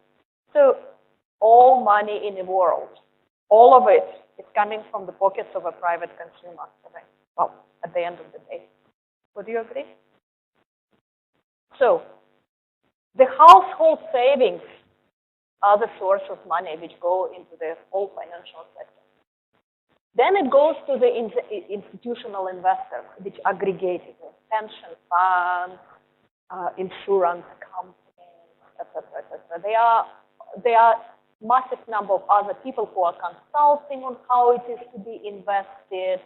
So all money in the world, all of it is coming from the pockets of a private consumer. Okay? Well, at the end of the day. Would you agree? So the household savings are the source of money which go into the whole financial sector. Then it goes to the institutional investors, which aggregate it, pension funds, insurance companies, etc., etc. There are massive number of other people who are consulting on how it is to be invested.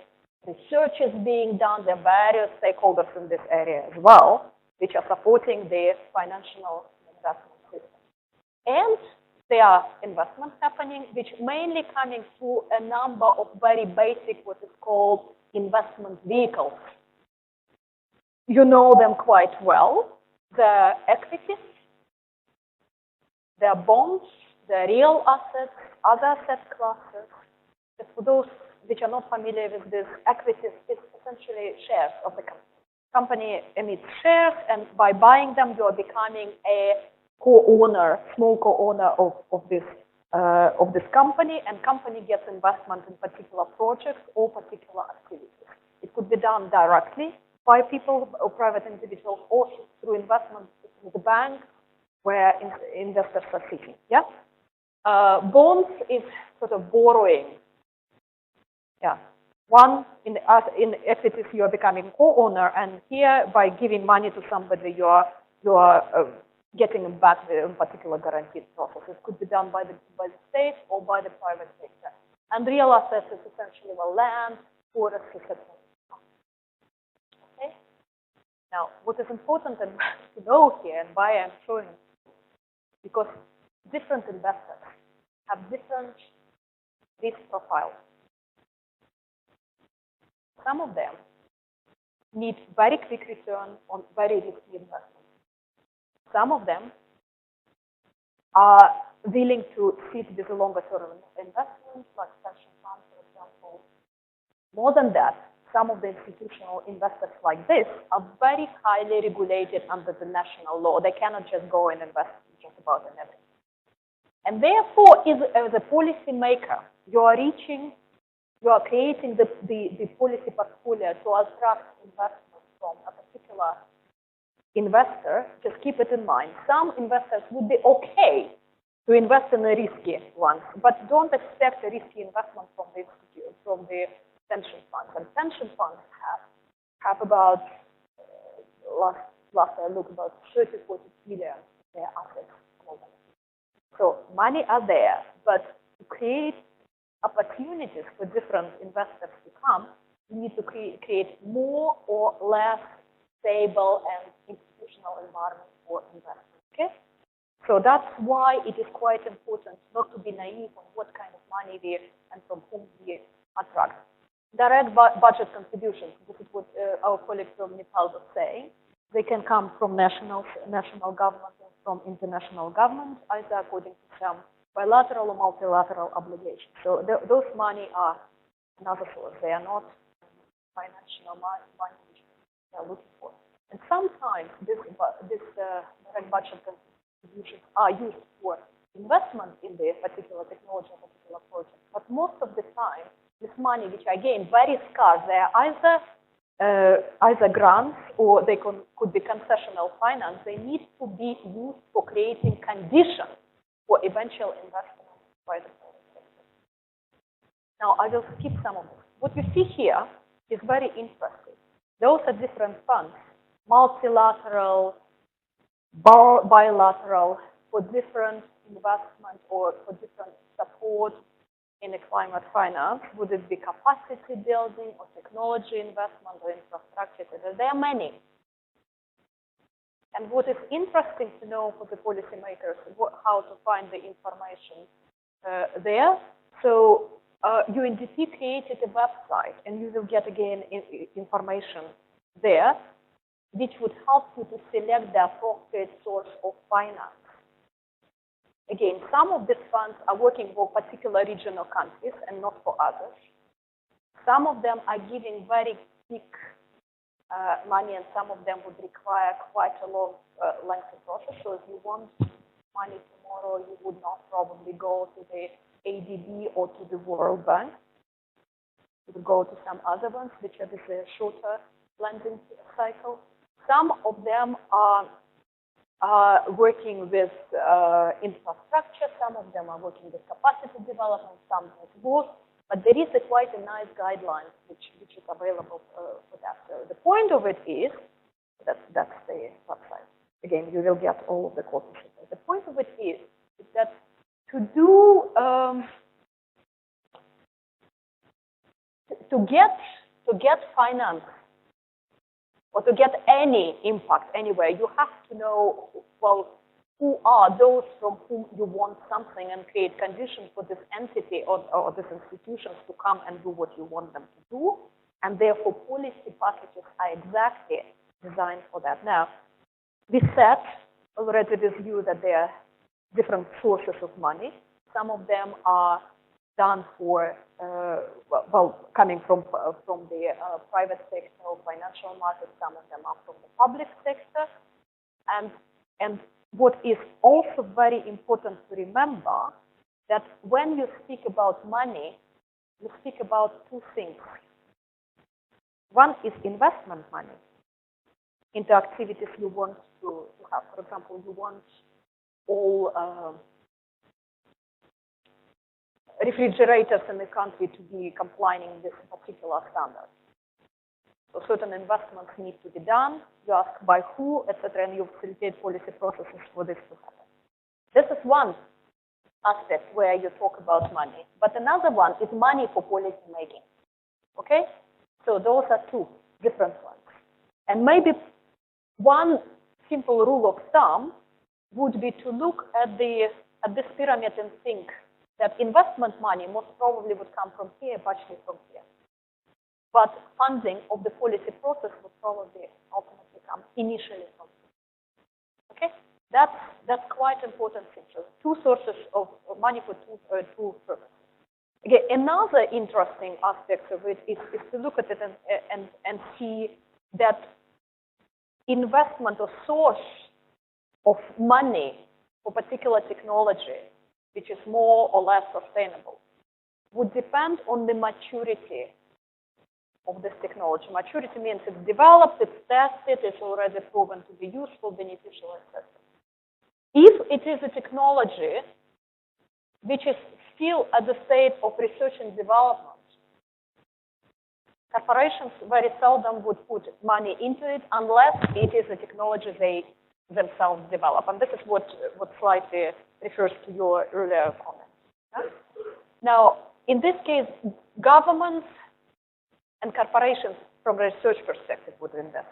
Research is being done. There are various stakeholders in this area as well, which are supporting the financial investment system. And there are investments happening, which mainly coming through a number of very basic, what is called investment vehicles. You know them quite well. The equities, the bonds, the real assets, other asset classes. For those which are not familiar with this, equities is essentially shares of the company. Company emits shares, and by buying them, you are becoming a co-owner, small co-owner of this company, and company gets investment in particular projects or particular activities. It could be done directly by people or private individuals, or through investment in the bank where investors are sitting. Yeah. Bonds is sort of borrowing. Yeah. One, in equities, you are becoming co-owner, and here, by giving money to somebody, you are getting them back in particular guaranteed process. It could be done by the state or by the private sector. And real assets is essentially the land, forests, etc. Okay. Now, what is important to know here, and why I'm showing it, because different investors have different risk profiles. Some of them need very quick return on very risky investments. Some of them are willing to sit with a longer term investment, like pension funds, for example. More than that, some of the institutional investors like this are very highly regulated under the national law. They cannot just go and invest just about in everything. And therefore, as a policy maker, you are creating the policy portfolio to attract investment from a particular investor. Just keep it in mind. Some investors would be okay to invest in a risky ones, but don't expect a risky investment from the pension funds. And pension funds have about, last I looked, about 30-40 billion their assets globally. So money are there, but to create opportunities for different investors to come, you need to create more or less stable and institutional environment for investment. Okay? So that's why it is quite important not to be naive on what kind of money we and from whom we attract. Direct budget contributions, this is what our colleague from Nepal was saying. They can come from national government and from international government, either according to some bilateral or multilateral obligations. So those money are another source. They are not financial money which they are looking for. And sometimes this direct budget contributions are used for investment in the particular technology or particular project. But most of the time, this money, which are again very scarce, they are either grants or they could be concessional finance. They need to be used for creating conditions for eventual investment by the private sector. Now, I will skip some of this. What you see here is very interesting. Those are different funds, multilateral, bilateral, for different investment or for different support in the climate finance. Would it be capacity building or technology investment or infrastructure? There are many. And what is interesting to know for the policymakers, how to find the information there. So UNDP created a website, and you will get again information there, which would help you to select the appropriate source of finance. Again, some of these funds are working for particular regional countries and not for others. Some of them are giving very quick money, and some of them would require quite a long, lengthy process. So if you want money tomorrow, you would not probably go to the ADB or to the World Bank. You would go to some other ones, which are with a shorter lending cycle. Some of them are working with infrastructure. Some of them are working with capacity development. Some with both. But there is quite a nice guideline which is available for that. So the point of it is, that's the website. Again, you will get all of the copies. The point of it is that to do to get finance or to get any impact anywhere, you have to know, well, who are those from whom you want something and create conditions for this entity or these institutions to come and do what you want them to do. And therefore, policy packages are exactly designed for that. Now, we said already this view that there are different sources of money. Some of them are done for, coming from the private sector or financial market. Some of them are from the public sector. And what is also very important to remember that when you speak about money, you speak about two things. One is investment money into activities you want to have. For example, you want all refrigerators in the country to be complying with particular standards. So certain investments need to be done. You ask by who, etc., and you facilitate policy processes for this to happen. This is one aspect where you talk about money. But another one is money for policy making. Okay? So those are two different ones. And maybe one simple rule of thumb would be to look at this pyramid and think that investment money most probably would come from here, partially from here. But funding of the policy process would probably ultimately come initially from here. Okay? That's quite important feature. Two sources of money for two purposes. Okay, another interesting aspect of it is to look at it and see that investment or source of money for particular technology, which is more or less sustainable, would depend on the maturity of this technology. Maturity means it's developed, it's tested, it's already proven to be useful, beneficial, etc. If it is a technology which is still at the state of research and development, corporations very seldom would put money into it unless it is a technology they themselves develop. And this is what slightly refers to your earlier comment. Yeah? Now, in this case, governments and corporations from a research perspective would invest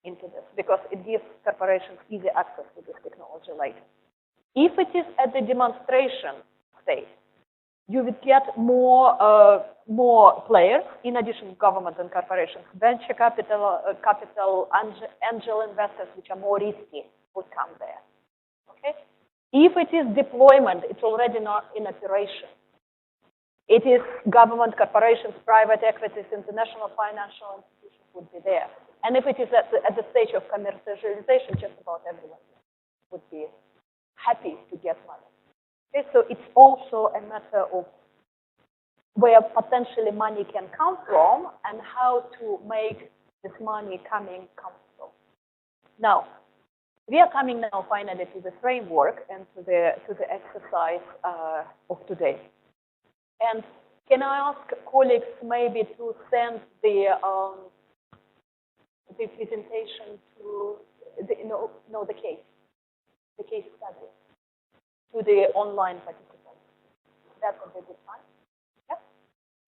into this because it gives corporations easy access to this technology later. If it is at the demonstration stage, you would get more players, in addition to government and corporations. Venture capital, angel investors, which are more risky, would come there. Okay? If it is deployment, it's already not in operation. It is government, corporations, private equities, international financial institutions would be there. And if it is at the stage of commercialization, just about everyone would be happy to get money. Okay, so it's also a matter of where potentially money can come from and how to make this money come from. Now, we are coming now finally to the framework and to the exercise of today. And can I ask colleagues maybe to send the presentation to the case study to the online participants? That would be good fun. Yeah?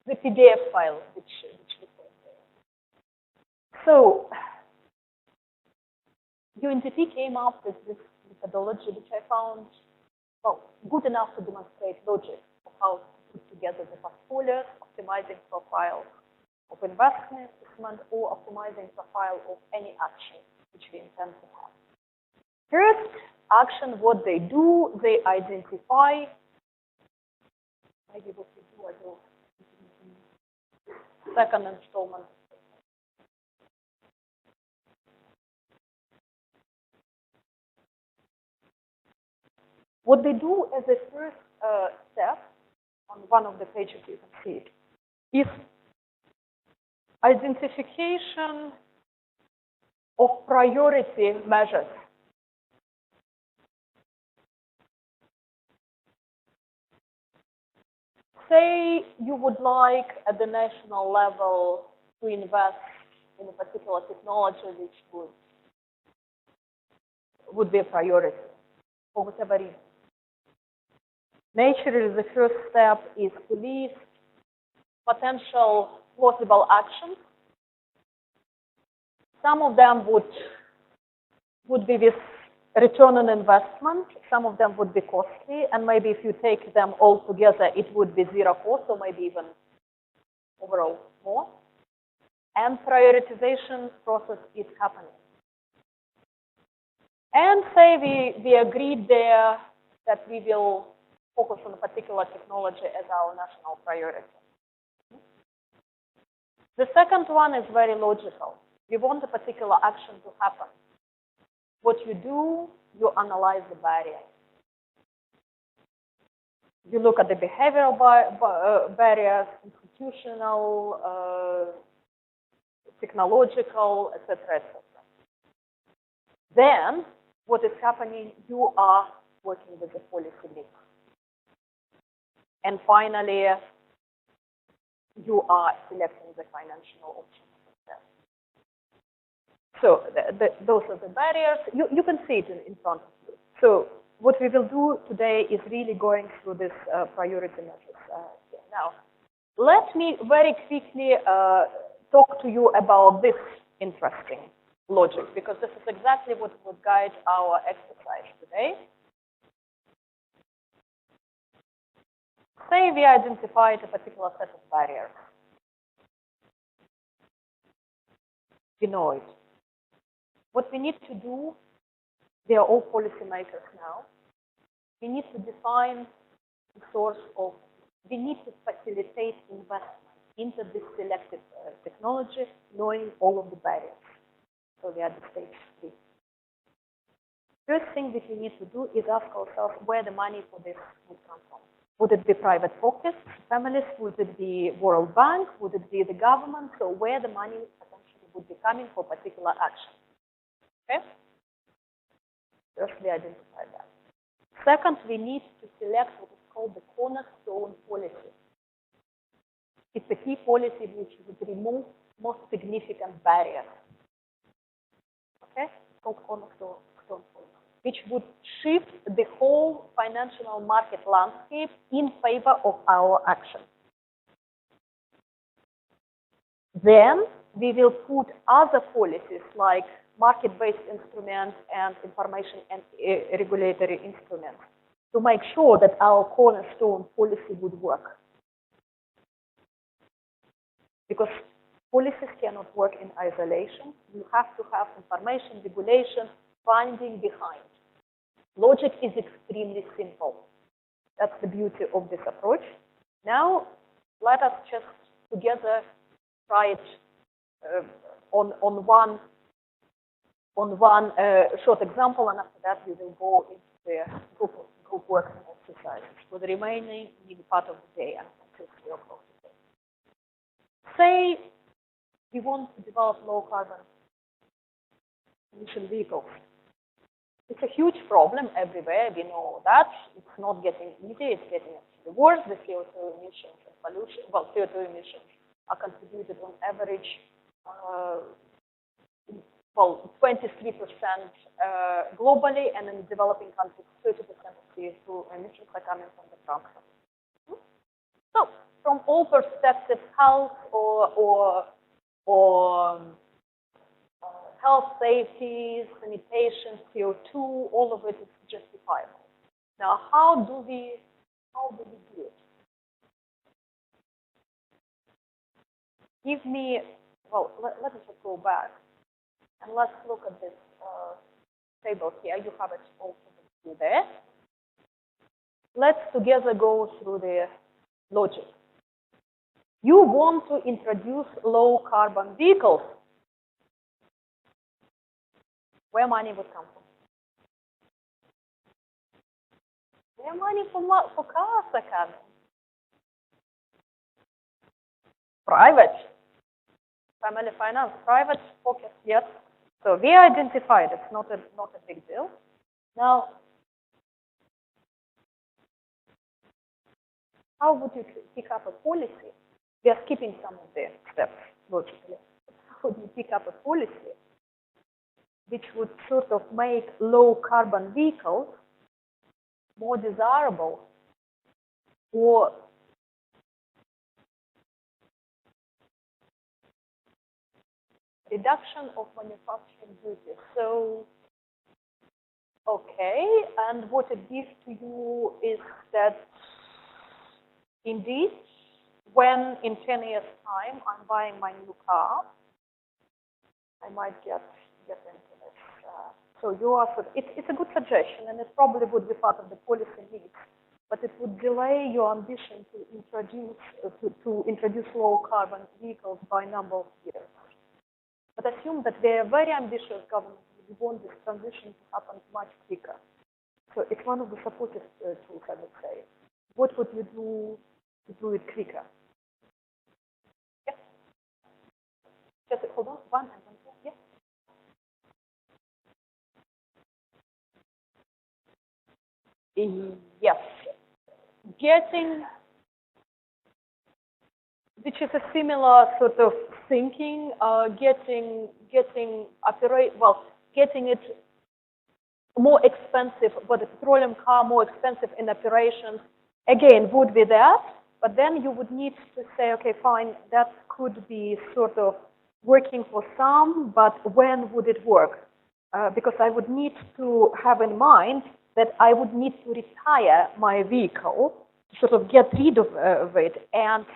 The PDF file which we put there. So UNDP came up with this methodology which I found good enough to demonstrate logic of how to put together the portfolios, optimizing profile of investment or optimizing profile of any action which we intend to have. First action, what they do, they identify, maybe what we do, I will, second installment. What they do as a first step, on one of the pages you can see it, is identification of priority measures. Say you would like at the national level to invest in a particular technology which would be a priority for whatever reason. Naturally, the first step is to list potential plausible actions. Some of them would be with return on investment. Some of them would be costly, and maybe if you take them all together, it would be zero cost, or maybe even overall more. And prioritization process is happening. And say we agreed there that we will focus on a particular technology as our national priority. The second one is very logical. We want a particular action to happen. What you do, you analyze the barriers. You look at the behavioral barriers, institutional, technological, etc., etc. Then, what is happening? You are working with the policy mix. And finally, you are selecting the financial option. So those are the barriers. You can see it in front of you. So what we will do today is really going through this priority measures here. Now, let me very quickly talk to you about this interesting logic, because this is exactly what would guide our exercise today. Say we identified a particular set of barriers. We know it. What we need to do, they are all policymakers now. We need to define the source of, we need to facilitate investment into this selected technology, knowing all of the barriers. So we are at stage 3. First thing that we need to do is ask ourselves where the money for this would come from. Would it be private pockets, families? Would it be World Bank? Would it be the government? So where the money potentially would be coming for particular action. Okay? First, we identify that. Second, we need to select what is called the cornerstone policy. It's a key policy which would remove most significant barriers. Okay? It's called cornerstone policy, which would shift the whole financial market landscape in favor of our action. Then we will put other policies like market-based instruments and information and regulatory instruments to make sure that our cornerstone policy would work. Because policies cannot work in isolation. You have to have information, regulation, funding behind. Logic is extremely simple. That's the beauty of this approach. Now, let us just together try it on one short example, and after that we will go into the group work and exercises for the remaining part of the day until 3 o'clock today. Say we want to develop low carbon emission vehicles. It's a huge problem everywhere. We know that. It's not getting easy. It's getting actually worse. The CO2 emissions and pollution, well, CO2 emissions are contributed on average, 23% globally, and in developing countries, 30% of CO2 emissions are coming from the transport. So, from all perspectives, health or health, safety, sanitation, CO2, all of it is justifiable. Now, how do we do it? Give me, well, let us just go back and let's look at this table here. You have it also there. Let's together go through the logic. You want to introduce low carbon vehicles. Where money would come from? Where money for cars are coming? Private. Family finance, private pocket, yes. So we identified it's not a big deal. Now, how would you pick up a policy? We are skipping some of the steps logically. How would you pick up a policy which would sort of make low carbon vehicles more desirable or reduction of manufacturing duties? So Okay, and what it gives to you is that indeed, when in 10 years' time I'm buying my new car, I might get into this. So you are it's a good suggestion, and it probably would be part of the policy needs, but it would delay your ambition to introduce low carbon vehicles by a number of years. But assume that they are very ambitious government. We want this transition to happen much quicker. So it's one of the supportive tools, I would say. What would you do to do it quicker? Yeah. Just hold on. One and one, two. Yeah. Yes. Getting, which is a similar sort of thinking, getting it more expensive, but the petroleum car more expensive in operations, again, would be that. But then you would need to say, okay, fine, that could be sort of working for some, but when would it work? Because I would need to have in mind that I would need to retire my vehicle, sort of get rid of it, and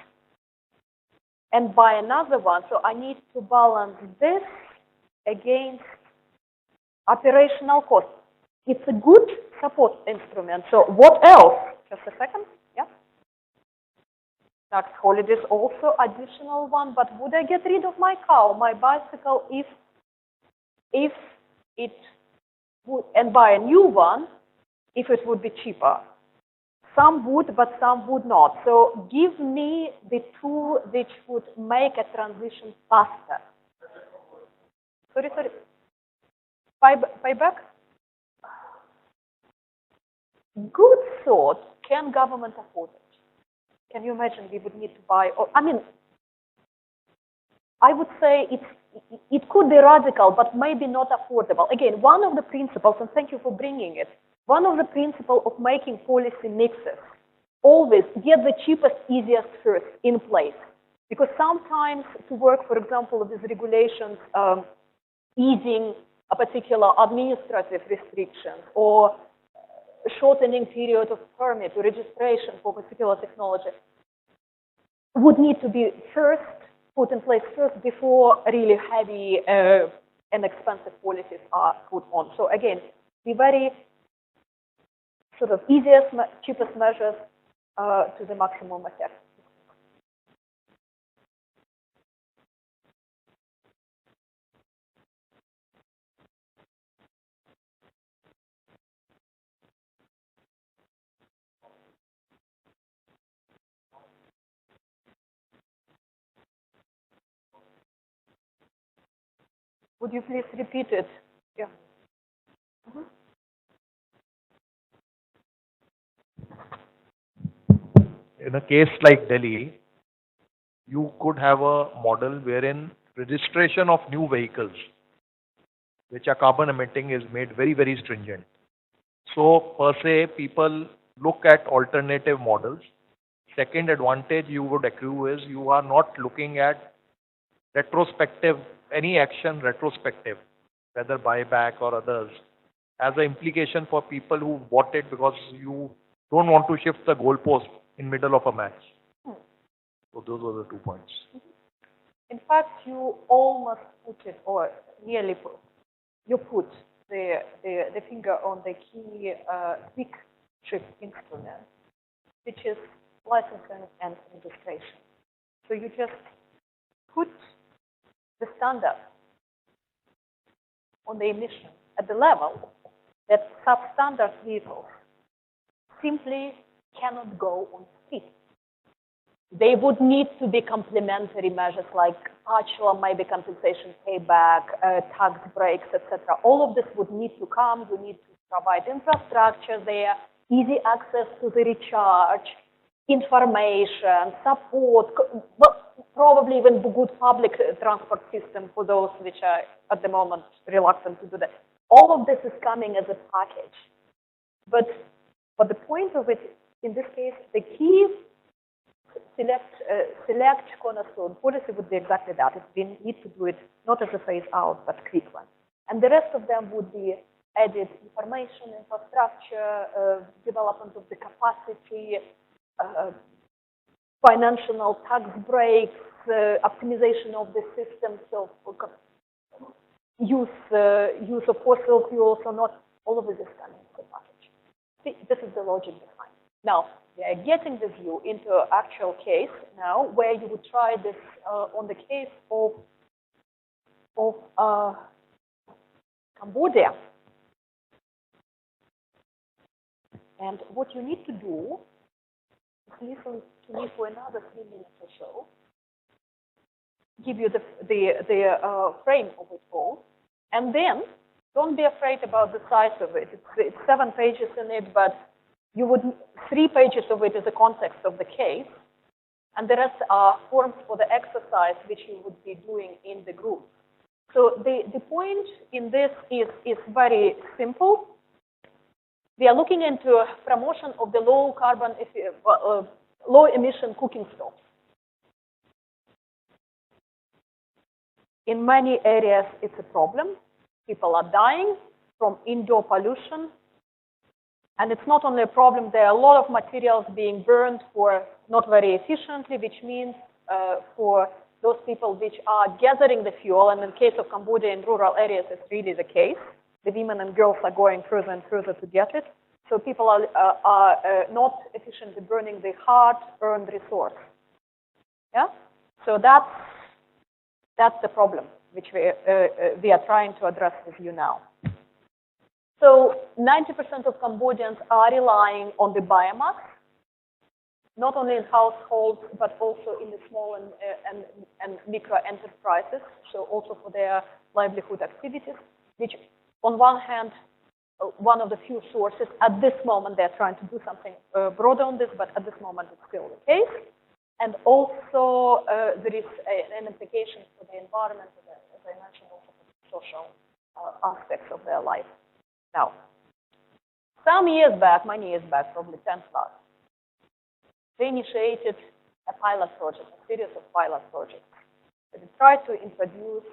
buy another one. So I need to balance this against operational costs. It's a good support instrument. So what else? Just a second. Yeah. Tax holidays also additional one. But would I get rid of my car, my bicycle, if it would, and buy a new one if it would be cheaper? Some would, but some would not. So give me the tool which would make a transition faster. Sorry. Payback? Good thought. Can government afford it? Can you imagine we would need to buy? I would say it could be radical, but maybe not affordable. Again, one of the principles, and thank you for bringing it, one of the principles of making policy mixes, always get the cheapest, easiest first in place. Because sometimes to work, for example, with regulations easing a particular administrative restrictions or shortening period of permit or registration for particular technology would need to be put in place first before really heavy and expensive policies are put on. So again, the very sort of easiest, cheapest measures to the maximum effect. Would you please repeat it? Yeah. In a case like Delhi, you could have a model wherein registration of new vehicles which are carbon emitting is made very, very stringent. So per se, people look at alternative models. Second advantage you would accrue is you are not looking at retrospective, any action retrospective, whether buyback or others, as an implication for people who bought it because you don't want to shift the goalpost in middle of a match. So those were the 2 points. In fact, you almost put it, or nearly put, you put the finger on the key quick trip instrument, which is licensing and registration. So you just put the standard on the emission at the level that substandard vehicles simply cannot go on street. They would need to be complementary measures like partial maybe compensation payback, tax breaks, etc. All of this would need to come. You need to provide infrastructure there, easy access to the recharge, information, support, probably even good public transport system for those which are at the moment reluctant to do that. All of this is coming as a package. But the point of it, in this case, the key select cornerstone policy would be exactly that. We need to do it not as a phase out, but quick one. And the rest of them would be added information, infrastructure, development of the capacity, financial tax breaks, optimization of the systems of use of fossil fuels or not, all of this is coming into the package. See, this is the logic behind. Now, we are getting the view into an actual case now where you would try this on the case of Cambodia. And what you need to do is listen to me for another 3 minutes or so, give you the frame of it all, and then don't be afraid about the size of it. It's 7 pages in it, but you would 3 pages of it is the context of the case, and the rest are forms for the exercise which you would be doing in the group. So the point in this is very simple. We are looking into promotion of the low carbon, low emission cooking stoves. In many areas, it's a problem. People are dying from indoor pollution. And it's not only a problem, there are a lot of materials being burned for not very efficiently, which means for those people which are gathering the fuel, and in the case of Cambodia in rural areas, it's really the case. The women and girls are going further and further to get it. So people are not efficiently burning the hard-earned resource. Yeah? So that's the problem which we are trying to address with you now. So 90% of Cambodians are relying on the biomass, not only in households, but also in the small and micro enterprises, so also for their livelihood activities, which on one hand, one of the few sources at this moment, they're trying to do something broader on this, but at this moment it's still the case. And also there is an implication for the environment, as I mentioned, also for the social aspects of their life. Now, some years back, many years back, probably 10 plus, they initiated a pilot project, a series of pilot projects. They tried to introduce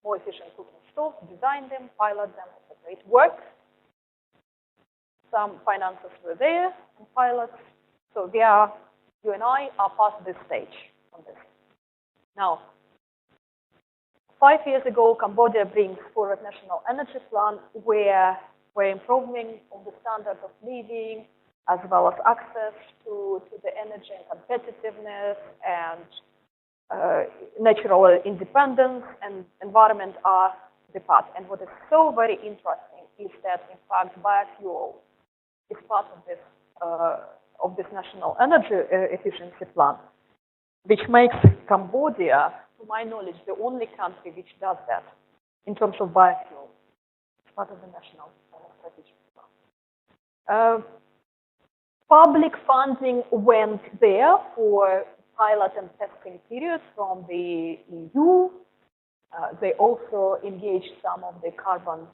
more efficient cooking stoves, design them, pilot them, etc. It worked. Some finances were there and pilots. So you and I are past this stage on this. Now, 5 years ago, Cambodia brings forward National Energy Plan, where we're improving on the standard of living, as well as access to the energy and competitiveness and natural independence and environment are the part. And what is so very interesting is that, in fact, biofuel is part of this national energy efficiency plan, which makes Cambodia, to my knowledge, the only country which does that in terms of biofuel. It's part of the national strategic plan. Public funding went there for pilot and testing periods from the EU. They also engaged some of the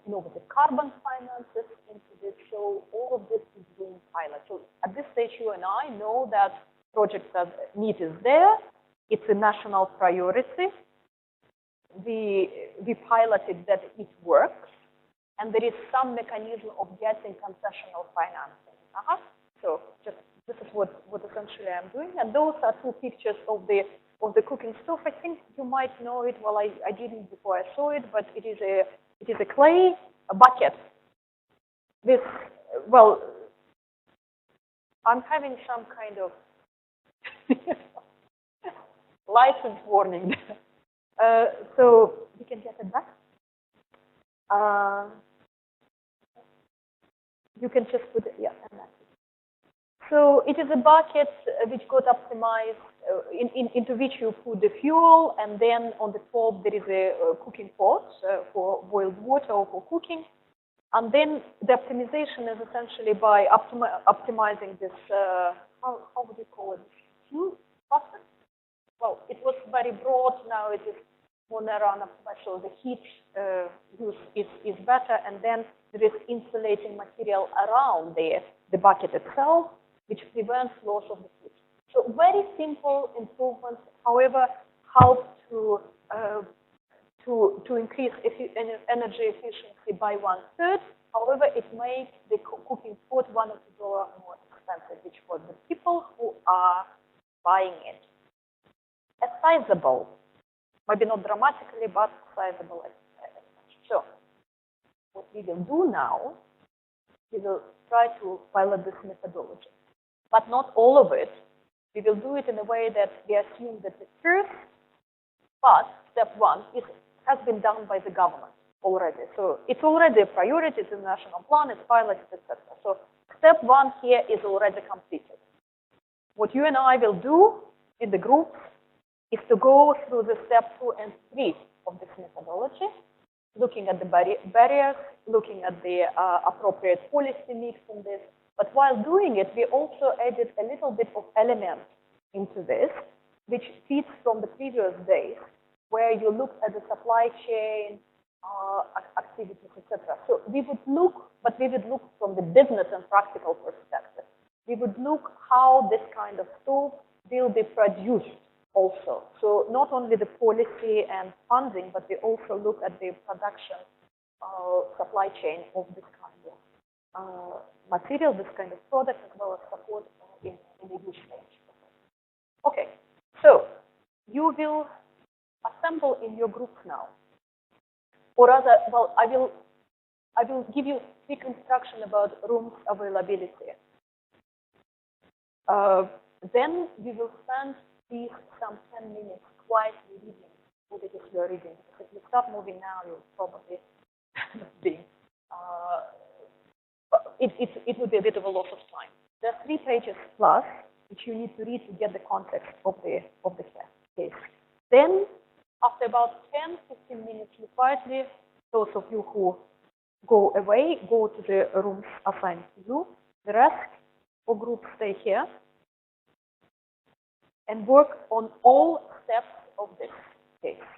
innovative carbon finances into this. So all of this is being piloted. So at this stage, you and I know that project need is there. It's a national priority. We piloted that it works, and there is some mechanism of getting concessional financing. So just this is what essentially I'm doing, and those are 2 pictures of the cooking stove. I think you might know it. Well, I didn't before I saw it, but it is a clay bucket with, well, I'm having some kind of license warning. So we can get it back. You can just put it, yeah, and that's it. So it is a bucket which got optimized into which you put the fuel, and then on the top there is a cooking pot for boiled water or for cooking. And then the optimization is essentially by optimizing this, how would you call it, fuel process? Well, it was very broad, now it is more narrow and optimized, so the heat use is better, and then there is insulating material around the bucket itself, which prevents loss of the heat. So very simple improvements, however, help to to increase energy efficiency by 1/3. However, it makes the cooking pot $1 or $2 more expensive, which for the people who are buying it. A sizable, maybe not dramatically, but sizable. So what we will do now, we will try to pilot this methodology, but not all of it. We will do it in a way that we assume that the first part, step 1, has been done by the government already. So it's already a priority, it's a national plan, it's piloted, etc. So step 1 here is already completed. What you and I will do in the group is to go through the step 2 and 3 of this methodology, looking at the barriers, looking at the appropriate policy mix in this. But while doing it, we also added a little bit of element into this, which feeds from the previous days, where you look at the supply chain activities, etc. So we would look, but we would look from the business and practical perspective. We would look how this kind of stuff will be produced also. So not only the policy and funding, but we also look at the production supply chain of this kind of material, this kind of product, as well as support in the use stage. Okay, so you will assemble in your groups now, or rather, well, I will give you quick instruction about rooms availability. Then we will spend some 10 minutes quietly reading what it is you are reading. Because if you start moving now, you'll probably be it would be a bit of a loss of time. There are 3 pages plus which you need to read to get the context of the case. Then, after about 10-15 minutes, you quietly, those of you who go away, go to the rooms assigned to you. The rest of group stay here and work on all steps of this case.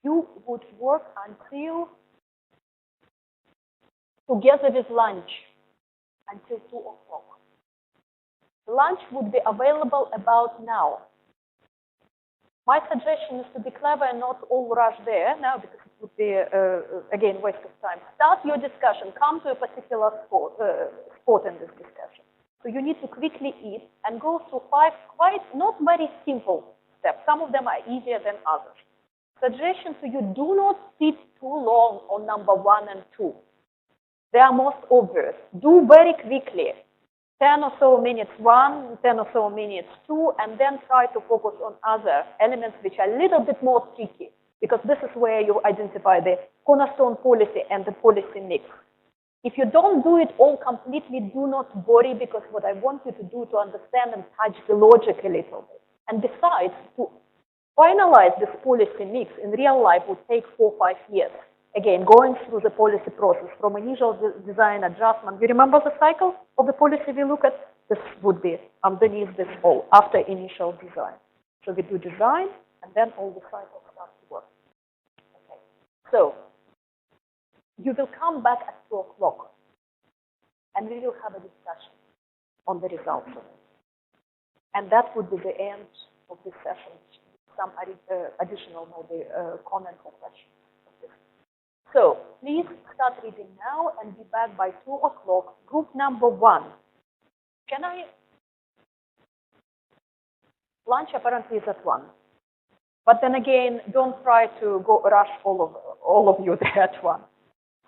You would work until, together with lunch, until 2 o'clock. Lunch would be available about now. My suggestion is to be clever and not all rush there now, because it would be, again, waste of time. Start your discussion. Come to a particular spot in this discussion. So you need to quickly eat and go through 5 quite not very simple steps. Some of them are easier than others. Suggestion to you, do not sit too long on number 1 and 2. They are most obvious. Do very quickly. 10 or so minutes 1, 10 or so minutes 2, and then try to focus on other elements which are a little bit more tricky, because this is where you identify the cornerstone policy and the policy mix. If you don't do it all completely, do not worry, because what I want you to do to understand and touch the logic a little bit. And besides, to finalize this policy mix in real life would take 4 or 5 years. Again, going through the policy process from initial design adjustment. You remember the cycle of the policy we look at? This would be underneath this all, after initial design. So we do design, and then all the cycles start to work. Okay. So you will come back at 2 o'clock, and we will have a discussion on the results of it. And that would be the end of this session. Some additional maybe comments or questions. So please start reading now and be back by 2 o'clock. Group number 1. Can I? Lunch apparently is at 1. But then again, don't try to go rush all of you there at 1.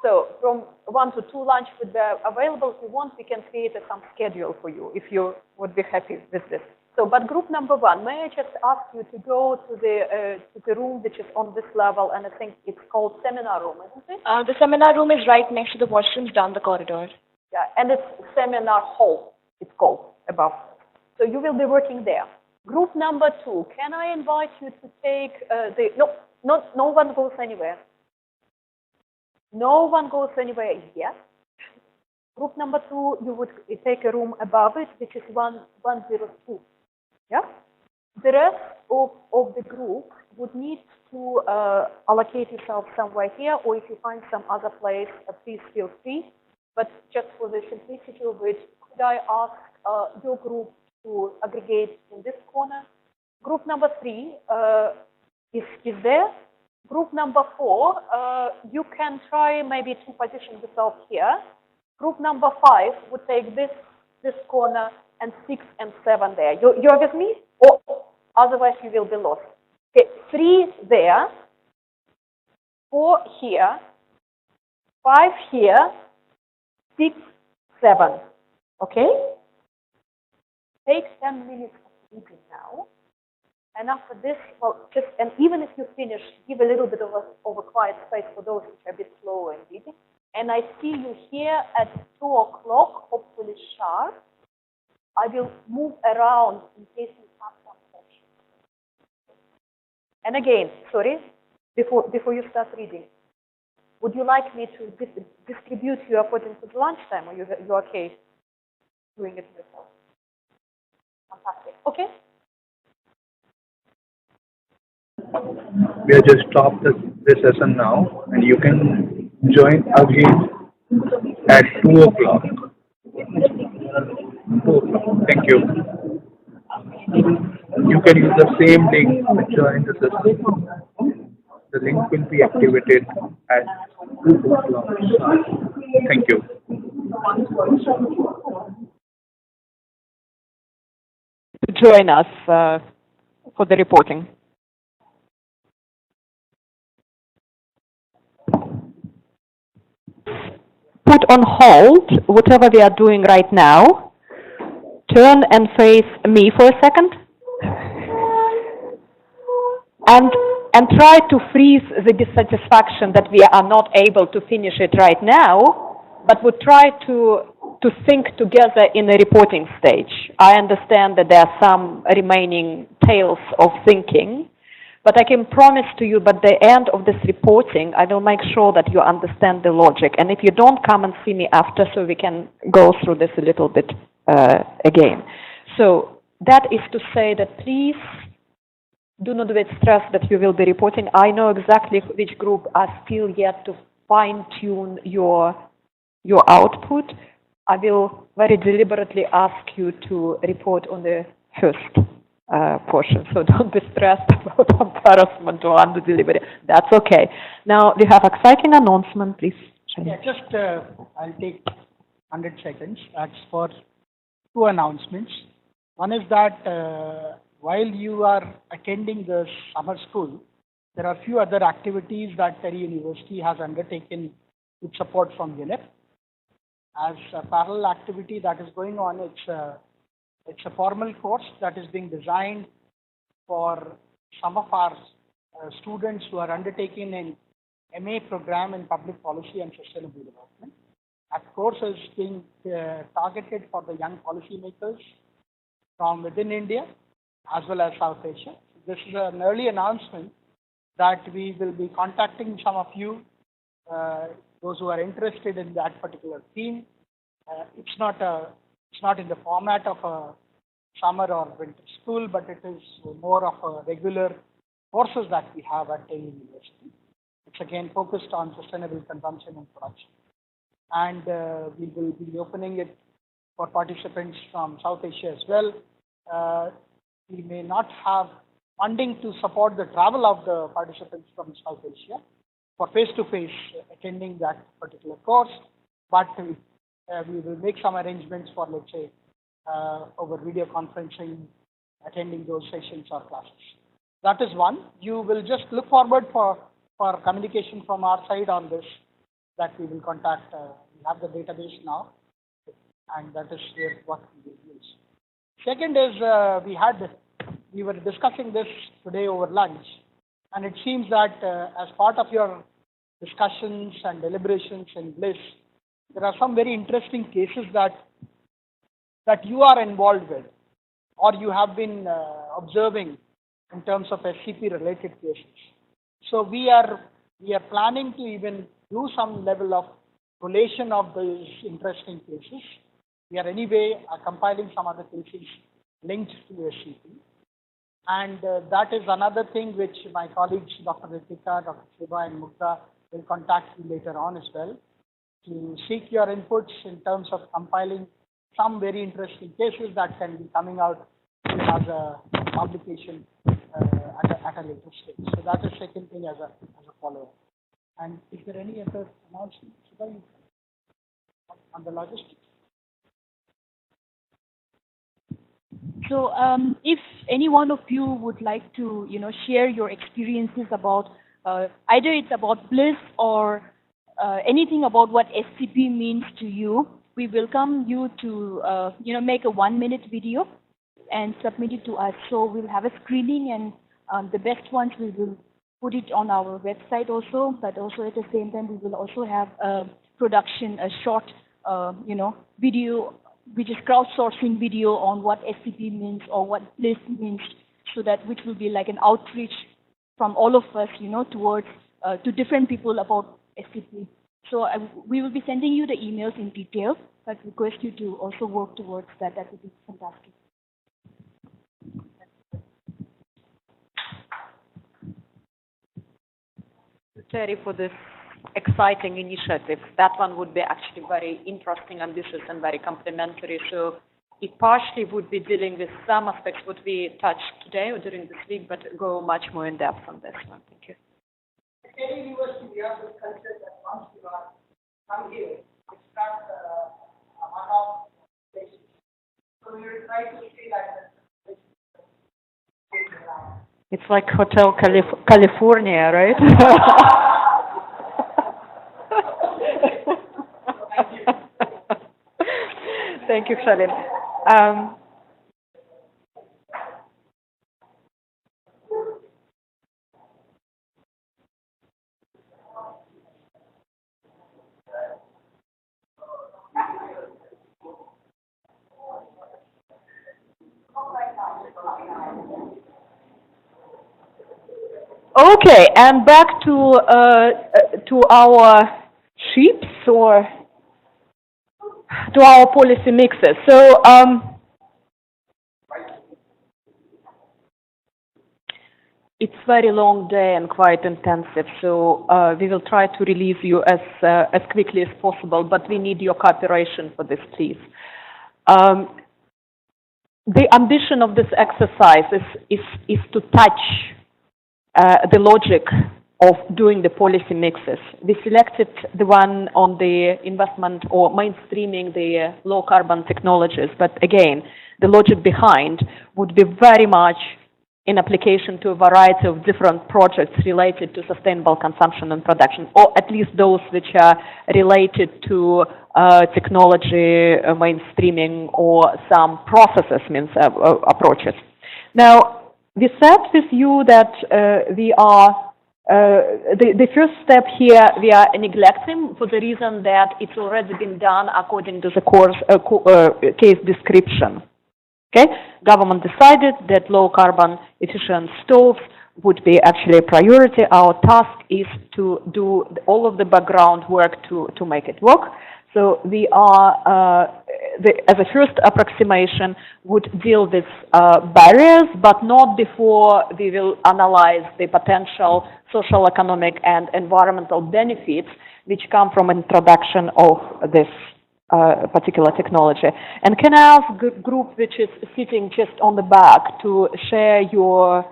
So from 1 to 2 lunch would be available. If you want, we can create some schedule for you if you would be happy with this. So, but group number 1, may I just ask you to go to the room which is on this level, and I think it's called seminar room, isn't it? The seminar room is right next to the washrooms down the corridor. Yeah, and it's seminar hall, it's called, above. So you will be working there. Group number 2, can I invite you to take no one goes anywhere. No one goes anywhere yet. Group number 2, you would take a room above it, which is 102. Yeah? The rest of the group would need to allocate yourself somewhere here, or if you find some other place, please feel free. But just for the simplicity of it, could I ask your group to aggregate in this corner? Group number 3 is there. Group number 4, you can try maybe to position yourself here. Group number 5 would take this corner and 6 and 7 there. You're with me? Or otherwise you will be lost. Okay, 3 there, 4 here, 5 here, 6, 7. Okay? Take 10 minutes of sleeping now. And after this, well, and even if you finish, give a little bit of a quiet space for those which are a bit slower in reading. And I see you here at 2 o'clock, hopefully sharp. I will move around in case you have some questions. And again, sorry, before you start reading, would you like me to distribute you according to the lunchtime, or you're okay doing it yourself? Fantastic. Okay. We have just stopped this session now, and you can join again at 2 o'clock. 2 o'clock. Thank you. You can use the same link to join the session. The link will be activated at 2 o'clock. Thank you. Join us for the reporting. Put on hold whatever we are doing right now. Turn and face me for a second. And try to freeze the dissatisfaction that we are not able to finish it right now, but would try to think together in a reporting stage. I understand that there are some remaining tails of thinking, but I can promise to you by the end of this reporting, I will make sure that you understand the logic. And if you don't, come and see me after so we can go through this a little bit again. So that is to say that please do not with stress that you will be reporting. I know exactly which group are still yet to fine-tune your output. I will very deliberately ask you to report on the first portion. So don't be stressed about embarrassment or under-delivery. That's okay. Now, we have exciting announcement, please. Yeah, just I'll take 100 seconds. That's for 2 announcements. One is that while you are attending the summer school, there are a few other activities that TERI University has undertaken with support from UNEP. As a parallel activity that is going on, it's a formal course that is being designed for some of our students who are undertaking an MA program in Public Policy and Sustainable Development. That course is being targeted for the young policymakers from within India as well as South Asia. This is an early announcement that we will be contacting some of you, those who are interested in that particular theme. It's not in the format of a summer or winter school, but it is more of a regular courses that we have at TERI University. It's again focused on sustainable consumption and production. And we will be opening it for participants from South Asia as well. We may not have funding to support the travel of the participants from South Asia for face-to-face attending that particular course, but we will make some arrangements for, let's say, over video conferencing, attending those sessions or classes. That is one. You will just look forward for communication from our side on this, that we will contact. We have the database now, and that is what we will use. Second is we were discussing this today over lunch, and it seems that as part of your discussions and deliberations in BLISS, there are some very interesting cases that you are involved with, or you have been observing in terms of SCP-related cases. So we are planning to even do some level of collation of these interesting cases. We are anyway compiling some other cases linked to SCP. And that is another thing which my colleagues, Dr. Ritika, Dr. Shiva, and Mukta will contact you later on as well to seek your inputs in terms of compiling some very interesting cases that can be coming out as a publication at a later stage. So that is second thing as a follow. And is there any other announcement on the logistics? So if any one of you would like to, share your experiences about either it's about BLISS or anything about what SCP means to you, we welcome you to, make a 1-minute video and submit it to us. So we'll have a screening, and the best ones we will put it on our website also, but also at the same time we will also have a short, video, which is crowdsourcing video on what SCP means or what BLISS means, so that which will be like an outreach from all of us, towards to different people about SCP. So we will be sending you the emails in detail, but request you to also work towards that. That would be fantastic. TERI, for this exciting initiative. That one would be actually very interesting, ambitious, and very complementary. So it partially would be dealing with some aspects what we touched today or during this week, but go much more in depth on this one. Thank you. At TERI University, we have this culture that once you are come here, it's not a one-off basis. So we will try to stay like that. It's like Hotel California, right? Thank you, Khalil. Okay, and back to our sheets or to our policy mixes. So it's very long day and quite intensive. So we will try to release you as quickly as possible, but we need your cooperation for this, please. The ambition of this exercise is to touch the logic of doing the policy mixes. We selected the one on the investment or mainstreaming the low carbon technologies, but again, the logic behind would be very much in application to a variety of different projects related to sustainable consumption and production, or at least those which are related to technology mainstreaming or some processes approaches. Now, we said with you that we are the first step here we are neglecting for the reason that it's already been done according to the case description. Okay, government decided that low carbon efficient stoves would be actually a priority. Our task is to do all of the background work to make it work. So we are, as a first approximation, would deal with barriers, but not before we will analyze the potential social, economic, and environmental benefits which come from introduction of this particular technology. And can I ask group which is sitting just on the back to share your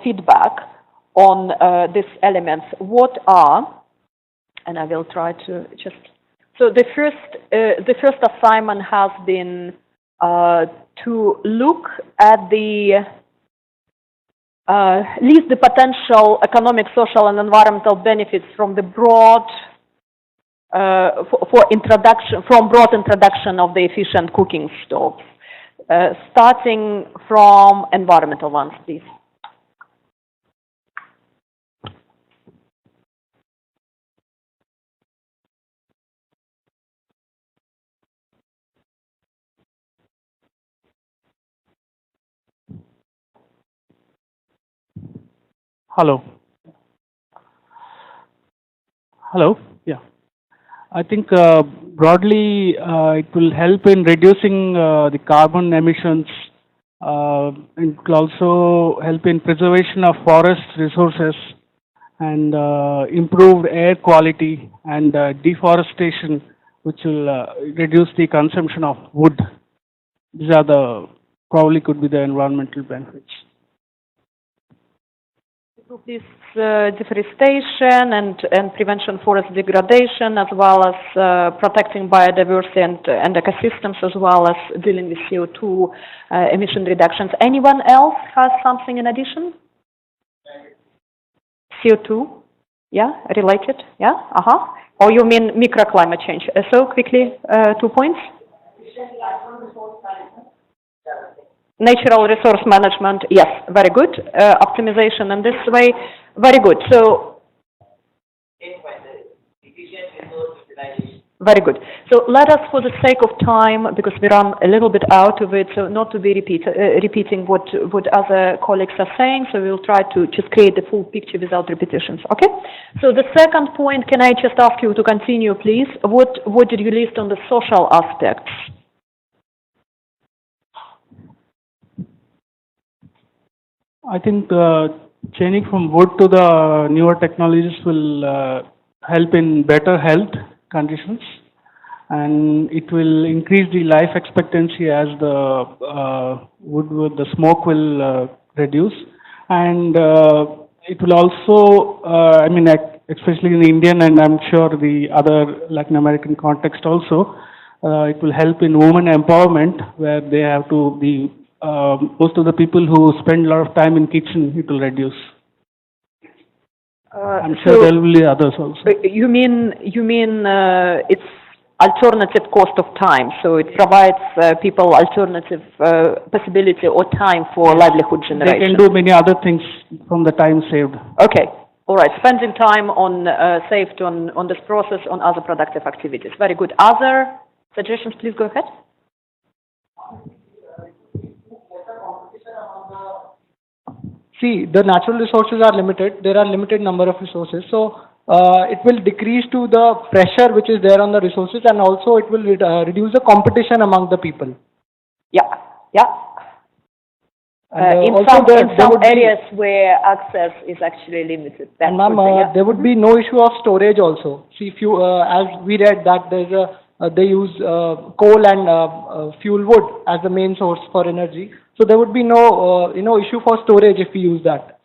feedback on these elements? What are, and I will try to just. So the first assignment has been to look at the list the potential economic, social, and environmental benefits from the broad broad introduction of the efficient cooking stoves, starting from environmental ones, please. Hello. Hello. Yeah. I think broadly it will help in reducing the carbon emissions. It will also help in preservation of forest resources and improved air quality and deforestation, which will reduce the consumption of wood. These are probably could be the environmental benefits. This deforestation and prevention forest degradation, as well as protecting biodiversity and ecosystems, as well as dealing with CO2 emission reductions. Anyone else has something in addition? CO2, yeah, related, yeah, Or you mean microclimate change? So quickly, 2 points. Natural resource management, yes, very good. Optimization in this way, very good. So, very good. So let us, for the sake of time, because we run a little bit out of it, so not to be repeating what other colleagues are saying, so we'll try to just create the full picture without repetitions, okay? So the second point, can I just ask you to continue, please? What did you list on the social aspects? I think changing from wood to the newer technologies will help in better health conditions, and it will increase the life expectancy as the the smoke will reduce, and it will also, I mean, especially in the Indian and I'm sure the other Latin American context also, it will help in women empowerment, where they have to be most of the people who spend a lot of time in kitchen, it will reduce. I'm sure there will be others also. You mean it's alternative cost of time, so it provides people alternative possibility or time for livelihood generation. They can do many other things from the time saved. Okay, all right. Spending time on saved on this process on other productive activities. Very good. Other suggestions, please go ahead. See, the natural resources are limited. There are limited number of resources. So it will decrease to the pressure which is there on the resources, and also it will reduce the competition among the people. Yeah. In some areas where access is actually limited. And ma'am, there would be no issue of storage also. See, if you, as we read that there's they use coal and fuel wood as the main source for energy. So there would be no, issue for storage if we use that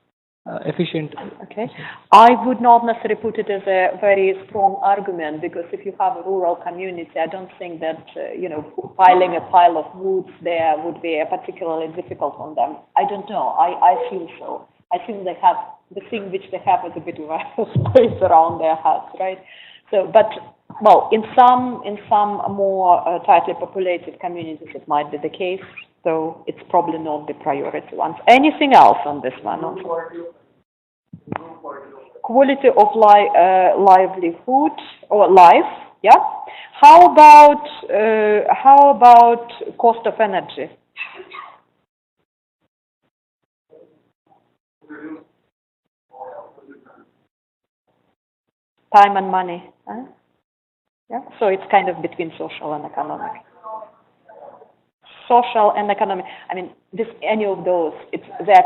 efficiently. Okay. I would not necessarily put it as a very strong argument, because if you have a rural community, I don't think that, piling a pile of woods there would be particularly difficult on them. I don't know. I feel so. I think they have, the thing which they have is a bit of a space around their house, right? So, but, well, in some more tightly populated communities, it might be the case. So it's probably not the priority ones. Anything else on this one? Quality of livelihood or life, yeah. How about cost of energy? Time and money, huh? Yeah. So it's kind of between social and economic. Social and economic. I mean, any of those, they're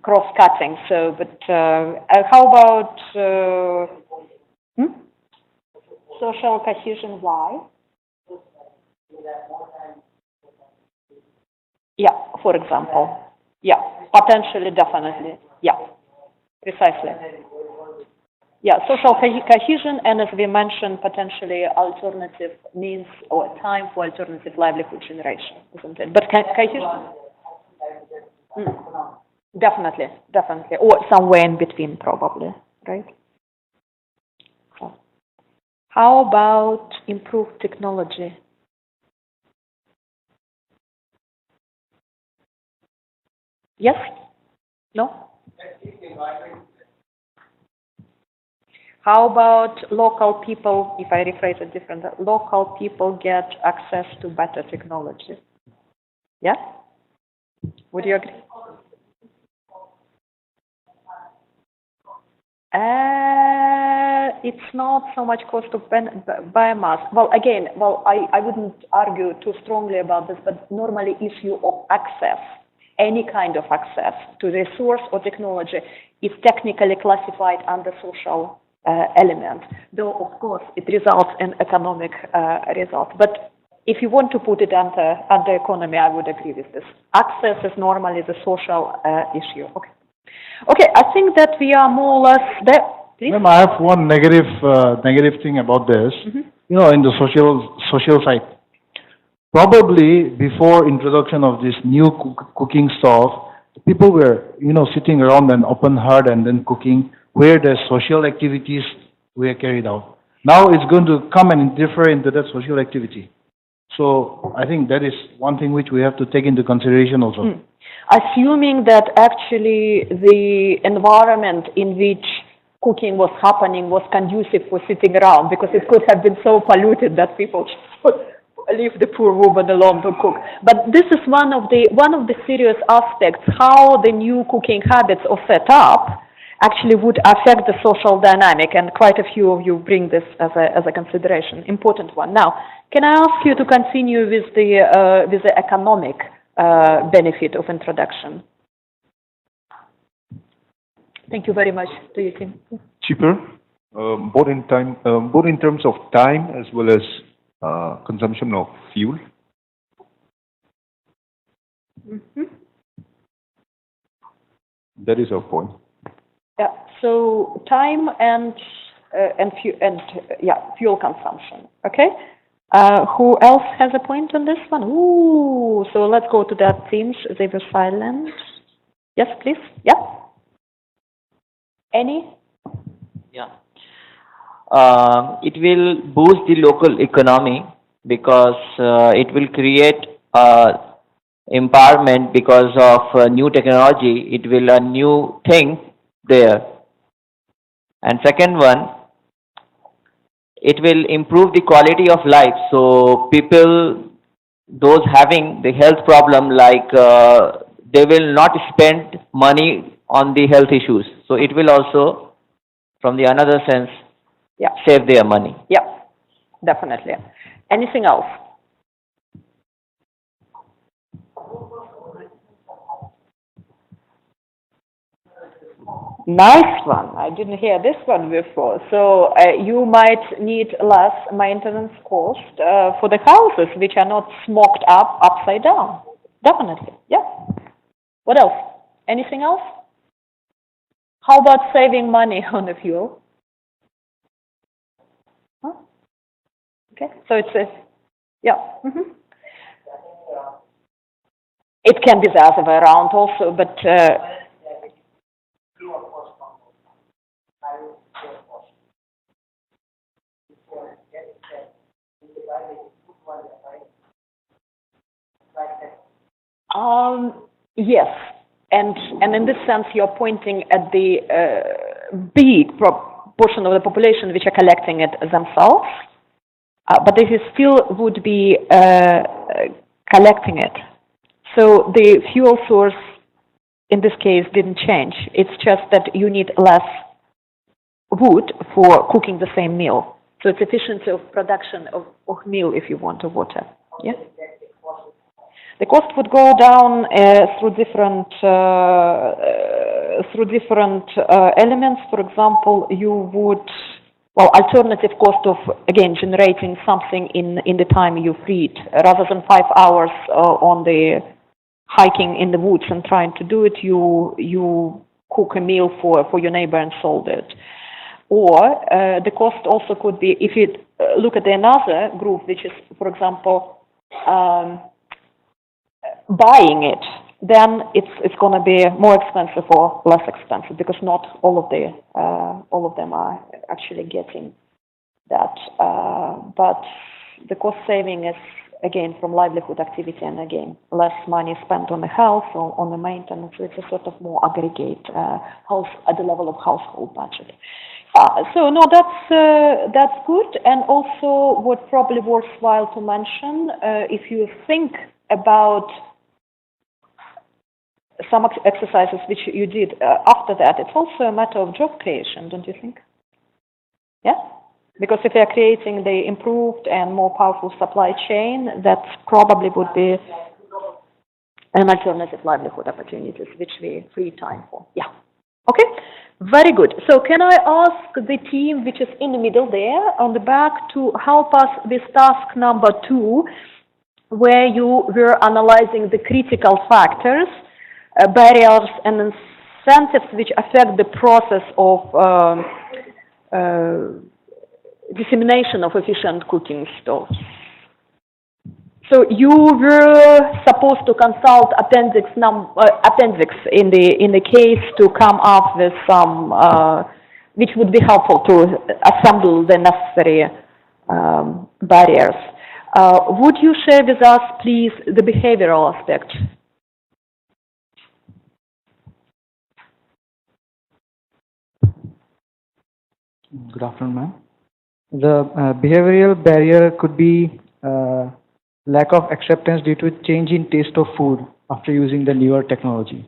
cross-cutting. So, but how about social cohesion? Why? Yeah, for example. Yeah, potentially, definitely. Yeah, precisely. Yeah, social cohesion, and as we mentioned, potentially alternative means or time for alternative livelihood generation, isn't it? But cohesion, definitely, or somewhere in between, probably, right? So, how about improved technology? Yes? No? How about local people, if I rephrase it differently, local people get access to better technology? Yeah? Would you agree? It's not so much cost of biomass. Well, again, I wouldn't argue too strongly about this, but normally issue of access, any kind of access to resource or technology is technically classified under social element, though of course it results in economic results. But if you want to put it under economy, I would agree with this. Access is normally the social issue. Okay. Okay, I think that we are more or less there. Please. Ma'am, I have one negative thing about this. You know, in the social side, probably before introduction of this new cooking stove, people were, you know, sitting around an open hearth and then cooking, where the social activities were carried out. Now it's going to come and interfere into that social activity. So I think that is one thing which we have to take into consideration also. Assuming that actually the environment in which cooking was happening was conducive for sitting around, because it could have been so polluted that people would leave the poor woman alone to cook. But this is one of the serious aspects, how the new cooking habits are set up actually would affect the social dynamic, and quite a few of you bring this as a consideration, important one. Now, can I ask you to continue with the economic benefit of introduction? Thank you very much to you, Tim. Cheaper, both in terms of time as well as consumption of fuel. That is our point. Yeah. So time and fuel consumption. Okay. Who else has a point on this one? Ooh. So let's go to that themes. They were silent. Yes, please. Yeah. Any? Yeah. It will boost the local economy because it will create empowerment because of new technology. It will a new thing there. And second one, it will improve the quality of life. So people, those having the health problem, like they will not spend money on the health issues. So it will also, from the another sense, save their money. Yeah, definitely. Anything else? Nice one. I didn't hear this one before. So you might need less maintenance cost for the houses which are not smoked up upside down. Definitely. Yeah. What else? Anything else? How about saving money on the fuel? Huh? Okay. So it's a, yeah. It can be the other way around also, but yes, and in this sense, you're pointing at the big portion of the population which are collecting it themselves, but they still would be collecting it. So the fuel source in this case didn't change. It's just that you need less wood for cooking the same meal. So it's efficiency of production of meal, if you want, of water. Yeah. The cost would go down through different elements. For example, you would, well, alternative cost of, again, generating something in the time you freed, rather than 5 hours on the hiking in the woods and trying to do it, you cook a meal for your neighbor and sold it. Or the cost also could be, if you look at another group, which is, for example, buying it, then it's going to be more expensive or less expensive, because not all of them are actually getting that. But the cost saving is, again, from livelihood activity, and again, less money spent on the health or on the maintenance. So it's a sort of more aggregate house at the level of household budget. So no, that's good. And also, what probably worthwhile to mention, if you think about some exercises which you did after that, it's also a matter of job creation, don't you think? Yeah? Because if we are creating the improved and more powerful supply chain, that probably would be an alternative livelihood opportunities, which we free time for. Yeah. Okay? Very good. So can I ask the team, which is in the middle there, on the back, to help us with task number 2, where you were analyzing the critical factors, barriers and incentives which affect the process of dissemination of efficient cooking stoves. So you were supposed to consult appendix in the case to come up with some which would be helpful to assemble the necessary barriers. Would you share with us, please, the behavioral aspect? Good afternoon, ma'am. The behavioral barrier could be lack of acceptance due to change in taste of food after using the newer technology.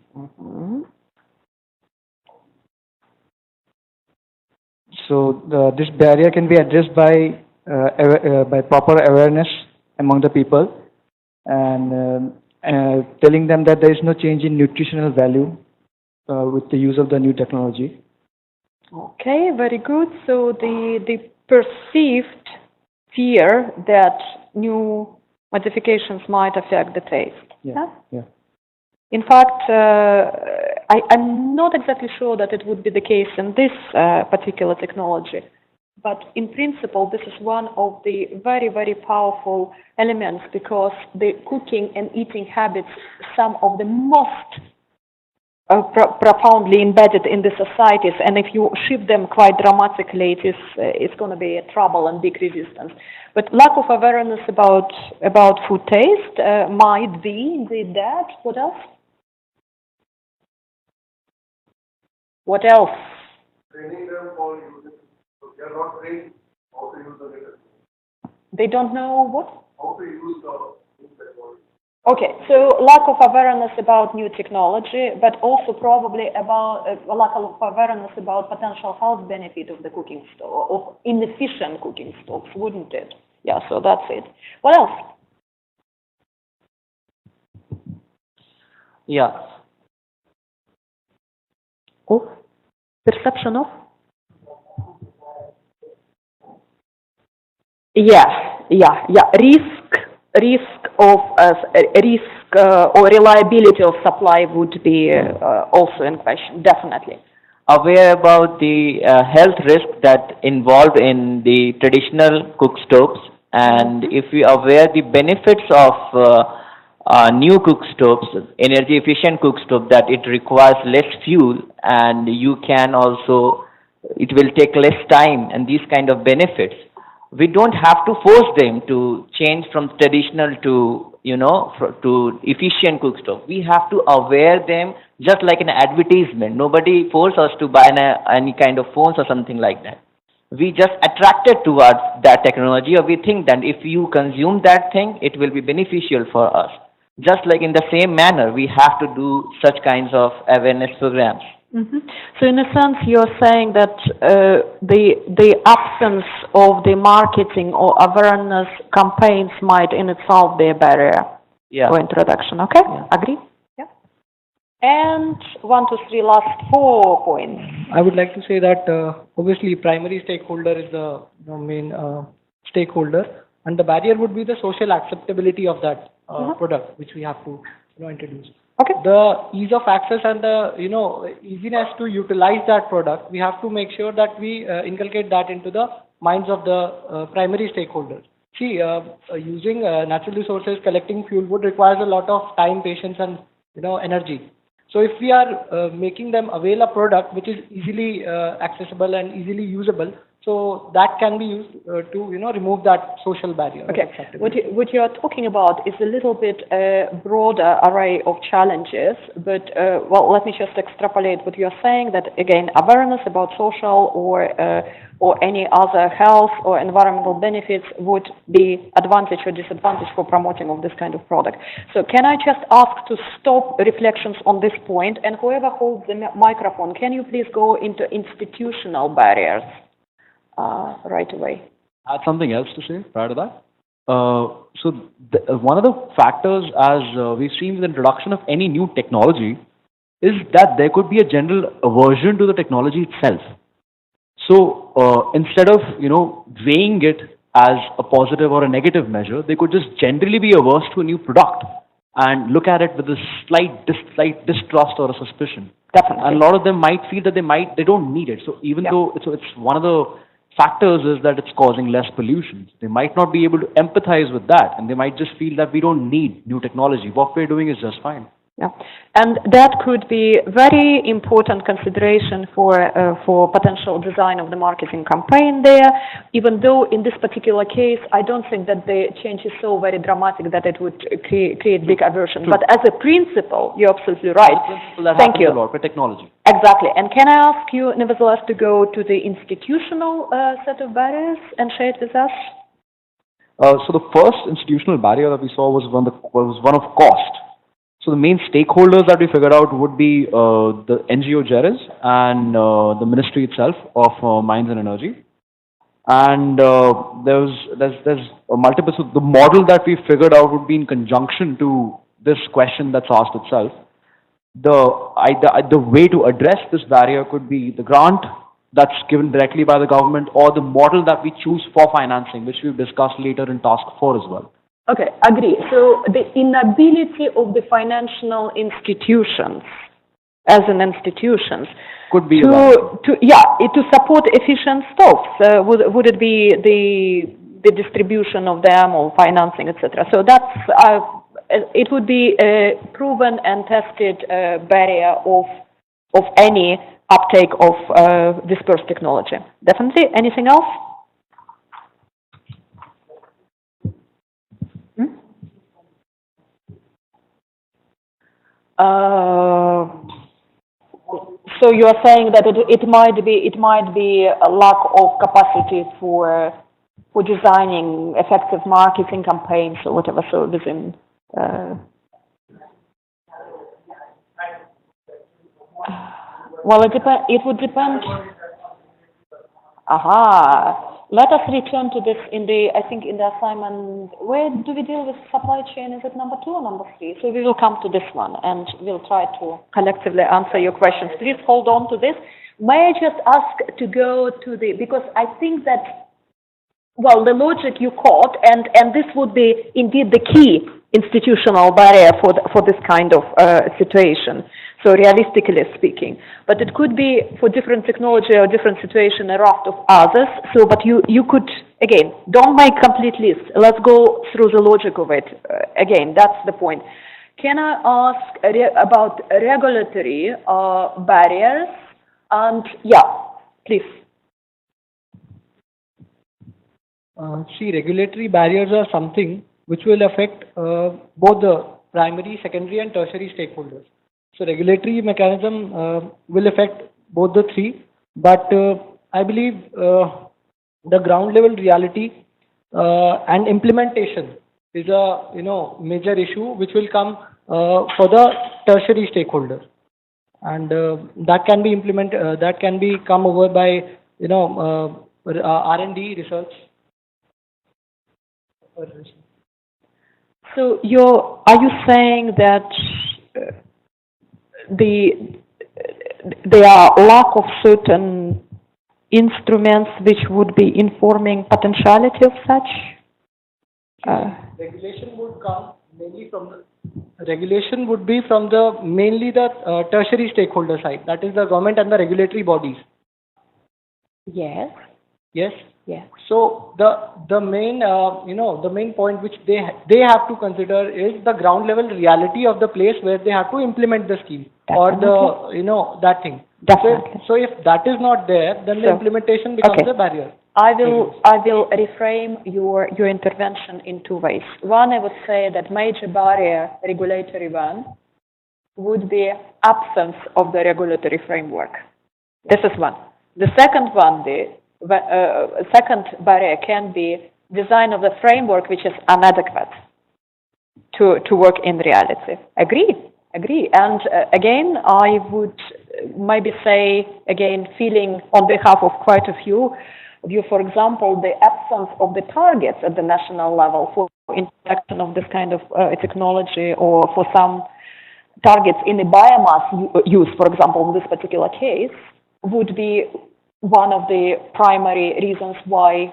So this barrier can be addressed by proper awareness among the people and telling them that there is no change in nutritional value with the use of the new technology. Okay, very good. So the perceived fear that new modifications might affect the taste. Yeah. In fact, I'm not exactly sure that it would be the case in this particular technology, but in principle, this is one of the very, very powerful elements because the cooking and eating habits, some of the most profoundly embedded in the societies, and if you shift them quite dramatically, it's going to be a trouble and big resistance. But lack of awareness about food taste might be indeed that. What else? What else? Training them for using, so they are not trained how to use the data. They don't know what? How to use the technology. Okay, so lack of awareness about new technology, but also probably about lack of awareness about potential health benefit of the cooking stove, of inefficient cooking stoves, wouldn't it? Yeah, so that's it. What else? Yeah. Oh, perception of? Yeah. Risk or reliability of supply would be also in question, definitely. Aware about the health risk that involved in the traditional cook stoves, and if we are aware the benefits of new cook stoves, energy efficient cook stove, that it requires less fuel and you can also, it will take less time and these kind of benefits. We don't have to force them to change from traditional to, to efficient cook stove. We have to aware them just like an advertisement. Nobody force us to buy any kind of phones or something like that. We just attracted towards that technology, or we think that if you consume that thing, it will be beneficial for us. Just like in the same manner, we have to do such kinds of awareness programs. So in a sense, you're saying that the absence of the marketing or awareness campaigns might in itself be a barrier for introduction. Okay, agree? Yeah. And 1, 2, 3, last 4 points. I would like to say that obviously primary stakeholder is the main stakeholder, and the barrier would be the social acceptability of that product, which we have to introduce. Okay. The ease of access and the easiness to utilize that product, we have to make sure that we inculcate that into the minds of the primary stakeholders. See, using natural resources, collecting fuel wood requires a lot of time, patience, and energy. So if we are making them avail a product which is easily accessible and easily usable, so that can be used to remove that social barrier. Okay, what you are talking about is a little bit broader array of challenges, but well, let me just extrapolate what you are saying, that again, awareness about social or any other health or environmental benefits would be advantage or disadvantage for promoting of this kind of product. So can I just ask to stop reflections on this point, and whoever holds the microphone, can you please go into institutional barriers right away? Add something else to say prior to that. One of the factors, as we've seen with the introduction of any new technology, is that there could be a general aversion to the technology itself. So instead of weighing it as a positive or a negative measure, they could just generally be averse to a new product. and look at it with a slight distrust or a suspicion. Definitely. And a lot of them might feel that they don't need it. So even though it's one of the factors is that it's causing less pollution. They might not be able to empathize with that, and they might just feel that we don't need new technology. What we're doing is just fine. Yeah, and that could be very important consideration for potential design of the marketing campaign there, even though in this particular case, I don't think that the change is so very dramatic that it would create big aversion. But as a principle, you're absolutely right. Thank you. A lot with technology. Exactly. And can I ask you, nevertheless, to go to the institutional set of barriers and share it with us? So the first institutional barrier that we saw was one of cost. So the main stakeholders that we figured out would be the NGO JERIS and the ministry itself of Mines and Energy. And there's a multiple. So the model that we figured out would be in conjunction to this question that's asked itself. The way to address this barrier could be the grant that's given directly by the government, or the model that we choose for financing, which we've discussed later in task 4 as well. Okay, agree. So the inability of the financial institutions, as an institutions, could be to support efficient stocks. Would it be the distribution of them or financing, etc. So that's it would be a proven and tested barrier of any uptake of dispersed technology. Definitely. Anything else? So you are saying that it might be a lack of capacity for designing effective marketing campaigns or whatever. So within well, it would depend. Aha. Let us return to this in the assignment. Where do we deal with supply chain? Is it number 2 or number 3? So we will come to this one and we'll try to collectively answer your questions. Please hold on to this. May I just ask to go to because I think that, well, the logic you caught, and this would be indeed the key institutional barrier for this kind of situation. So realistically speaking, but it could be for different technology or different situation a raft of others. So, but you could, again, don't make complete list. Let's go through the logic of it. Again, that's the point. Can I ask about regulatory barriers? And yeah, please. See, regulatory barriers are something which will affect both the primary, secondary, and tertiary stakeholders. So regulatory mechanism will affect both the three, but I believe the ground level reality and implementation is a major issue which will come for the tertiary stakeholder, and that can be that can be come over by R&D research. So are you saying that there are lack of certain instruments which would be informing potentiality of such? Regulation would come mainly from the regulation would be from the mainly the tertiary stakeholder side, that is the government and the regulatory bodies. Yes. Yes. Yeah. So the main the main point which they have to consider is the ground level reality of the place where they have to implement the scheme. Definitely. Or the that thing. Definitely. So if that is not there, then the implementation becomes a barrier. I will reframe your intervention in 2 ways. One, I would say that major barrier, regulatory one, would be absence of the regulatory framework. This is one. The second one, second barrier can be design of the framework which is inadequate to work in reality. Agree. And again, I would maybe say, again, feeling on behalf of quite a few of you, for example, the absence of the targets at the national level for introduction of this kind of technology, or for some targets in the biomass use, for example, in this particular case, would be one of the primary reasons why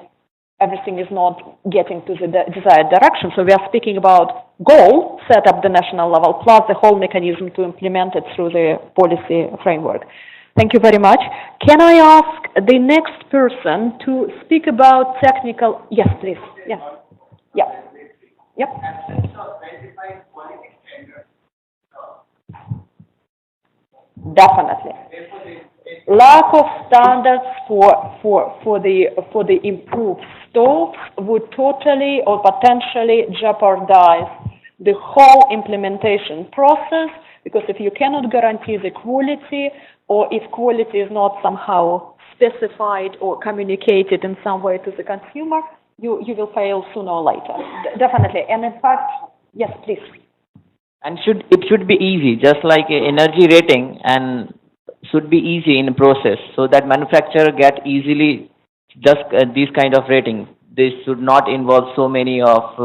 everything is not getting to the desired direction. So we are speaking about goal set up the national level plus the whole mechanism to implement it through the policy framework. Thank you very much. Can I ask the next person to speak about technical? Yes, please. Yeah. Yeah. Yep. Definitely. Lack of standards for the improved stoves would totally or potentially jeopardize the whole implementation process, because if you cannot guarantee the quality, or if quality is not somehow specified or communicated in some way to the consumer, you will fail sooner or later. Definitely. And in fact, yes, please. And it should be easy, just like a energy rating, and should be easy in process, so that manufacturer get easily just these kind of rating. This should not involve so many of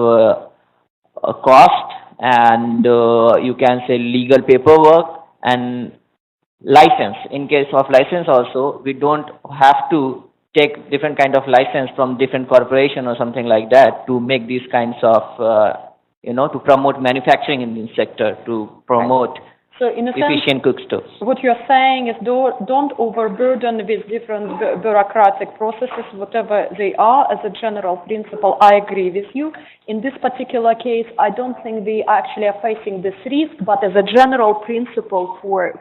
cost and you can say legal paperwork and license. In case of license also, we don't have to take different kind of license from different corporation or something like that to make these kinds of to promote manufacturing in this sector, to promote So in a efficient cook stoves. What you're saying is don't overburden with different bureaucratic processes, whatever they are. As a general principle, I agree with you. In this particular case, I don't think we actually are facing this risk, but as a general principle for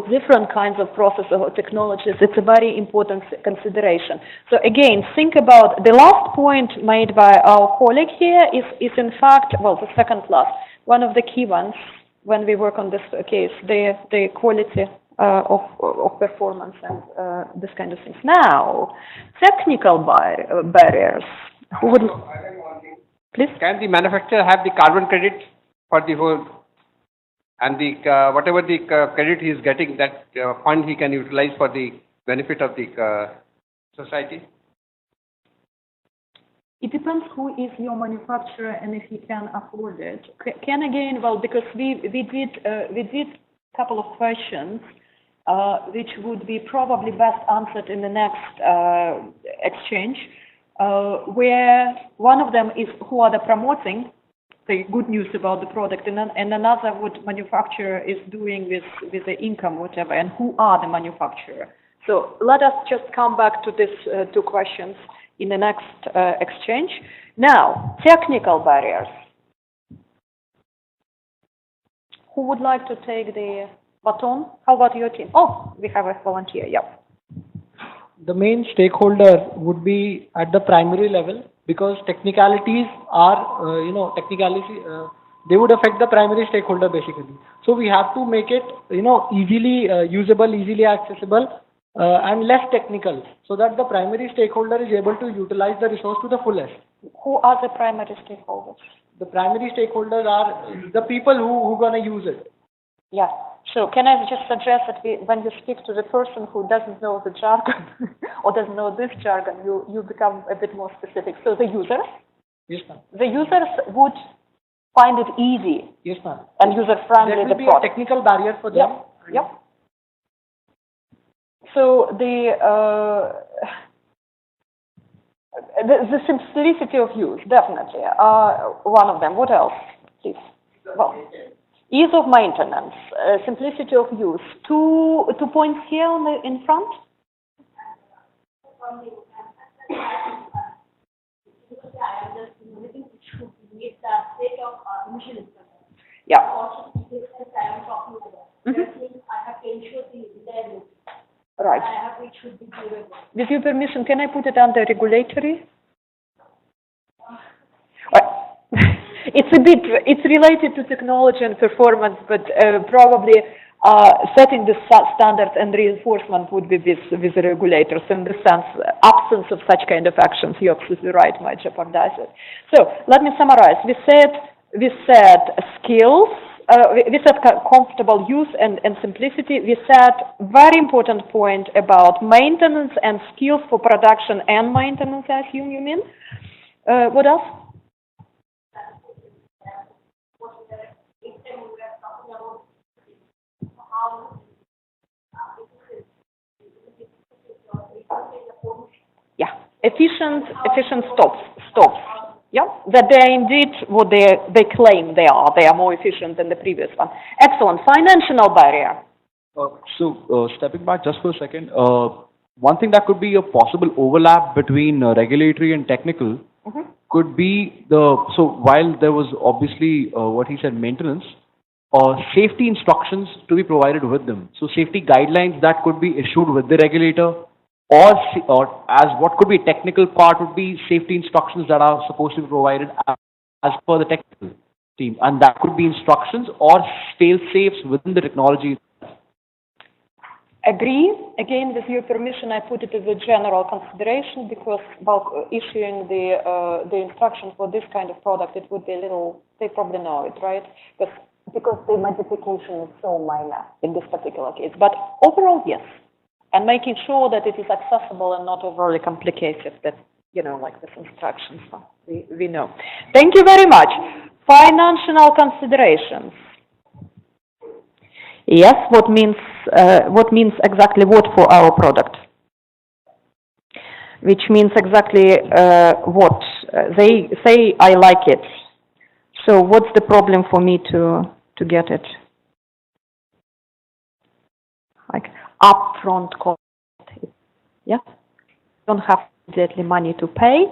different kinds of processes or technologies, it's a very important consideration. So again, think about the last point made by our colleague here is in fact, well, the second last, one of the key ones when we work on this case, the quality of performance and this kind of things. Now, technical barriers. Who would, please? Can the manufacturer have the carbon credit for the whole, and the whatever the credit he is getting, that fund he can utilize for the benefit of the society? It depends who is your manufacturer and if he can afford it. Can again, well, because we did a couple of questions which would be probably best answered in the next exchange, where one of them is who are the promoting the good news about the product, and another what manufacturer is doing with the income, whatever, and who are the manufacturer. So let us just come back to these two questions in the next exchange. Now, technical barriers. Who would like to take the baton? How about your team? Oh, we have a volunteer, yeah. The main stakeholder would be at the primary level, because technicalities are, they would affect the primary stakeholder basically. So we have to make it, easily usable, easily accessible, and less technical, so that the primary stakeholder is able to utilize the resource to the fullest. Who are the primary stakeholders? The primary stakeholders are the people who gonna use it. Yeah. So can I just suggest that when you speak to the person who doesn't know the jargon or doesn't know this jargon, you become a bit more specific. So the users? Yes, ma'am. The users would find it easy. Yes, ma'am. And user-friendly. There will be a technical barrier for them. Yep. So the simplicity of use, definitely, one of them. What else, please? Well, ease of maintenance, simplicity of use. Two points here in front. Yeah. Right. With your permission, can I put it under regulatory? It's related to technology and performance, but probably setting the standards and reinforcement would be with the regulators. In the sense, absence of such kind of actions, you're absolutely right, might jeopardize it. So let me summarize. We said skills. We said comfortable use and simplicity. We said very important point about maintenance and skills for production and maintenance, I assume you mean. What else? Yeah, efficient stops. Yeah, that they are indeed what they claim they are. They are more efficient than the previous one. Excellent. Financial barrier. Stepping back just for a second, one thing that could be a possible overlap between regulatory and technical could be so while there was obviously what he said, maintenance, safety instructions to be provided with them. So safety guidelines that could be issued with the regulator, or as what could be a technical part would be safety instructions that are supposed to be provided as per the technical team. And that could be instructions or fail-safes within the technology. Agree. Again, with your permission, I put it as a general consideration because about issuing the instruction for this kind of product, it would be a little, they probably know it, right? Because the modification is so minor in this particular case. But overall, yes. And making sure that it is accessible and not overly complicated, that, you know, like with instructions, we know. Thank you very much. Financial considerations. Yes, what means exactly what for our product? Which means exactly what? They say, I like it. So what's the problem for me to get it? Like upfront cost. Yeah? Don't have immediately money to pay.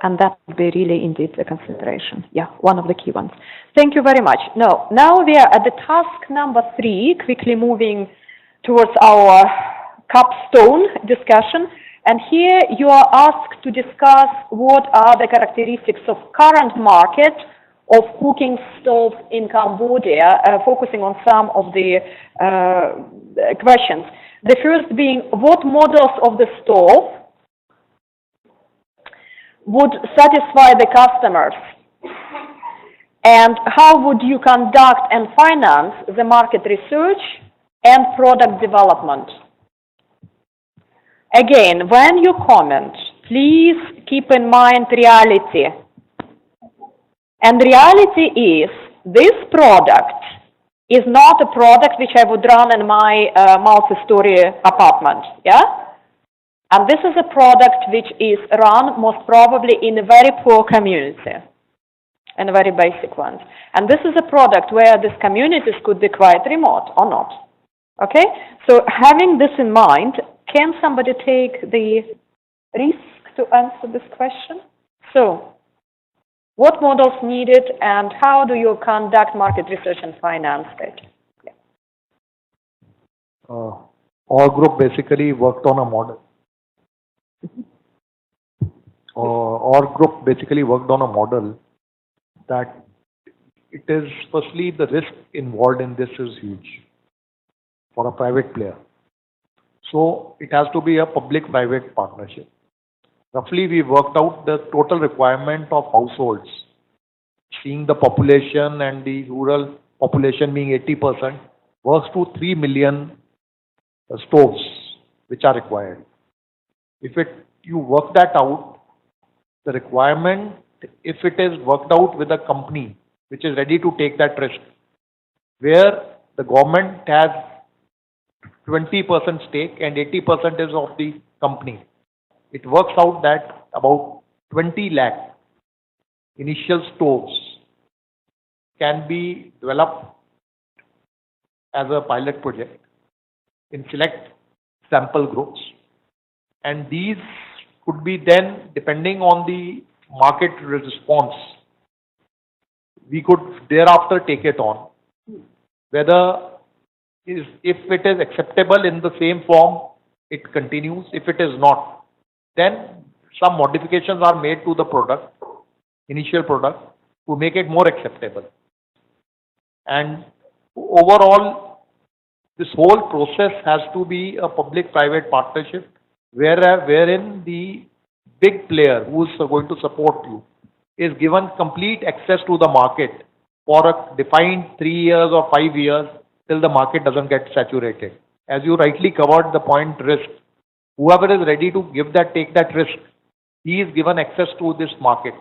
And that would be really indeed a consideration. Yeah, one of the key ones. Thank you very much. Now we are at the task number 3, quickly moving towards our capstone discussion. And here you are asked to discuss what are the characteristics of current market of cooking stoves in Cambodia, focusing on some of the questions. The first being, what models of the stove would satisfy the customers? And how would you conduct and finance the market research and product development? Again, when you comment, please keep in mind reality. And reality is, this product is not a product which I would run in my multi-story apartment, yeah? And this is a product which is run most probably in a very poor community, and a very basic one. And this is a product where these communities could be quite remote or not. Okay? So having this in mind, can somebody take the risk to answer this question? So, what models needed and how do you conduct market research and finance it? Yeah. Our group basically worked on a model. Our group basically worked on a model that it is, firstly, the risk involved in this is huge for a private player. So it has to be a public-private partnership. Roughly, we worked out the total requirement of households, seeing the population and the rural population being 80%, works to 3 million stoves which are required. If you work that out, the requirement, if it is worked out with a company which is ready to take that risk, where the government has 20% stake and 80% is of the company, it works out that about 20 lakh initial stoves can be developed as a pilot project in select sample groups. And these could be then, depending on the market response, we could thereafter take it on. Whether if it is acceptable in the same form, it continues. If it is not, then some modifications are made to the product, initial product, to make it more acceptable. And overall, this whole process has to be a public-private partnership, wherein the big player who is going to support you is given complete access to the market for a defined 3 years or 5 years till the market doesn't get saturated. As you rightly covered the point, risk. Whoever is ready to take that risk, he is given access to this market.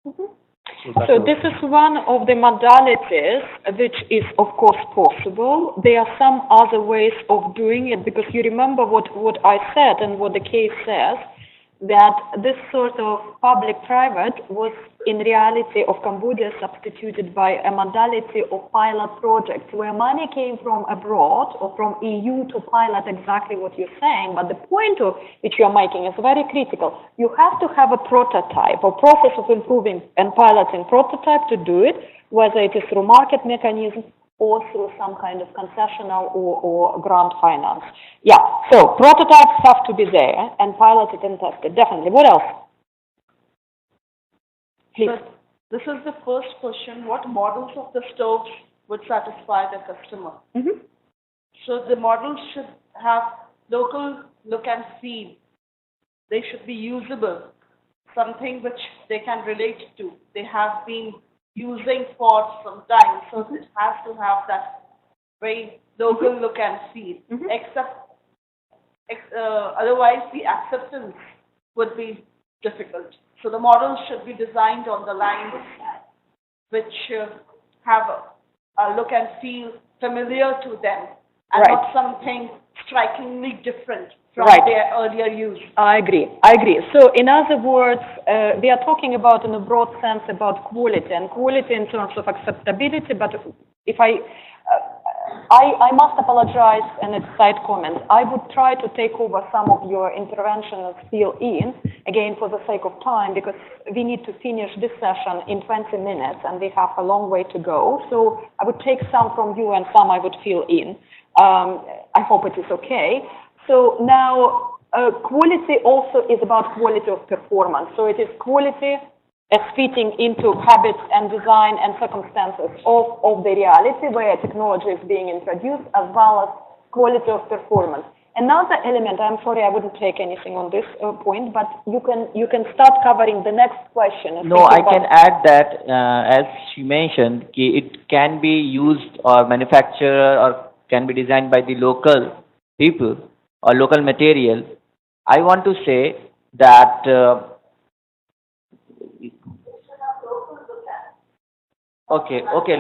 So this is one of the modalities which is of course possible. There are some other ways of doing it, because you remember what I said and what the case says, that this sort of public-private was in reality of Cambodia substituted by a modality of pilot projects where money came from abroad or from EU to pilot exactly what you're saying. But the point of which you're making is very critical. You have to have a prototype or process of improving and piloting prototype to do it, whether it is through market mechanism or through some kind of concessional or grant finance. Yeah, so prototypes have to be there and piloted and tested, definitely. What else? Please. So this is the first question. What models of the stoves would satisfy the customer? So the models should have local look and feel. They should be usable, something which they can relate to. They have been using for some time, so it has to have that very local look and feel. Otherwise, the acceptance would be difficult. So the models should be designed on the lines which have a look and feel familiar to them, and not something strikingly different from their earlier use. I agree. So in other words, we are talking about in a broad sense about quality, and quality in terms of acceptability, but if I must apologize and it's side comment. I would try to take over some of your intervention and fill in, again for the sake of time, because we need to finish this session in 20 minutes and we have a long way to go. So I would take some from you and some I would fill in. I hope it is okay. So now, quality also is about quality of performance. So it is quality as fitting into habits and design and circumstances of the reality where technology is being introduced, as well as quality of performance. Another element, I'm sorry I wouldn't take anything on this point, but you can start covering the next question. No, I can add that, as she mentioned, it can be used or manufactured or can be designed by the local people or local material. I want to say that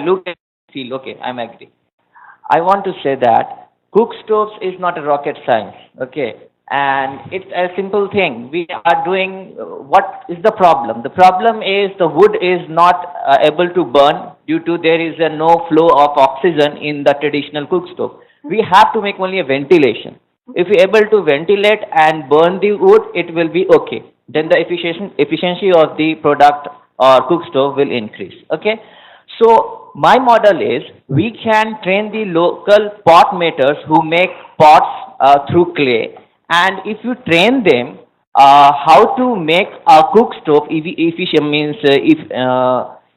look and feel. Okay, I'm agree. I want to say that cook stoves is not a rocket science. Okay, and it's a simple thing. We are doing. What is the problem? The problem is the wood is not able to burn due to there is no flow of oxygen in the traditional cook stove. We have to make only a ventilation. If we're able to ventilate and burn the wood, it will be okay. Then the efficiency of the product or cook stove will increase. Okay. So my model is we can train the local pot makers who make pots through clay, and if you train them how to make a cook stove,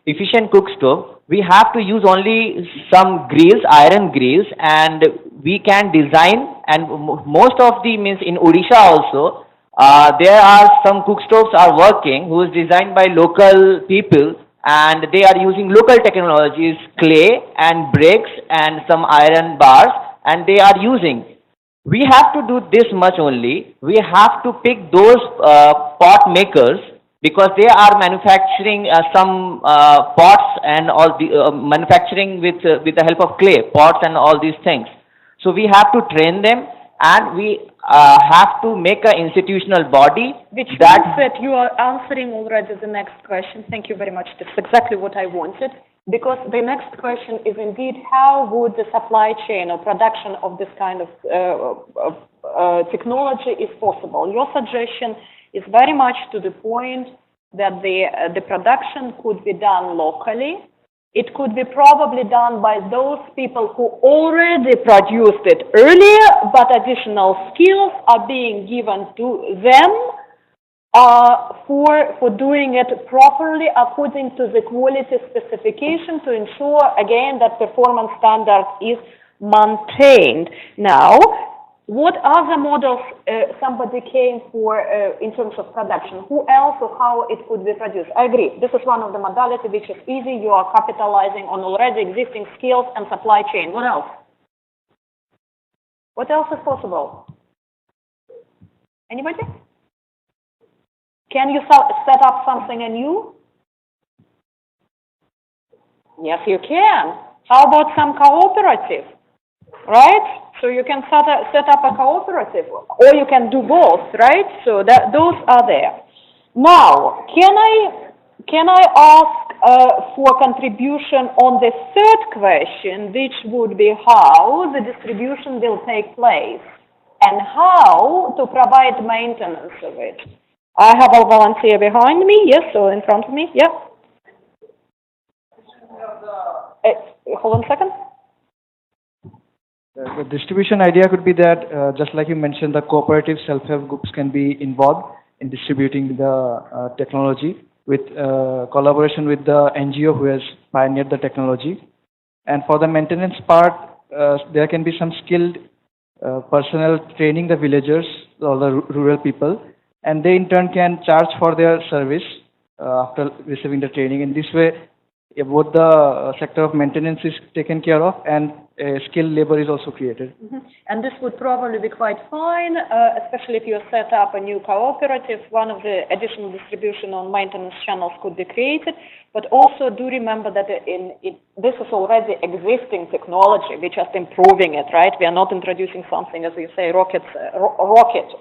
efficient cook stove, we have to use only some grills, iron grills, and we can design. And most of the means in Odisha also, there are some cook stoves are working who is designed by local people, and they are using local technologies, clay and bricks and some iron bars, and they are using. We have to do this much only. We have to pick those pot makers, because they are manufacturing some pots and all the manufacturing with the help of clay pots and all these things. So we have to train them, and we have to make an institutional body. Which means that you are answering already the next question. Thank you very much. That's exactly what I wanted. Because the next question is indeed how would the supply chain or production of this kind of technology is possible. Your suggestion is very much to the point that the production could be done locally. It could be probably done by those people who already produced it earlier, but additional skills are being given to them for doing it properly according to the quality specification to ensure, again, that performance standard is maintained. Now, what other models somebody came for in terms of production? Who else or how it could be produced? I agree. This is one of the modalities which is easy. You are capitalizing on already existing skills and supply chain. What else? What else is possible? Anybody? Can you set up something anew? Yes, you can. How about some cooperative? right? So you can set up a cooperative, or you can do both, right? So that those are there. Now, can I ask for contribution on the third question, which would be how the distribution will take place and how to provide maintenance of it? I have a volunteer behind me, yes, or in front of me, yeah. Hold on a second. The distribution idea could be that, just like you mentioned, the cooperative self-help groups can be involved in distributing the technology with collaboration with the NGO who has pioneered the technology. And for the maintenance part, there can be some skilled personnel training the villagers or the rural people, and they in turn can charge for their service after receiving the training. In this way, both the sector of maintenance is taken care of and skilled labor is also created. And this would probably be quite fine, especially if you set up a new cooperative. One of the additional distribution on maintenance channels could be created. But also do remember that this is already existing technology. We're just improving it, right? We are not introducing something, as you say, rocket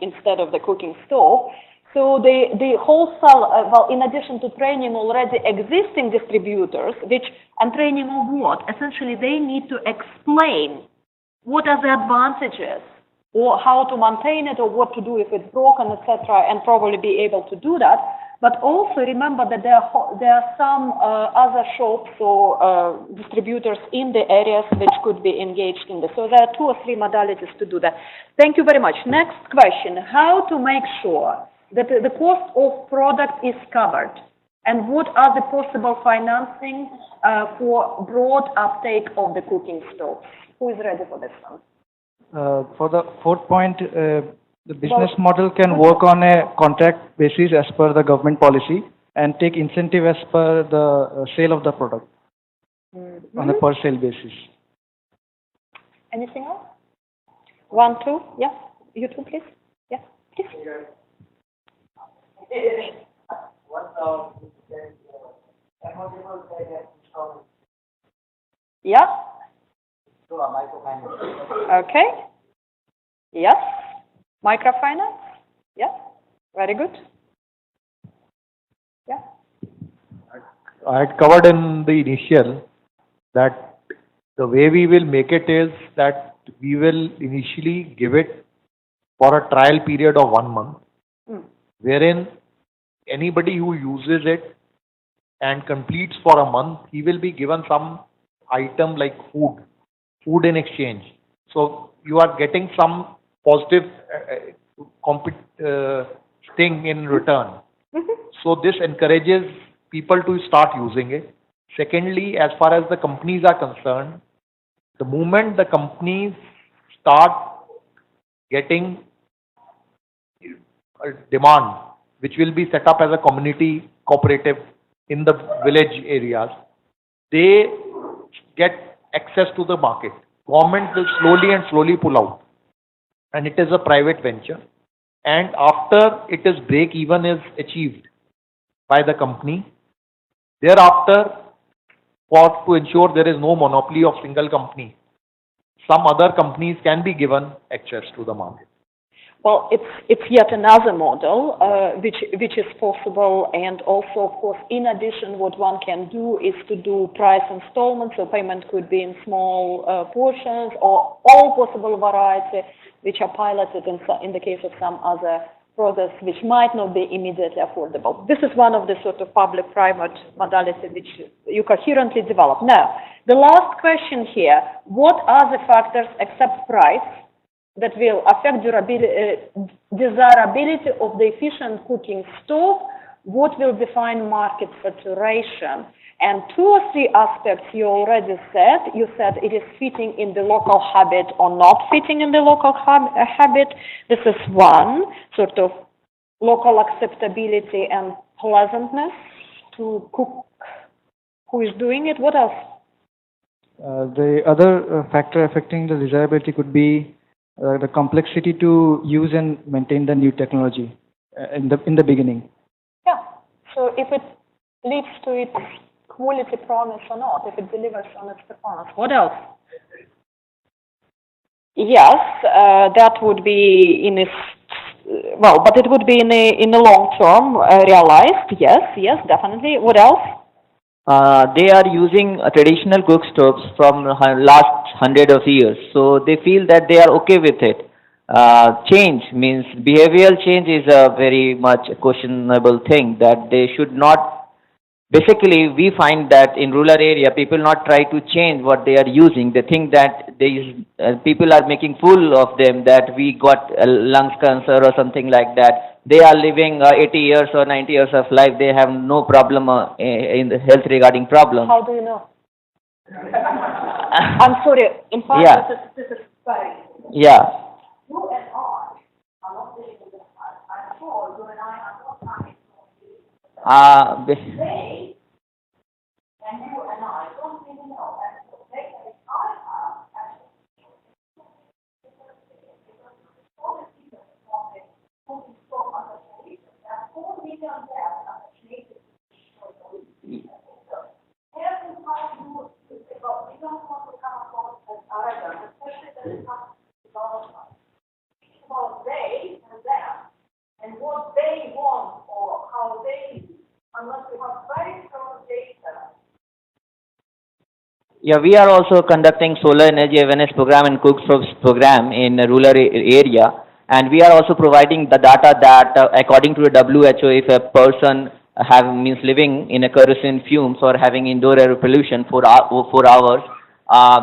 instead of the cooking stove. So the wholesale, well, in addition to training already existing distributors, and training of what? Essentially, they need to explain what are the advantages, or how to maintain it, or what to do if it's broken, etc., and probably be able to do that. But also remember that there are some other shops or distributors in the areas which could be engaged in this. So there are 2 or 3 modalities to do that. Thank you very much. Next question: how to make sure that the cost of product is covered, and what are the possible financing for broad uptake of the cooking stove? Who is ready for this one? For the fourth point, the business model can work on a contract basis as per the government policy and take incentive as per the sale of the product on a per sale basis. Anything else? 1, 2, yeah. You two, please. Yeah, please. Yeah. Okay. Yes. Microfinance. Yeah. Very good. Yeah. I had covered in the initial that the way we will make it is that we will initially give it for a trial period of 1 month, wherein anybody who uses it and completes for a month, he will be given some item like food in exchange. So you are getting some positive thing in return. So this encourages people to start using it. Secondly, as far as the companies are concerned, the moment the companies start getting a demand, which will be set up as a community cooperative in the village areas, they get access to the market. Government will slowly pull out, and it is a private venture. And after it is break even is achieved by the company, thereafter, to ensure there is no monopoly of single company, some other companies can be given access to the market. Well, it's yet another model which is possible, and also, of course, in addition, what one can do is to do price installments. So payment could be in small portions, or all possible variety, which are piloted in the case of some other products which might not be immediately affordable. This is one of the sort of public-private modalities which you coherently develop. Now, the last question here: what are the factors except price that will affect desirability of the efficient cooking stove? What will define market saturation? And 2 or 3 aspects you already said. You said it is fitting in the local habit or not fitting in the local habit. This is one, sort of local acceptability and pleasantness to cook who is doing it. What else? The other factor affecting the desirability could be the complexity to use and maintain the new technology in the beginning. Yeah. So if it leads to its quality promise or not, if it delivers on its performance. What else? Yes, that would be well, but it would be in a long term realized. Yes, yes, definitely. What else? They are using traditional cook stoves from last hundred of years, so they feel that they are okay with it. Change means behavioral change is a very much questionable thing that they should not. Basically, we find that in rural area, people not try to change what they are using. They think that people are making fool of them that we got lungs cancer or something like that. They are living 80 years or 90 years of life. They have no problem in the health regarding problem. How do you know? I'm sorry. In fact, Yeah. this is very. Yeah. You and I are not living in this house. I'm sure you and I are not coming. They and you and I don't really know. And they and I have actually putting so much attention. There are 4 million deaths associated with every time you because we don't want to come across as arrogant, especially when it comes to development. It's about they and them and what they want or how they unless we have very strong data. Yeah, we are also conducting solar energy awareness program and cook stoves program in a rural area, and we are also providing the data that according to the WHO, if a person means living in a kerosene fumes or having indoor air pollution for 4 hours,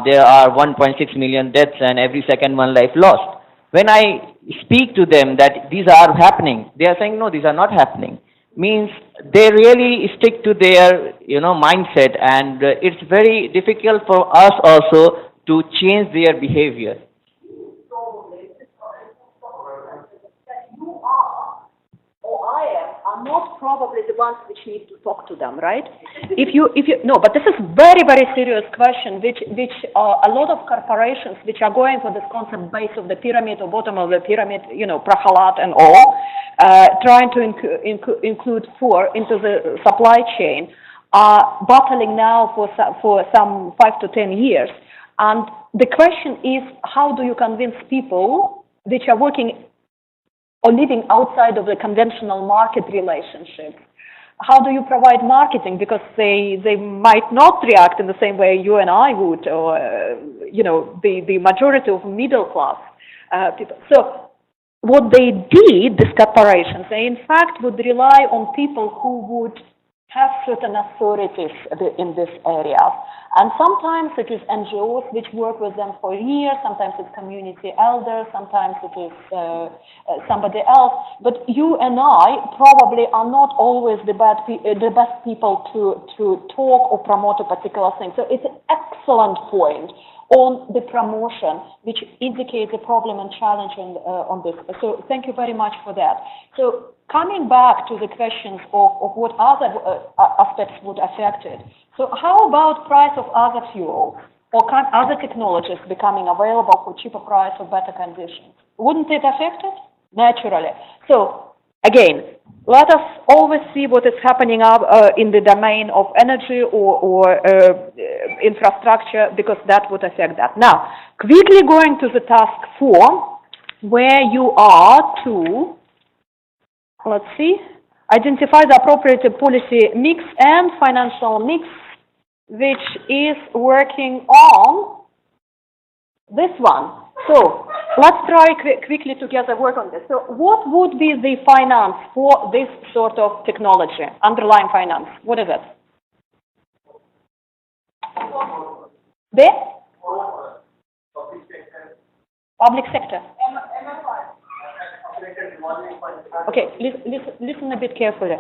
there are 1.6 million deaths and every second one life lost. When I speak to them that these are happening, they are saying no, these are not happening. Means they really stick to their mindset, and it's very difficult for us also to change their behavior. Or I are not probably the ones which need to talk to them, right? If you no, but this is very very serious question, which a lot of corporations which are going for this concept base of the pyramid or bottom of the pyramid, Prahalat and all, trying to include 4 into the supply chain, are battling now for some 5 to 10 years, and the question is how do you convince people which are working or living outside of the conventional market relationship? How do you provide marketing? Because they might not react in the same way you and I would, or the majority of middle class people. So what they did, these corporations, they in fact would rely on people who would have certain authorities in this area. And sometimes it is NGOs which work with them for years, sometimes it's community elders, sometimes it is somebody else. But you and I probably are not always the best people to talk or promote a particular thing. So it's an excellent point on the promotion, which indicates a problem and challenge on this. So thank you very much for that. So coming back to the questions of what other aspects would affect it. So how about price of other fuels or other technologies becoming available for cheaper price or better conditions? Wouldn't it affect it? Naturally. So again, let us always see what is happening up in the domain of energy or infrastructure, because that would affect that. Now, quickly going to the task 4, where you are to, let's see, identify the appropriate policy mix and financial mix, which is working on this one. So let's try quickly together work on this. So what would be the finance for this sort of technology, underlying finance? What is it? The? Public sector. Okay, listen a bit carefully.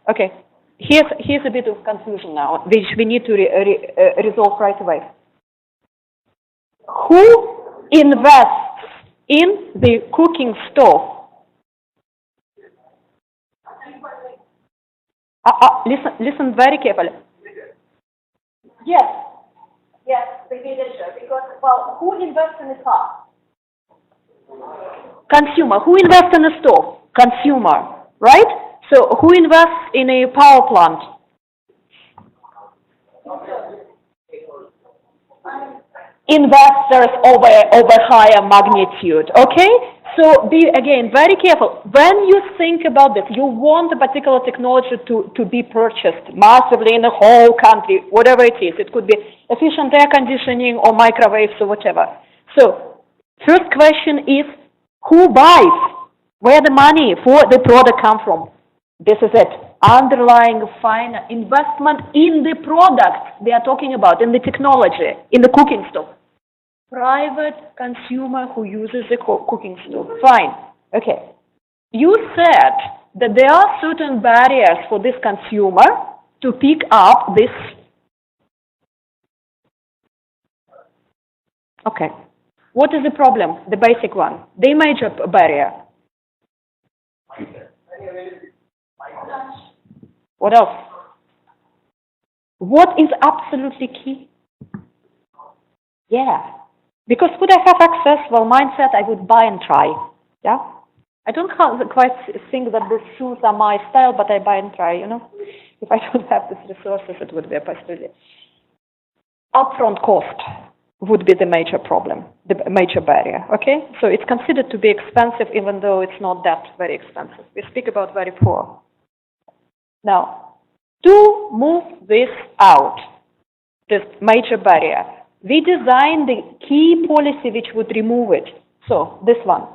Okay, here's a bit of confusion now, which we need to resolve right away. Who invests in the cooking stove? Listen very carefully. Yes, the villager, because, well, who invests in a car? Consumer. Who invests in a stove? Consumer, right? So who invests in a power plant? investors over higher magnitude, okay? So be, again, very careful. When you think about this, you want a particular technology to be purchased massively in the whole country, whatever it is. It could be efficient air conditioning or microwaves or whatever. So first question is, who buys? Where the money for the product come from? This is it. Underlying investment in the product we are talking about, in the technology, in the cooking stove. Private consumer who uses the cooking stove. Fine. Okay. You said that there are certain barriers for this consumer to pick up this. Okay. What is the problem? The basic one. The major barrier. What else? What is absolutely key? Yeah. Because would I have access? Well, mindset, I would buy and try. Yeah? I don't quite think that the shoes are my style, but I buy and try, you know? If I don't have these resources, it would be a possibility. Upfront cost would be the major problem, the major barrier, okay? So it's considered to be expensive, even though it's not that very expensive. We speak about very poor. Now, to move this out, this major barrier, we designed the key policy which would remove it. So, this one.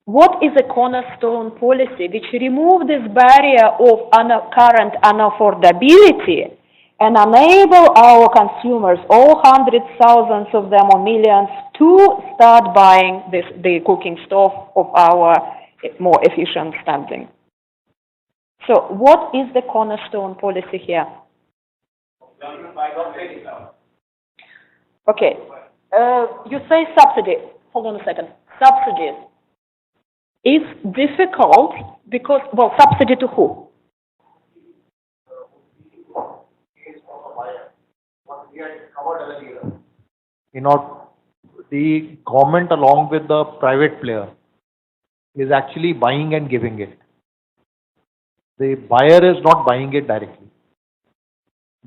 What is a cornerstone policy which removes this barrier of current unaffordability and enable our consumers, all hundreds, thousands of them or millions, to start buying the cooking stove of our more efficient standing? So, what is the cornerstone policy here? Okay. You say subsidy. Hold on a second. Subsidies. It's difficult because, well, subsidy to who? You know, the government along with the private player is actually buying and giving it. The buyer is not buying it directly.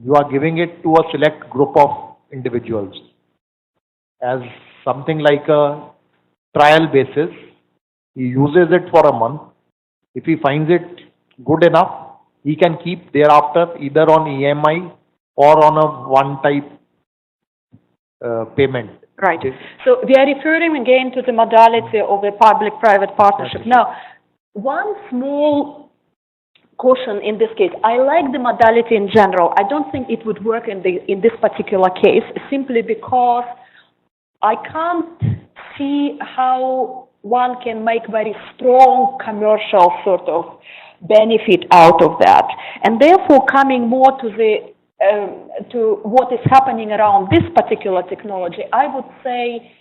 You are giving it to a select group of individuals as something like a trial basis. He uses it for a month. If he finds it good enough, he can keep thereafter either on EMI or on a one-type payment. Right. So we are referring again to the modality of a public-private partnership. Now, one small caution in this case. I like the modality in general. I don't think it would work in this particular case simply because I can't see how one can make very strong commercial sort of benefit out of that. And therefore, coming more to the to what is happening around this particular technology, I would say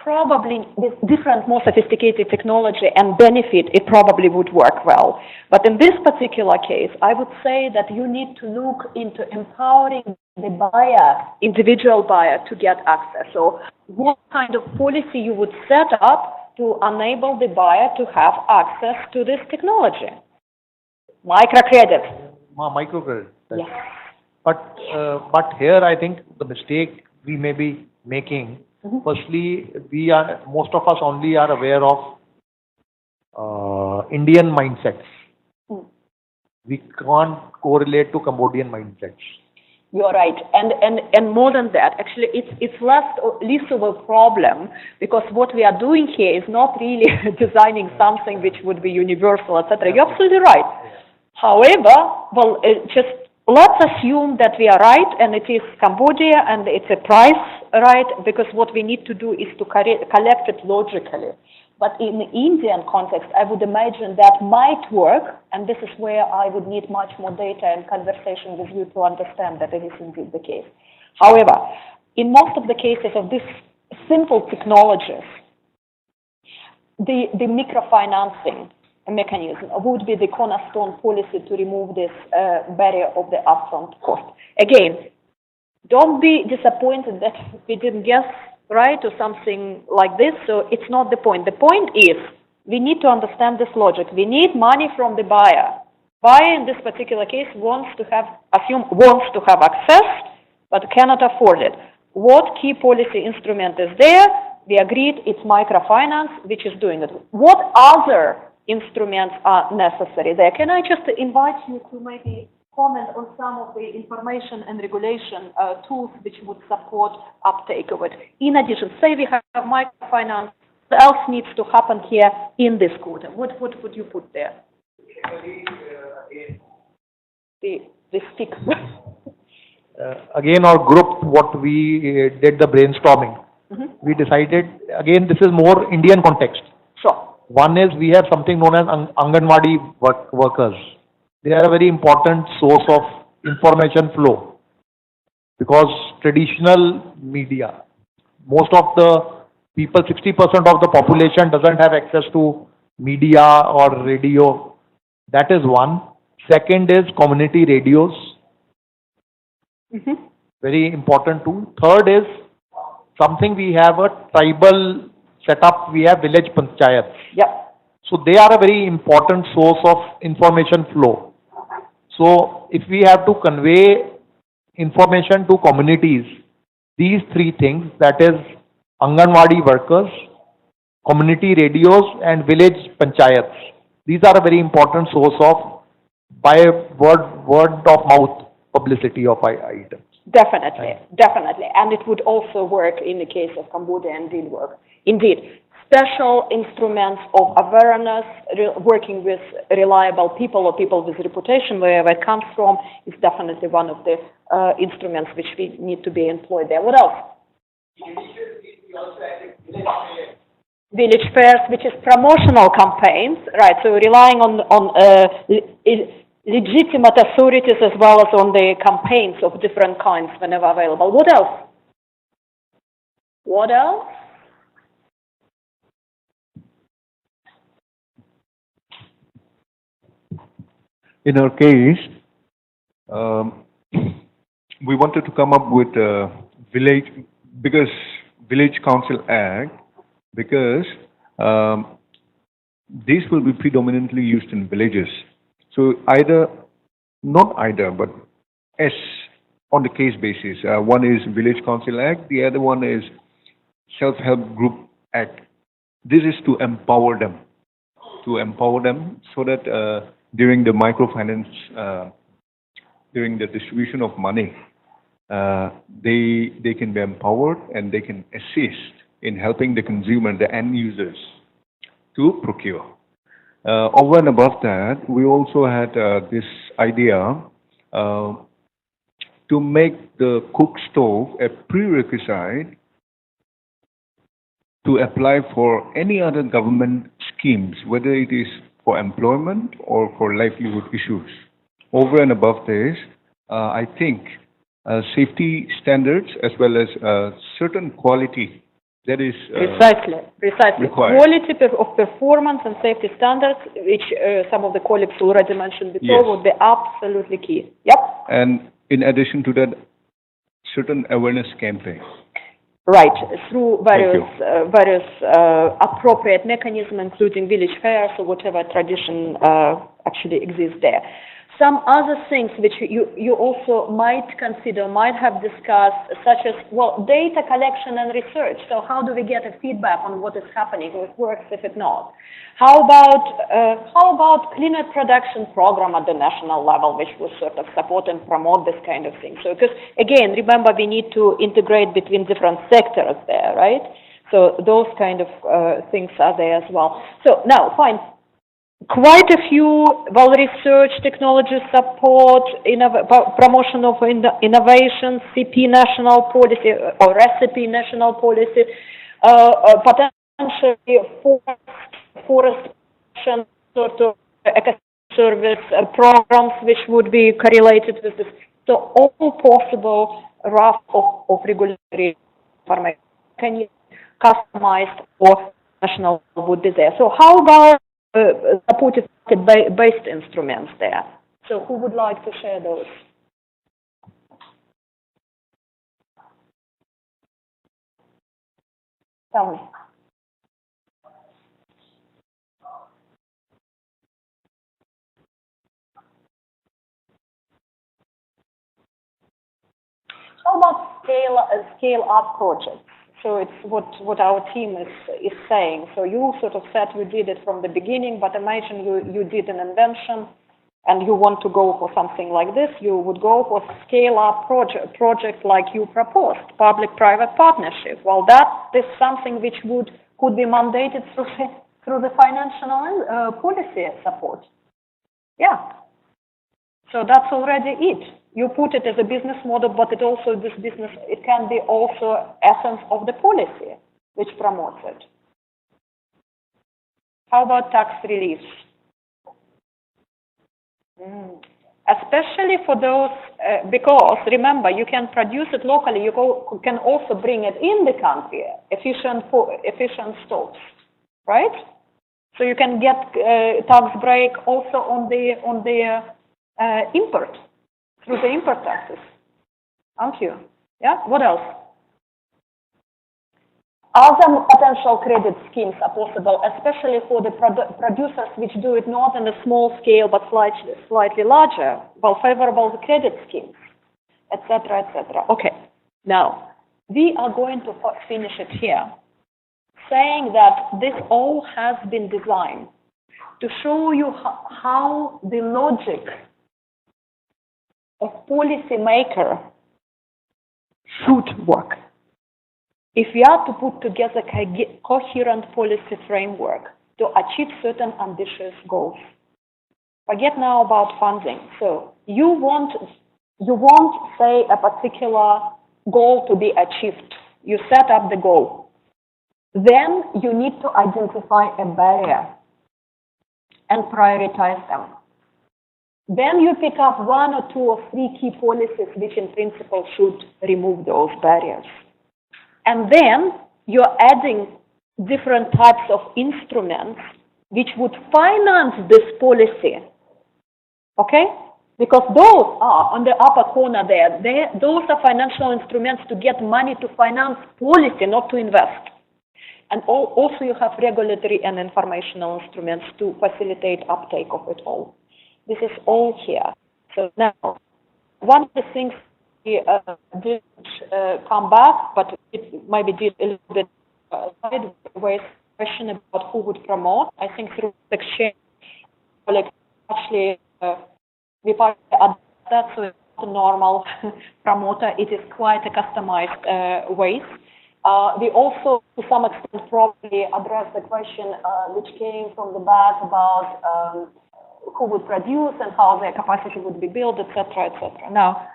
probably this different, more sophisticated technology and benefit, it probably would work well. But in this particular case, I would say that you need to look into empowering the buyer, individual buyer, to get access. So what kind of policy you would set up to enable the buyer to have access to this technology? Microcredit. Microcredit. Yes. But here I think the mistake we may be making, firstly, most of us only are aware of Indian mindsets. We can't correlate to Cambodian mindsets. You're right, and more than that, actually, it's less of a problem because what we are doing here is not really designing something which would be universal, etc. You're absolutely right. However, well, just let's assume that we are right, and it is Cambodia, and it's a price right, because what we need to do is to collect it logically. But in the Indian context, I would imagine that might work, and this is where I would need much more data and conversation with you to understand that it is indeed the case. However, in most of the cases of these simple technologies, the microfinancing mechanism would be the cornerstone policy to remove this barrier of the upfront cost. Again, don't be disappointed that we didn't guess right or something like this. So it's not the point. The point is we need to understand this logic. We need money from the buyer. Buyer in this particular case wants to have access, but cannot afford it. what key policy instrument is there. We agreed it's microfinance, which is doing it. What other instruments are necessary there? Can I just invite you to maybe comment on some of the information and regulation tools which would support uptake of it? In addition, say we have microfinance, what else needs to happen here in this quarter? What would you put there? The stick. Again, our group, what we did the brainstorming, we decided, again, this is more Indian context. Sure. One is we have something known as Anganwadi workers. They are a very important source of information flow because traditional media, most of the people, 60% of the population doesn't have access to media or radio. That is one. Second is community radios. Very important too. Third is something we have a tribal setup. We have village panchayats. Yeah. So they are a very important source of information flow. So if we have to convey information to communities, these three things, that is Anganwadi workers, community radios and village panchayats, these are a very important source of by word of mouth publicity of items. Definitely, definitely. And it would also work in the case of Cambodia and did work. Indeed, special instruments of awareness, working with reliable people or people with reputation, wherever it comes from, is definitely one of the instruments which we need to be employed there. What else? Village fairs, which is promotional campaigns, right? So relying on legitimate authorities as well as on the campaigns of different kinds whenever available. What else? What else? In our case, we wanted to come up with a village council act, because these will be predominantly used in villages. So not either, but S on the case basis. One is Village Council Act, the other one is Self-Help Group Act. This is to empower them so that during the microfinance, during the distribution of money, they can be empowered and they can assist in helping the consumer, the end users, to procure. Over and above that, we also had this idea to make the cook stove a prerequisite to apply for any other government schemes, whether it is for employment or for livelihood issues. Over and above this, I think safety standards as well as certain quality that is precisely required. Quality of performance and safety standards, which some of the colleagues already mentioned before, Yes. would be absolutely key. Yep. And in addition to that, certain awareness campaigns. Right, through various appropriate mechanisms, including village fairs or whatever tradition actually exists there. Some other things which you also might consider, might have discussed, such as, well, data collection and research. So how do we get a feedback on what is happening, if it works, if it not? How about cleaner production program at the national level, which will sort of support and promote this kind of thing? So, because again, remember, we need to integrate between different sectors there, right? So those kind of things are there as well. So now, fine. Quite a few well-researched technology support, promotion of innovation, CP national policy or recipe national policy, potentially forest sort of service programs which would be correlated with this. So all possible raft of regulatory information customized or national would be there. So how about supportive based instruments there? So who would like to share those? Tell me. How about scale up projects. So it's what our team is saying. So you sort of said you did it from the beginning, but imagine you did an invention and you want to go for something like this. You would go for scale up project like you proposed, public-private partnership. Well, that is something which could be mandated through the financial policy support. Yeah. So that's already it. You put it as a business model, but it also, it can be also essence of the policy which promotes it. How about tax relief? Especially for those, because remember, you can produce it locally, you can also bring it in the country, efficient stocks, right? So you can get tax break also on the import, through the import taxes, aren't you? Yeah, what else? Other potential credit schemes are possible, especially for the producers which do it not on a small scale but slightly larger, well, favorable credit schemes, etc., etc. Okay, now, we are going to finish it here, saying that this all has been designed to show you how the logic of policymaker should work. If we are to put together a coherent policy framework to achieve certain ambitious goals. Forget now about funding. So you want, say, a particular goal to be achieved. You set up the goal. Then you need to identify a barrier and prioritize them. Then you pick up 1 or 2 or 3 key policies which in principle should remove those barriers. And then you're adding different types of instruments which would finance this policy. Okay? Because those are on the upper corner there. Those are financial instruments to get money to finance policy, not to invest. And also you have regulatory and informational instruments to facilitate uptake of it all. This is all here. So now, one of the things we did come back, but it maybe did a little bit sideways, question about who would promote. I think through exchange, actually, we adapt that, so it's not a normal promoter. It is quite a customized way. We also, to some extent, probably addressed the question which came from the back about who would produce and how their capacity would be built, etc., etc. Now,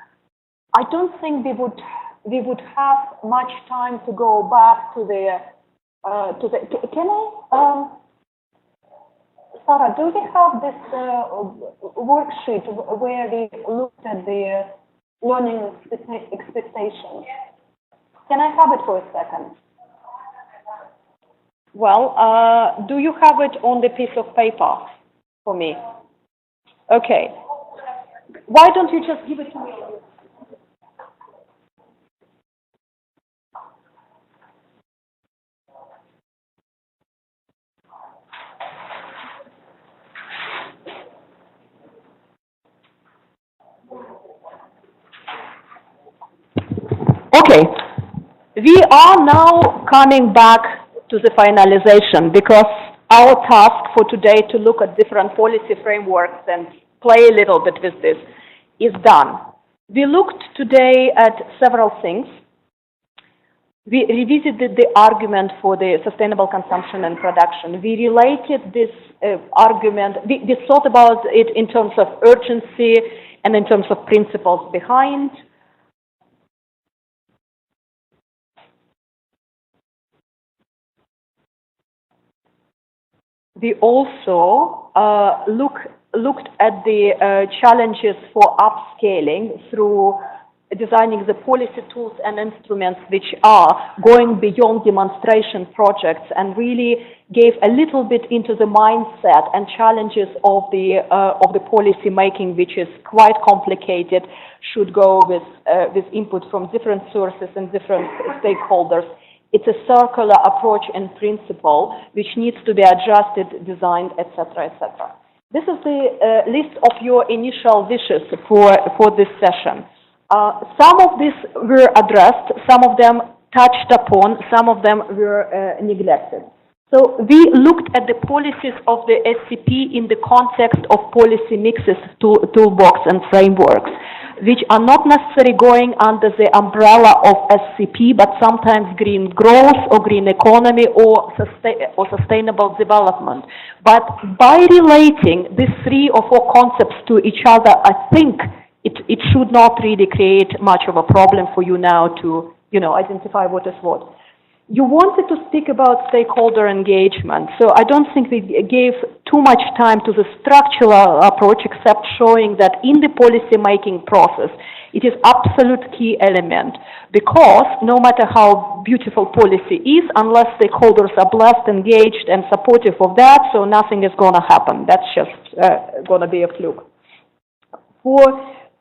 I don't think we would have much time to go back to the can I Sarah, do we have this worksheet where we looked at the learning expectations? Can I have it for a second? Well, do you have it on the piece of paper for me? Okay. Why don't you just give it to me? Okay, we are now coming back to the finalization because our task for today to look at different policy frameworks and play a little bit with this is done. We looked today at several things. We revisited the argument for the sustainable consumption and production. We related this argument, we thought about it in terms of urgency and in terms of principles behind. We also looked at the challenges for upscaling through designing the policy tools and instruments which are going beyond demonstration projects and really gave a little bit into the mindset and challenges of the policy making, which is quite complicated, should go with input from different sources and different stakeholders. It's a circular approach in principle, which needs to be adjusted, designed, etc., etc. This is the list of your initial wishes for this session. Some of these were addressed, some of them touched upon, some of them were neglected. So we looked at the policies of the SCP in the context of policy mixes, toolbox and frameworks, which are not necessarily going under the umbrella of SCP, but sometimes green growth or green economy or sustainable development. But by relating these 3 or 4 concepts to each other, I think it should not really create much of a problem for you now to, identify what is what. You wanted to speak about stakeholder engagement, so I don't think we gave too much time to the structural approach, except showing that in the policy-making process, it is absolute key element, because no matter how beautiful policy is, unless stakeholders are blessed, engaged, and supportive of that, so nothing is going to happen. That's just going to be a fluke.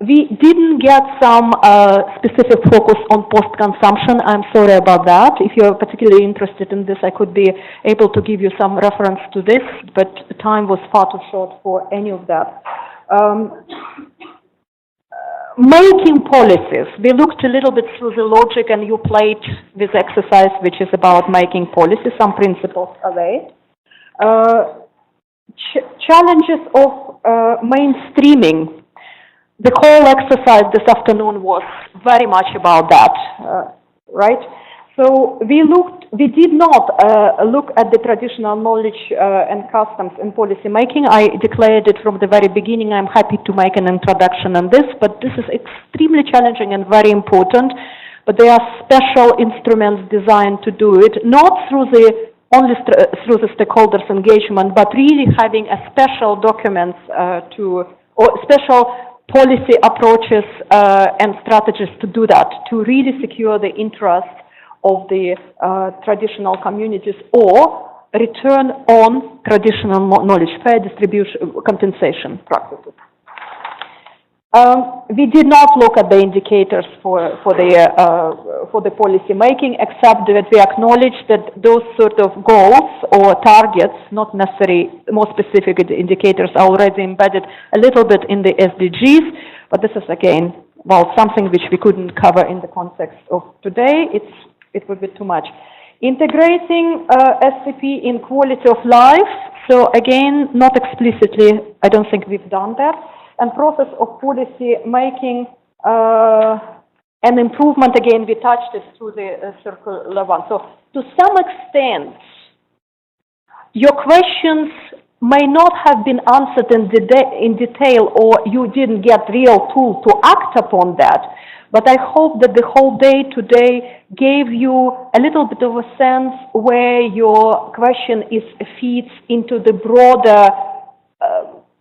We didn't get some specific focus on post-consumption. I'm sorry about that. If you're particularly interested in this, I could be able to give you some reference to this, but the time was far too short for any of that. Making policies. We looked a little bit through the logic, and you played this exercise, which is about making policies. Some principles are there. Challenges of mainstreaming. The whole exercise this afternoon was very much about that, right? So we did not look at the traditional knowledge and customs in policy making. I declared it from the very beginning. I'm happy to make an introduction on this, but this is extremely challenging and very important. But there are special instruments designed to do it, not through only through the stakeholders engagement, but really having a special documents or special policy approaches and strategies to do that, to really secure the interest of the traditional communities or return on traditional knowledge, fair distribution, compensation practices. We did not look at the indicators for the policy making, except that we acknowledge that those sort of goals or targets, not necessarily more specific indicators, are already embedded a little bit in the SDGs, but this is again, something which we couldn't cover in the context of today. It would be too much. Integrating SCP in quality of life. So again, not explicitly, I don't think we've done that. And process of policy making and improvement, again, we touched this through the circular one. So to some extent, your questions may not have been answered in detail, or you didn't get real tool to act upon that. But I hope that the whole day today gave you a little bit of a sense where your question feeds into the broader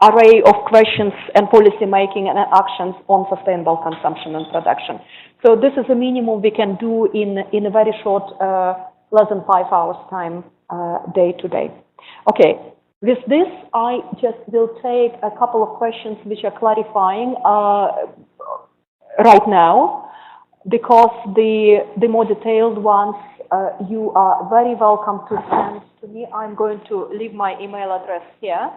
array of questions and policy making and actions on sustainable consumption and production. So this is a minimum we can do in a very short, less than 5 hours time, day to day. Okay, with this, I just will take a couple of questions which are clarifying right now, because the more detailed ones you are very welcome to send to me. I'm going to leave my email address here.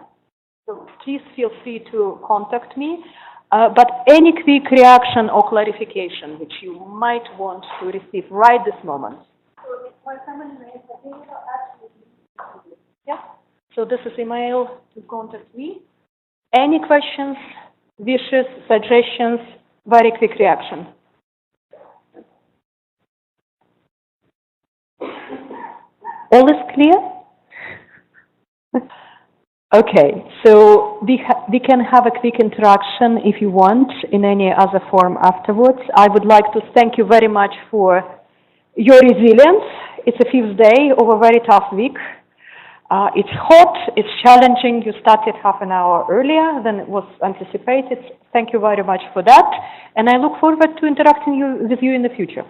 So please feel free to contact me. But any quick reaction or clarification which you might want to receive right this moment. Yeah. So this is email to contact me. Any questions, wishes, suggestions, very quick reaction. All is clear? Okay, so we can have a quick interaction if you want in any other form afterwards. I would like to thank you very much for your resilience. It's a 5th day of a very tough week. It's hot, it's challenging. You started half an hour earlier than it was anticipated. Thank you very much for that. And I look forward to interacting with you in the future.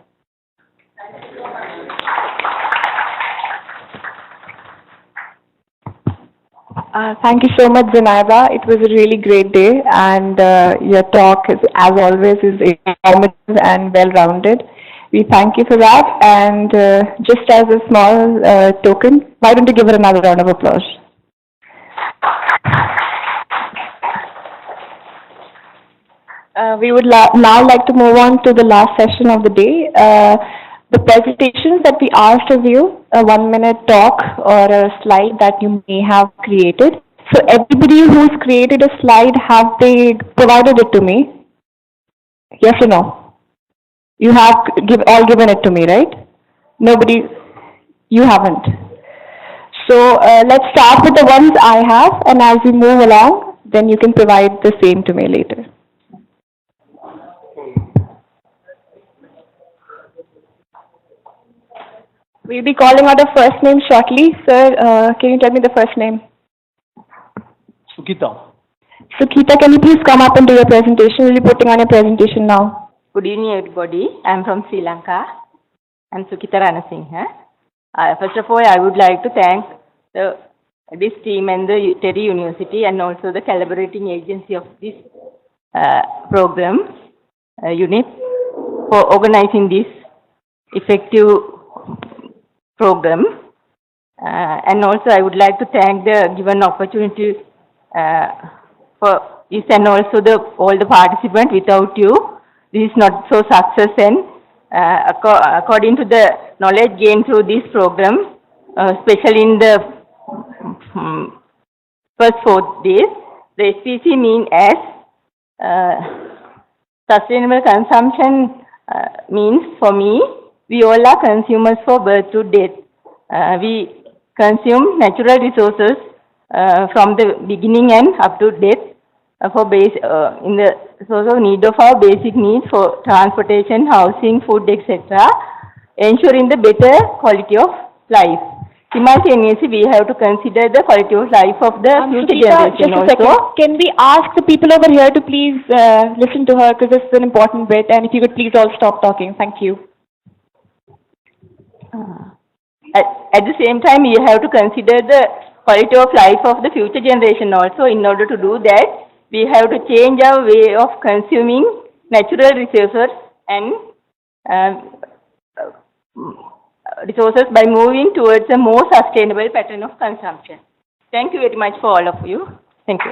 Thank you so much, Zinaiba. It was a really great day, and your talk, as always, is informative and well-rounded. We thank you for that, and just as a small token, why don't you give it another round of applause? We would now like to move on to the last session of the day. The presentations that we asked of you, a 1-minute talk or a slide that you may have created. So everybody who's created a slide, have they provided it to me? Yes or no? You have all given it to me, right? Nobody, you haven't. So let's start with the ones I have, and as we move along, then you can provide the same to me later. We'll be calling out a first name shortly. Sir, can you tell me the first name? Sukita. Sukita, can you please come up and do your presentation? We'll be putting on your presentation now. Good evening, everybody. I'm from Sri Lanka. I'm Sukita Ranasinghe. First of all, I would like to thank this team and the TERI University and also the collaborating agency of this program unit for organizing this effective program. And also I would like to thank the given opportunity for this and also all the participants. Without you, this is not so success. And according to the knowledge gained through this program, especially in the first 4 days, the SPC mean as sustainable consumption means for me, we all are consumers for birth to death. We consume natural resources from the beginning and up to death for in the source of need of our basic needs for transportation, housing, food, etc., ensuring the better quality of life. Simultaneously, we have to consider the quality of life of the future generation just a second. also. Can we ask the people over here to please listen to her, because this is an important bit, and if you could please all stop talking. Thank you. At the same time, you have to consider the quality of life of the future generation also. In order to do that, we have to change our way of consuming natural resources and resources by moving towards a more sustainable pattern of consumption. Thank you very much for all of you. Thank you.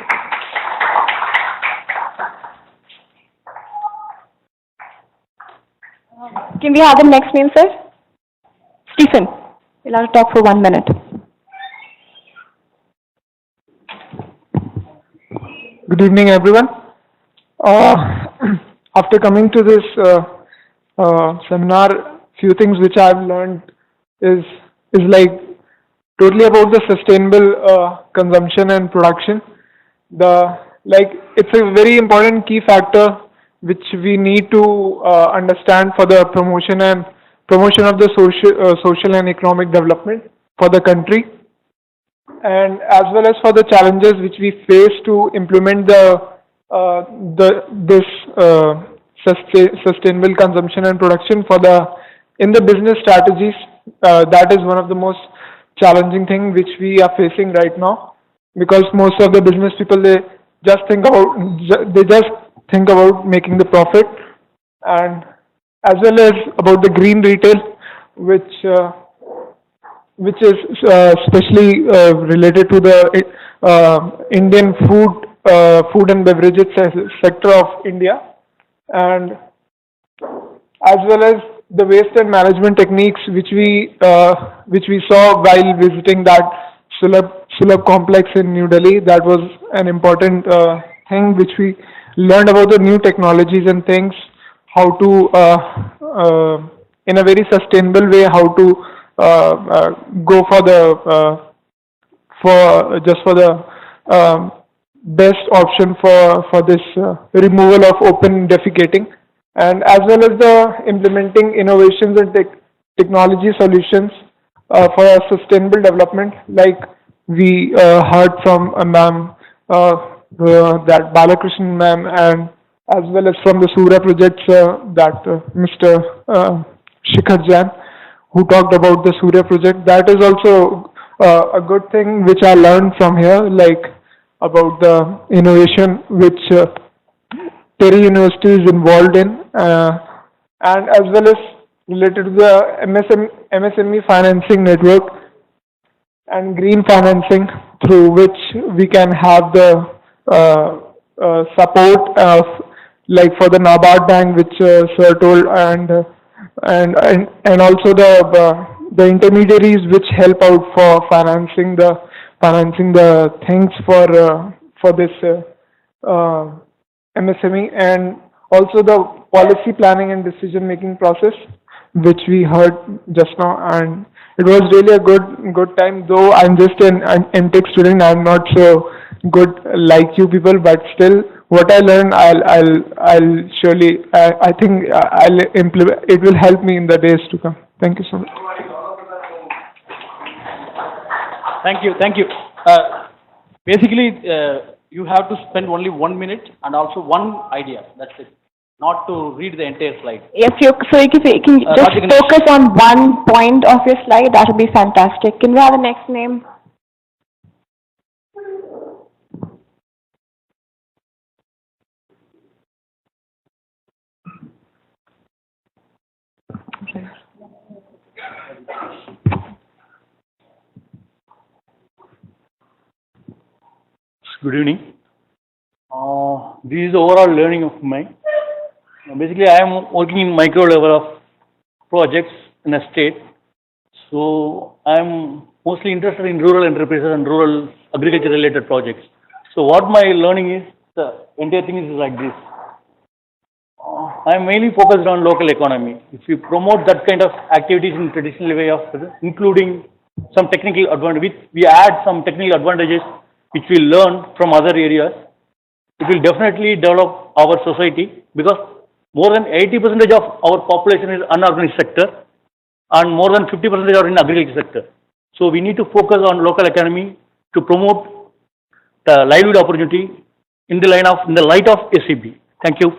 Can we have the next name, sir? Stephen. You'll have to talk for 1 minute. Good evening, everyone. After coming to this seminar, few things which I've learned is like totally about the sustainable consumption and production. It's a very important key factor which we need to understand for the promotion of the social and economic development for the country, and as well as for the challenges which we face to implement this sustainable consumption and production in the business strategies. That is one of the most challenging thing which we are facing right now, because most of the business people, they just think about making the profit, and as well as about the green retail, which is especially related to the Indian food and beverages sector of India, and as well as the waste and management techniques which we saw while visiting that Sulabh complex in New Delhi. That was an important thing which we learned about the new technologies and things, how to in a very sustainable way, how to go for the best option for this removal of open defecating, and as well as the implementing innovations and technology solutions for a sustainable development. Like we heard from a ma'am, that Balakrishnan ma'am, and as well as from the Surya projects, that Mr. Shikhar Jain, who talked about the Surya project. That is also a good thing which I learned from here, like about the innovation which TERI University is involved in, and as well as related to the MSME financing network and green financing, through which we can have the support of like for the NABARD bank, which sir told, and also the intermediaries which help out for financing the things for this MSME, and also the policy planning and decision making process, which we heard just now, and it was really a good time. Though I'm just an tech student, I'm not so good like you people, but still, what I learned, I'll surely, I think I'll implement. It will help me in the days to come. Thank you so much. Thank you, thank you. Basically, you have to spend only 1 minute and also one idea. That's it. Not to read the entire slide. If you can just focus on one point of your slide, that would be fantastic. Can we have the next name? Good evening. This is overall learning of mine. Basically, I am working in micro level of projects in a state. So, I am mostly interested in rural enterprises and rural agriculture related projects. So, what my learning is, the entire thing is like this. I am mainly focused on local economy. If you promote that kind of activities in traditional way of, including some technical advantage, we add some technical advantages which we learn from other areas, it will definitely develop our society, because more than 80% of our population is unorganized sector and more than 50% are in agriculture sector. So we need to focus on local economy to promote the livelihood opportunity in the light of SCP. Thank you.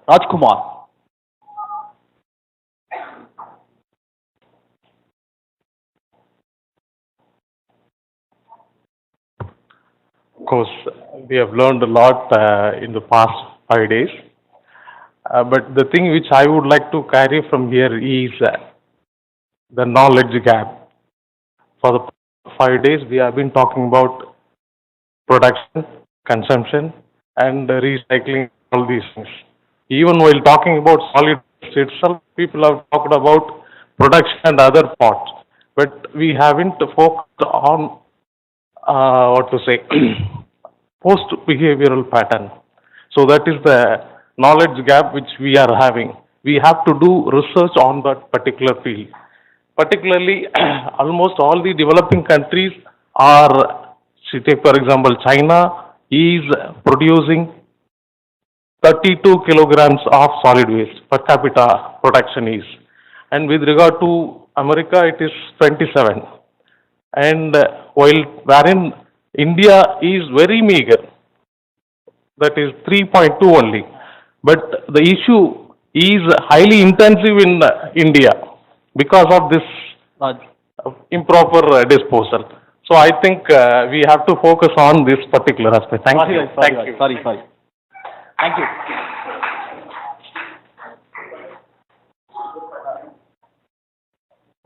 Rajkumar. Of course, we have learned a lot in the past 5 days. But the thing which I would like to carry from here is the knowledge gap. For the 5 days, we have been talking about production, consumption, and recycling, all these things. Even while talking about solid waste itself, people have talked about production and other parts. But we haven't focused on post-behavioral pattern. So that is the knowledge gap which we are having. We have to do research on that particular field. Particularly, almost all the developing countries are, take for example, China is producing 32 kilograms of solid waste per capita production is. And with regard to America, it is 27. And wherein India is very meager, that is 3.2 only. But the issue is highly intensive in India because of this improper disposal. So I think we have to focus on this particular aspect. Thank you. Thank you. Thank you.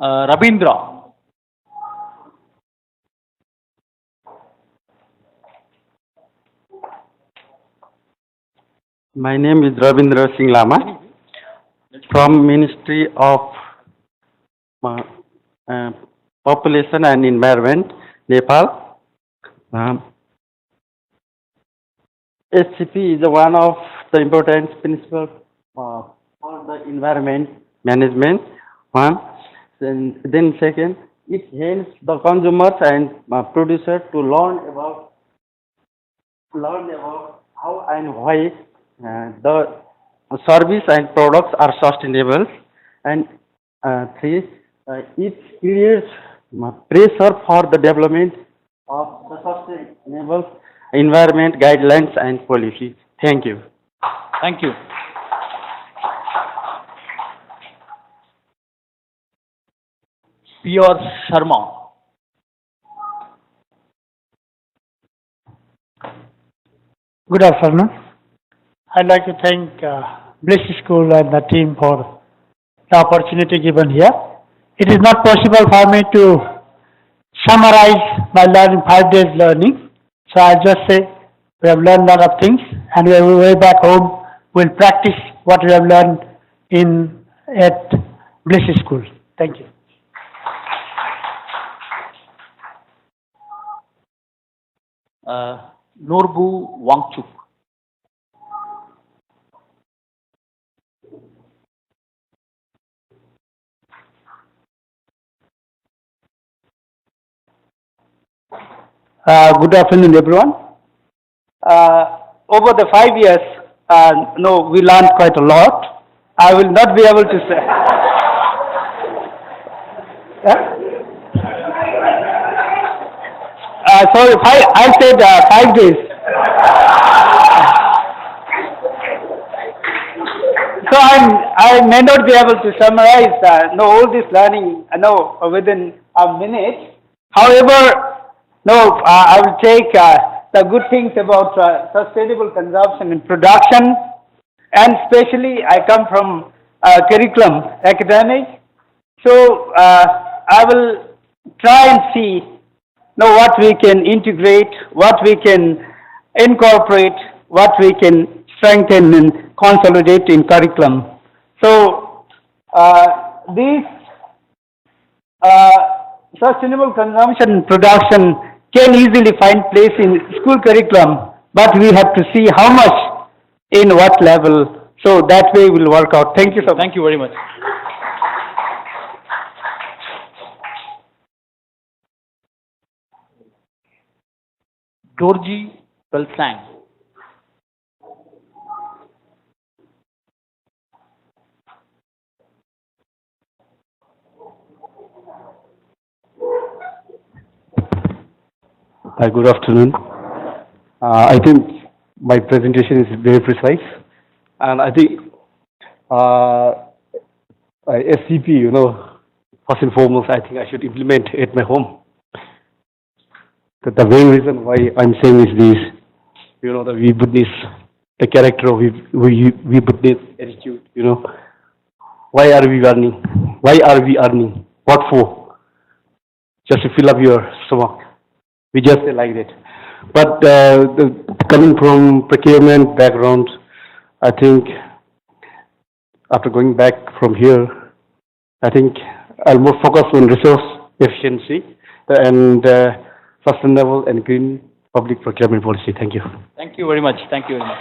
Rabindra. My name is Ravindra Singh Lama from Ministry of Population and Environment, Nepal. SCP is one of the important principles for the environment management. Then second, it helps the consumers and producers to learn about how and why the service and products are sustainable. And three, it creates pressure for the development of the sustainable environment guidelines and policy. Thank you. Thank you. P.R. Sharma. Good afternoon. I'd like to thank BLISS School and the team for the opportunity given here. It is not possible for me to summarize by learning 5 days learning. So I just say we have learned a lot of things, and when we way back home, we'll practice what we have learned at BLISS school. Thank you. Norbu Wangchuk. Good afternoon, everyone. Over the 5 years, no, we learned quite a lot. I will not be able to say. Sorry, I said 5 days. So I may not be able to summarize all this learning within a minute. However, I will take the good things about sustainable consumption and production, and especially I come from curriculum academic, so I will try and see what we can integrate, what we can incorporate, what we can strengthen and consolidate in curriculum. So these sustainable consumption and production can easily find place in school curriculum, but we have to see how much, in what level, so that way will work out. Thank you so much. Thank you very much. Dorji Pelsang. Hi, good afternoon. I think my presentation is very precise, and I think SCP, first and foremost, I think I should implement at my home. The main reason why I'm saying is this, the we-goodness, the character of we-goodness attitude, Why are we earning? Why are we earning? What for? Just to fill up your stomach. We just say like that. But coming from procurement background, I think after going back from here, I think I'll more focus on resource efficiency and sustainable and green public procurement policy. Thank you. Thank you very much. Thank you very much.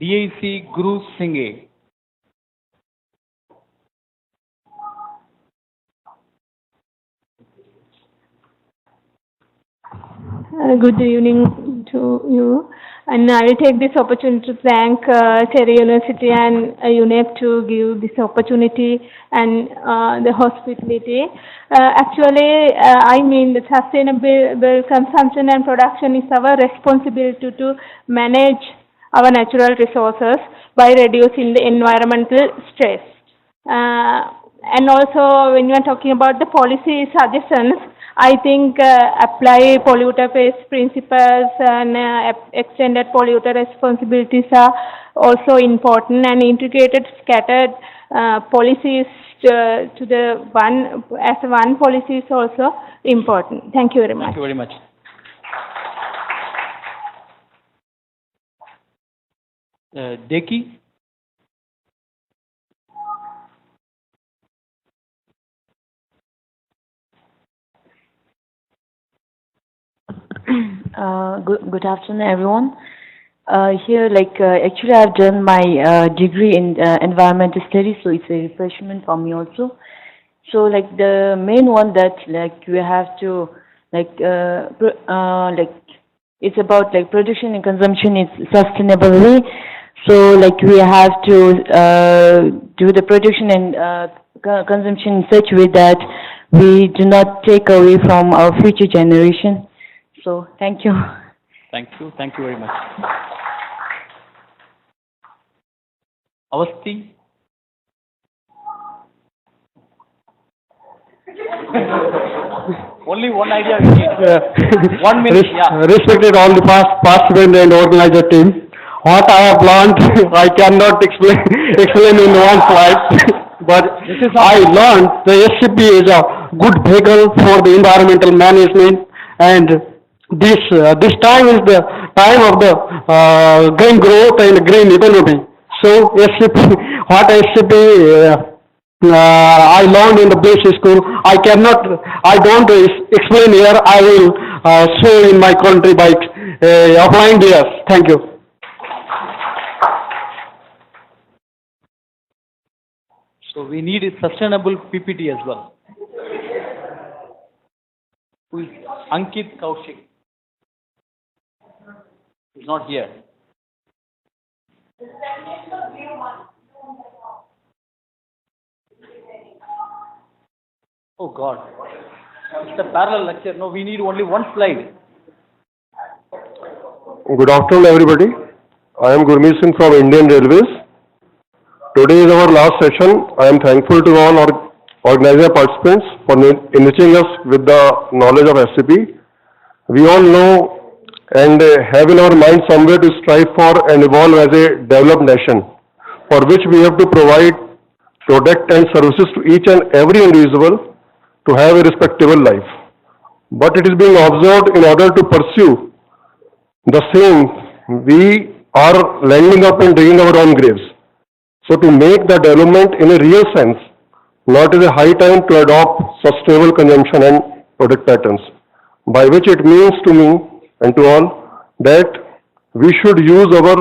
DAC Guru Singh. Good evening to you, and I will take this opportunity to thank TERI University and UNEP to give this opportunity and the hospitality. Actually, I mean the sustainable consumption and production is our responsibility to manage our natural resources by reducing the environmental stress. And also, when you are talking about the policy suggestions, I think apply polluter pays principles and extended polluter responsibilities are also important, and integrated scattered policies to the one policy is also important. Thank you very much. Thank you very much. Deki. Good afternoon, everyone. Here, actually, I've done my degree in environmental studies, so it's a refreshment for me also. So, the main one that we have to it's about production and consumption is sustainably. So, we have to do the production and consumption in such a way that we do not take away from our future generation. So, thank you. Thank you. Thank you very much. Avasti. Only one idea we need. 1 minute, yeah. Respected all the participant and organizer team. what I have learned, I cannot explain in one slide. But I learned the SCP is a good vehicle for the environmental management, and this time is the time of the green growth and green economy. So SCP, what SCP I learned in the BLISS school, I don't explain here. I will show in my country by applying this. Thank you. So we need a sustainable PPT as well. Who is Ankit Kaushik? He's not here. Oh God. It's a parallel lecture. No, we need only one slide. Good afternoon, everybody. I am Gurmeet Singh from Indian Railways. Today is our last session. I am thankful to all our organizer participants for enriching us with the knowledge of SCP. We all know and have in our mind somewhere to strive for and evolve as a developed nation, for which we have to provide product and services to each and every individual to have a respectable life. But it is being observed, in order to pursue the same, we are landing up and digging our own graves. So to make the development in a real sense, now it is a high time to adopt sustainable consumption and product patterns, by which it means to me and to all that we should use our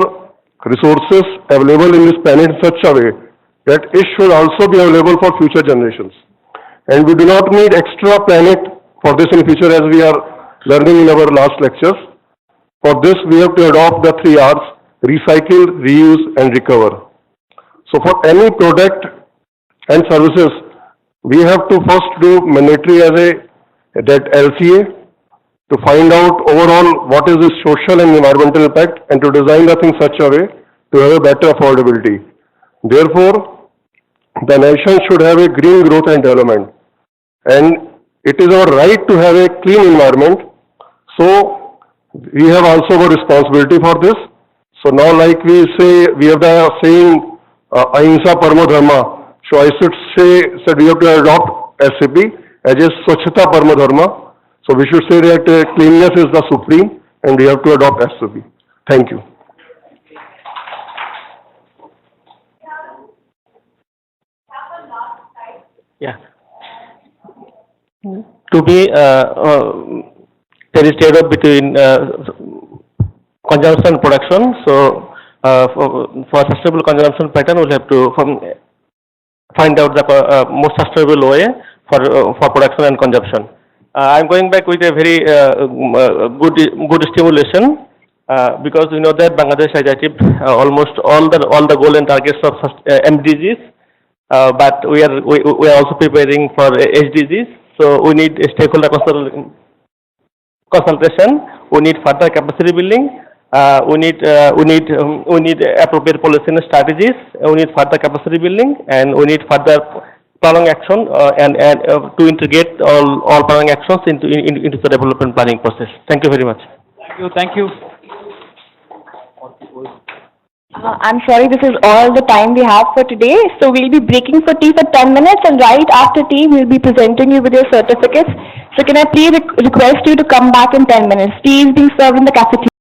resources available in this planet in such a way that it should also be available for future generations. And we do not need extra planet for this in future, as we are learning in our last lectures. For this, we have to adopt the 3 R's: recycle, reuse, and recover. So for any product and services, we have to first do mandatory as that LCA to find out overall what is the social and environmental impact, and to design the thing such a way to have a better affordability. Therefore, the nation should have a green growth and development, and it is our right to have a clean environment. So we have also a responsibility for this. So now, like we say, we have the saying, Ahimsa Paramo Dharma. So I should say we have to adopt SCP as a Swachhata Paramo Dharma. So we should say that cleanliness is the supreme, and we have to adopt SCP. Thank you. Yeah. To be there is trade-off between consumption and production. So for sustainable consumption pattern, we'll have to find out the most sustainable way for production and consumption. I'm going back with a very good stimulation because we know that Bangladesh has achieved almost all the goal and targets of MDGs, but we are also preparing for SDGs. So we need a stakeholder consultation. We need further capacity building. We need appropriate policy and strategies. We need further capacity building, and we need further planning action and to integrate all planning actions into the development planning process. Thank you very much. Thank you. I'm sorry, this is all the time we have for today. So we'll be breaking for tea for 10 minutes, and right after tea, we'll be presenting you with your certificates. So can I please request you to come back in 10 minutes? Tea is being served in the cafeteria.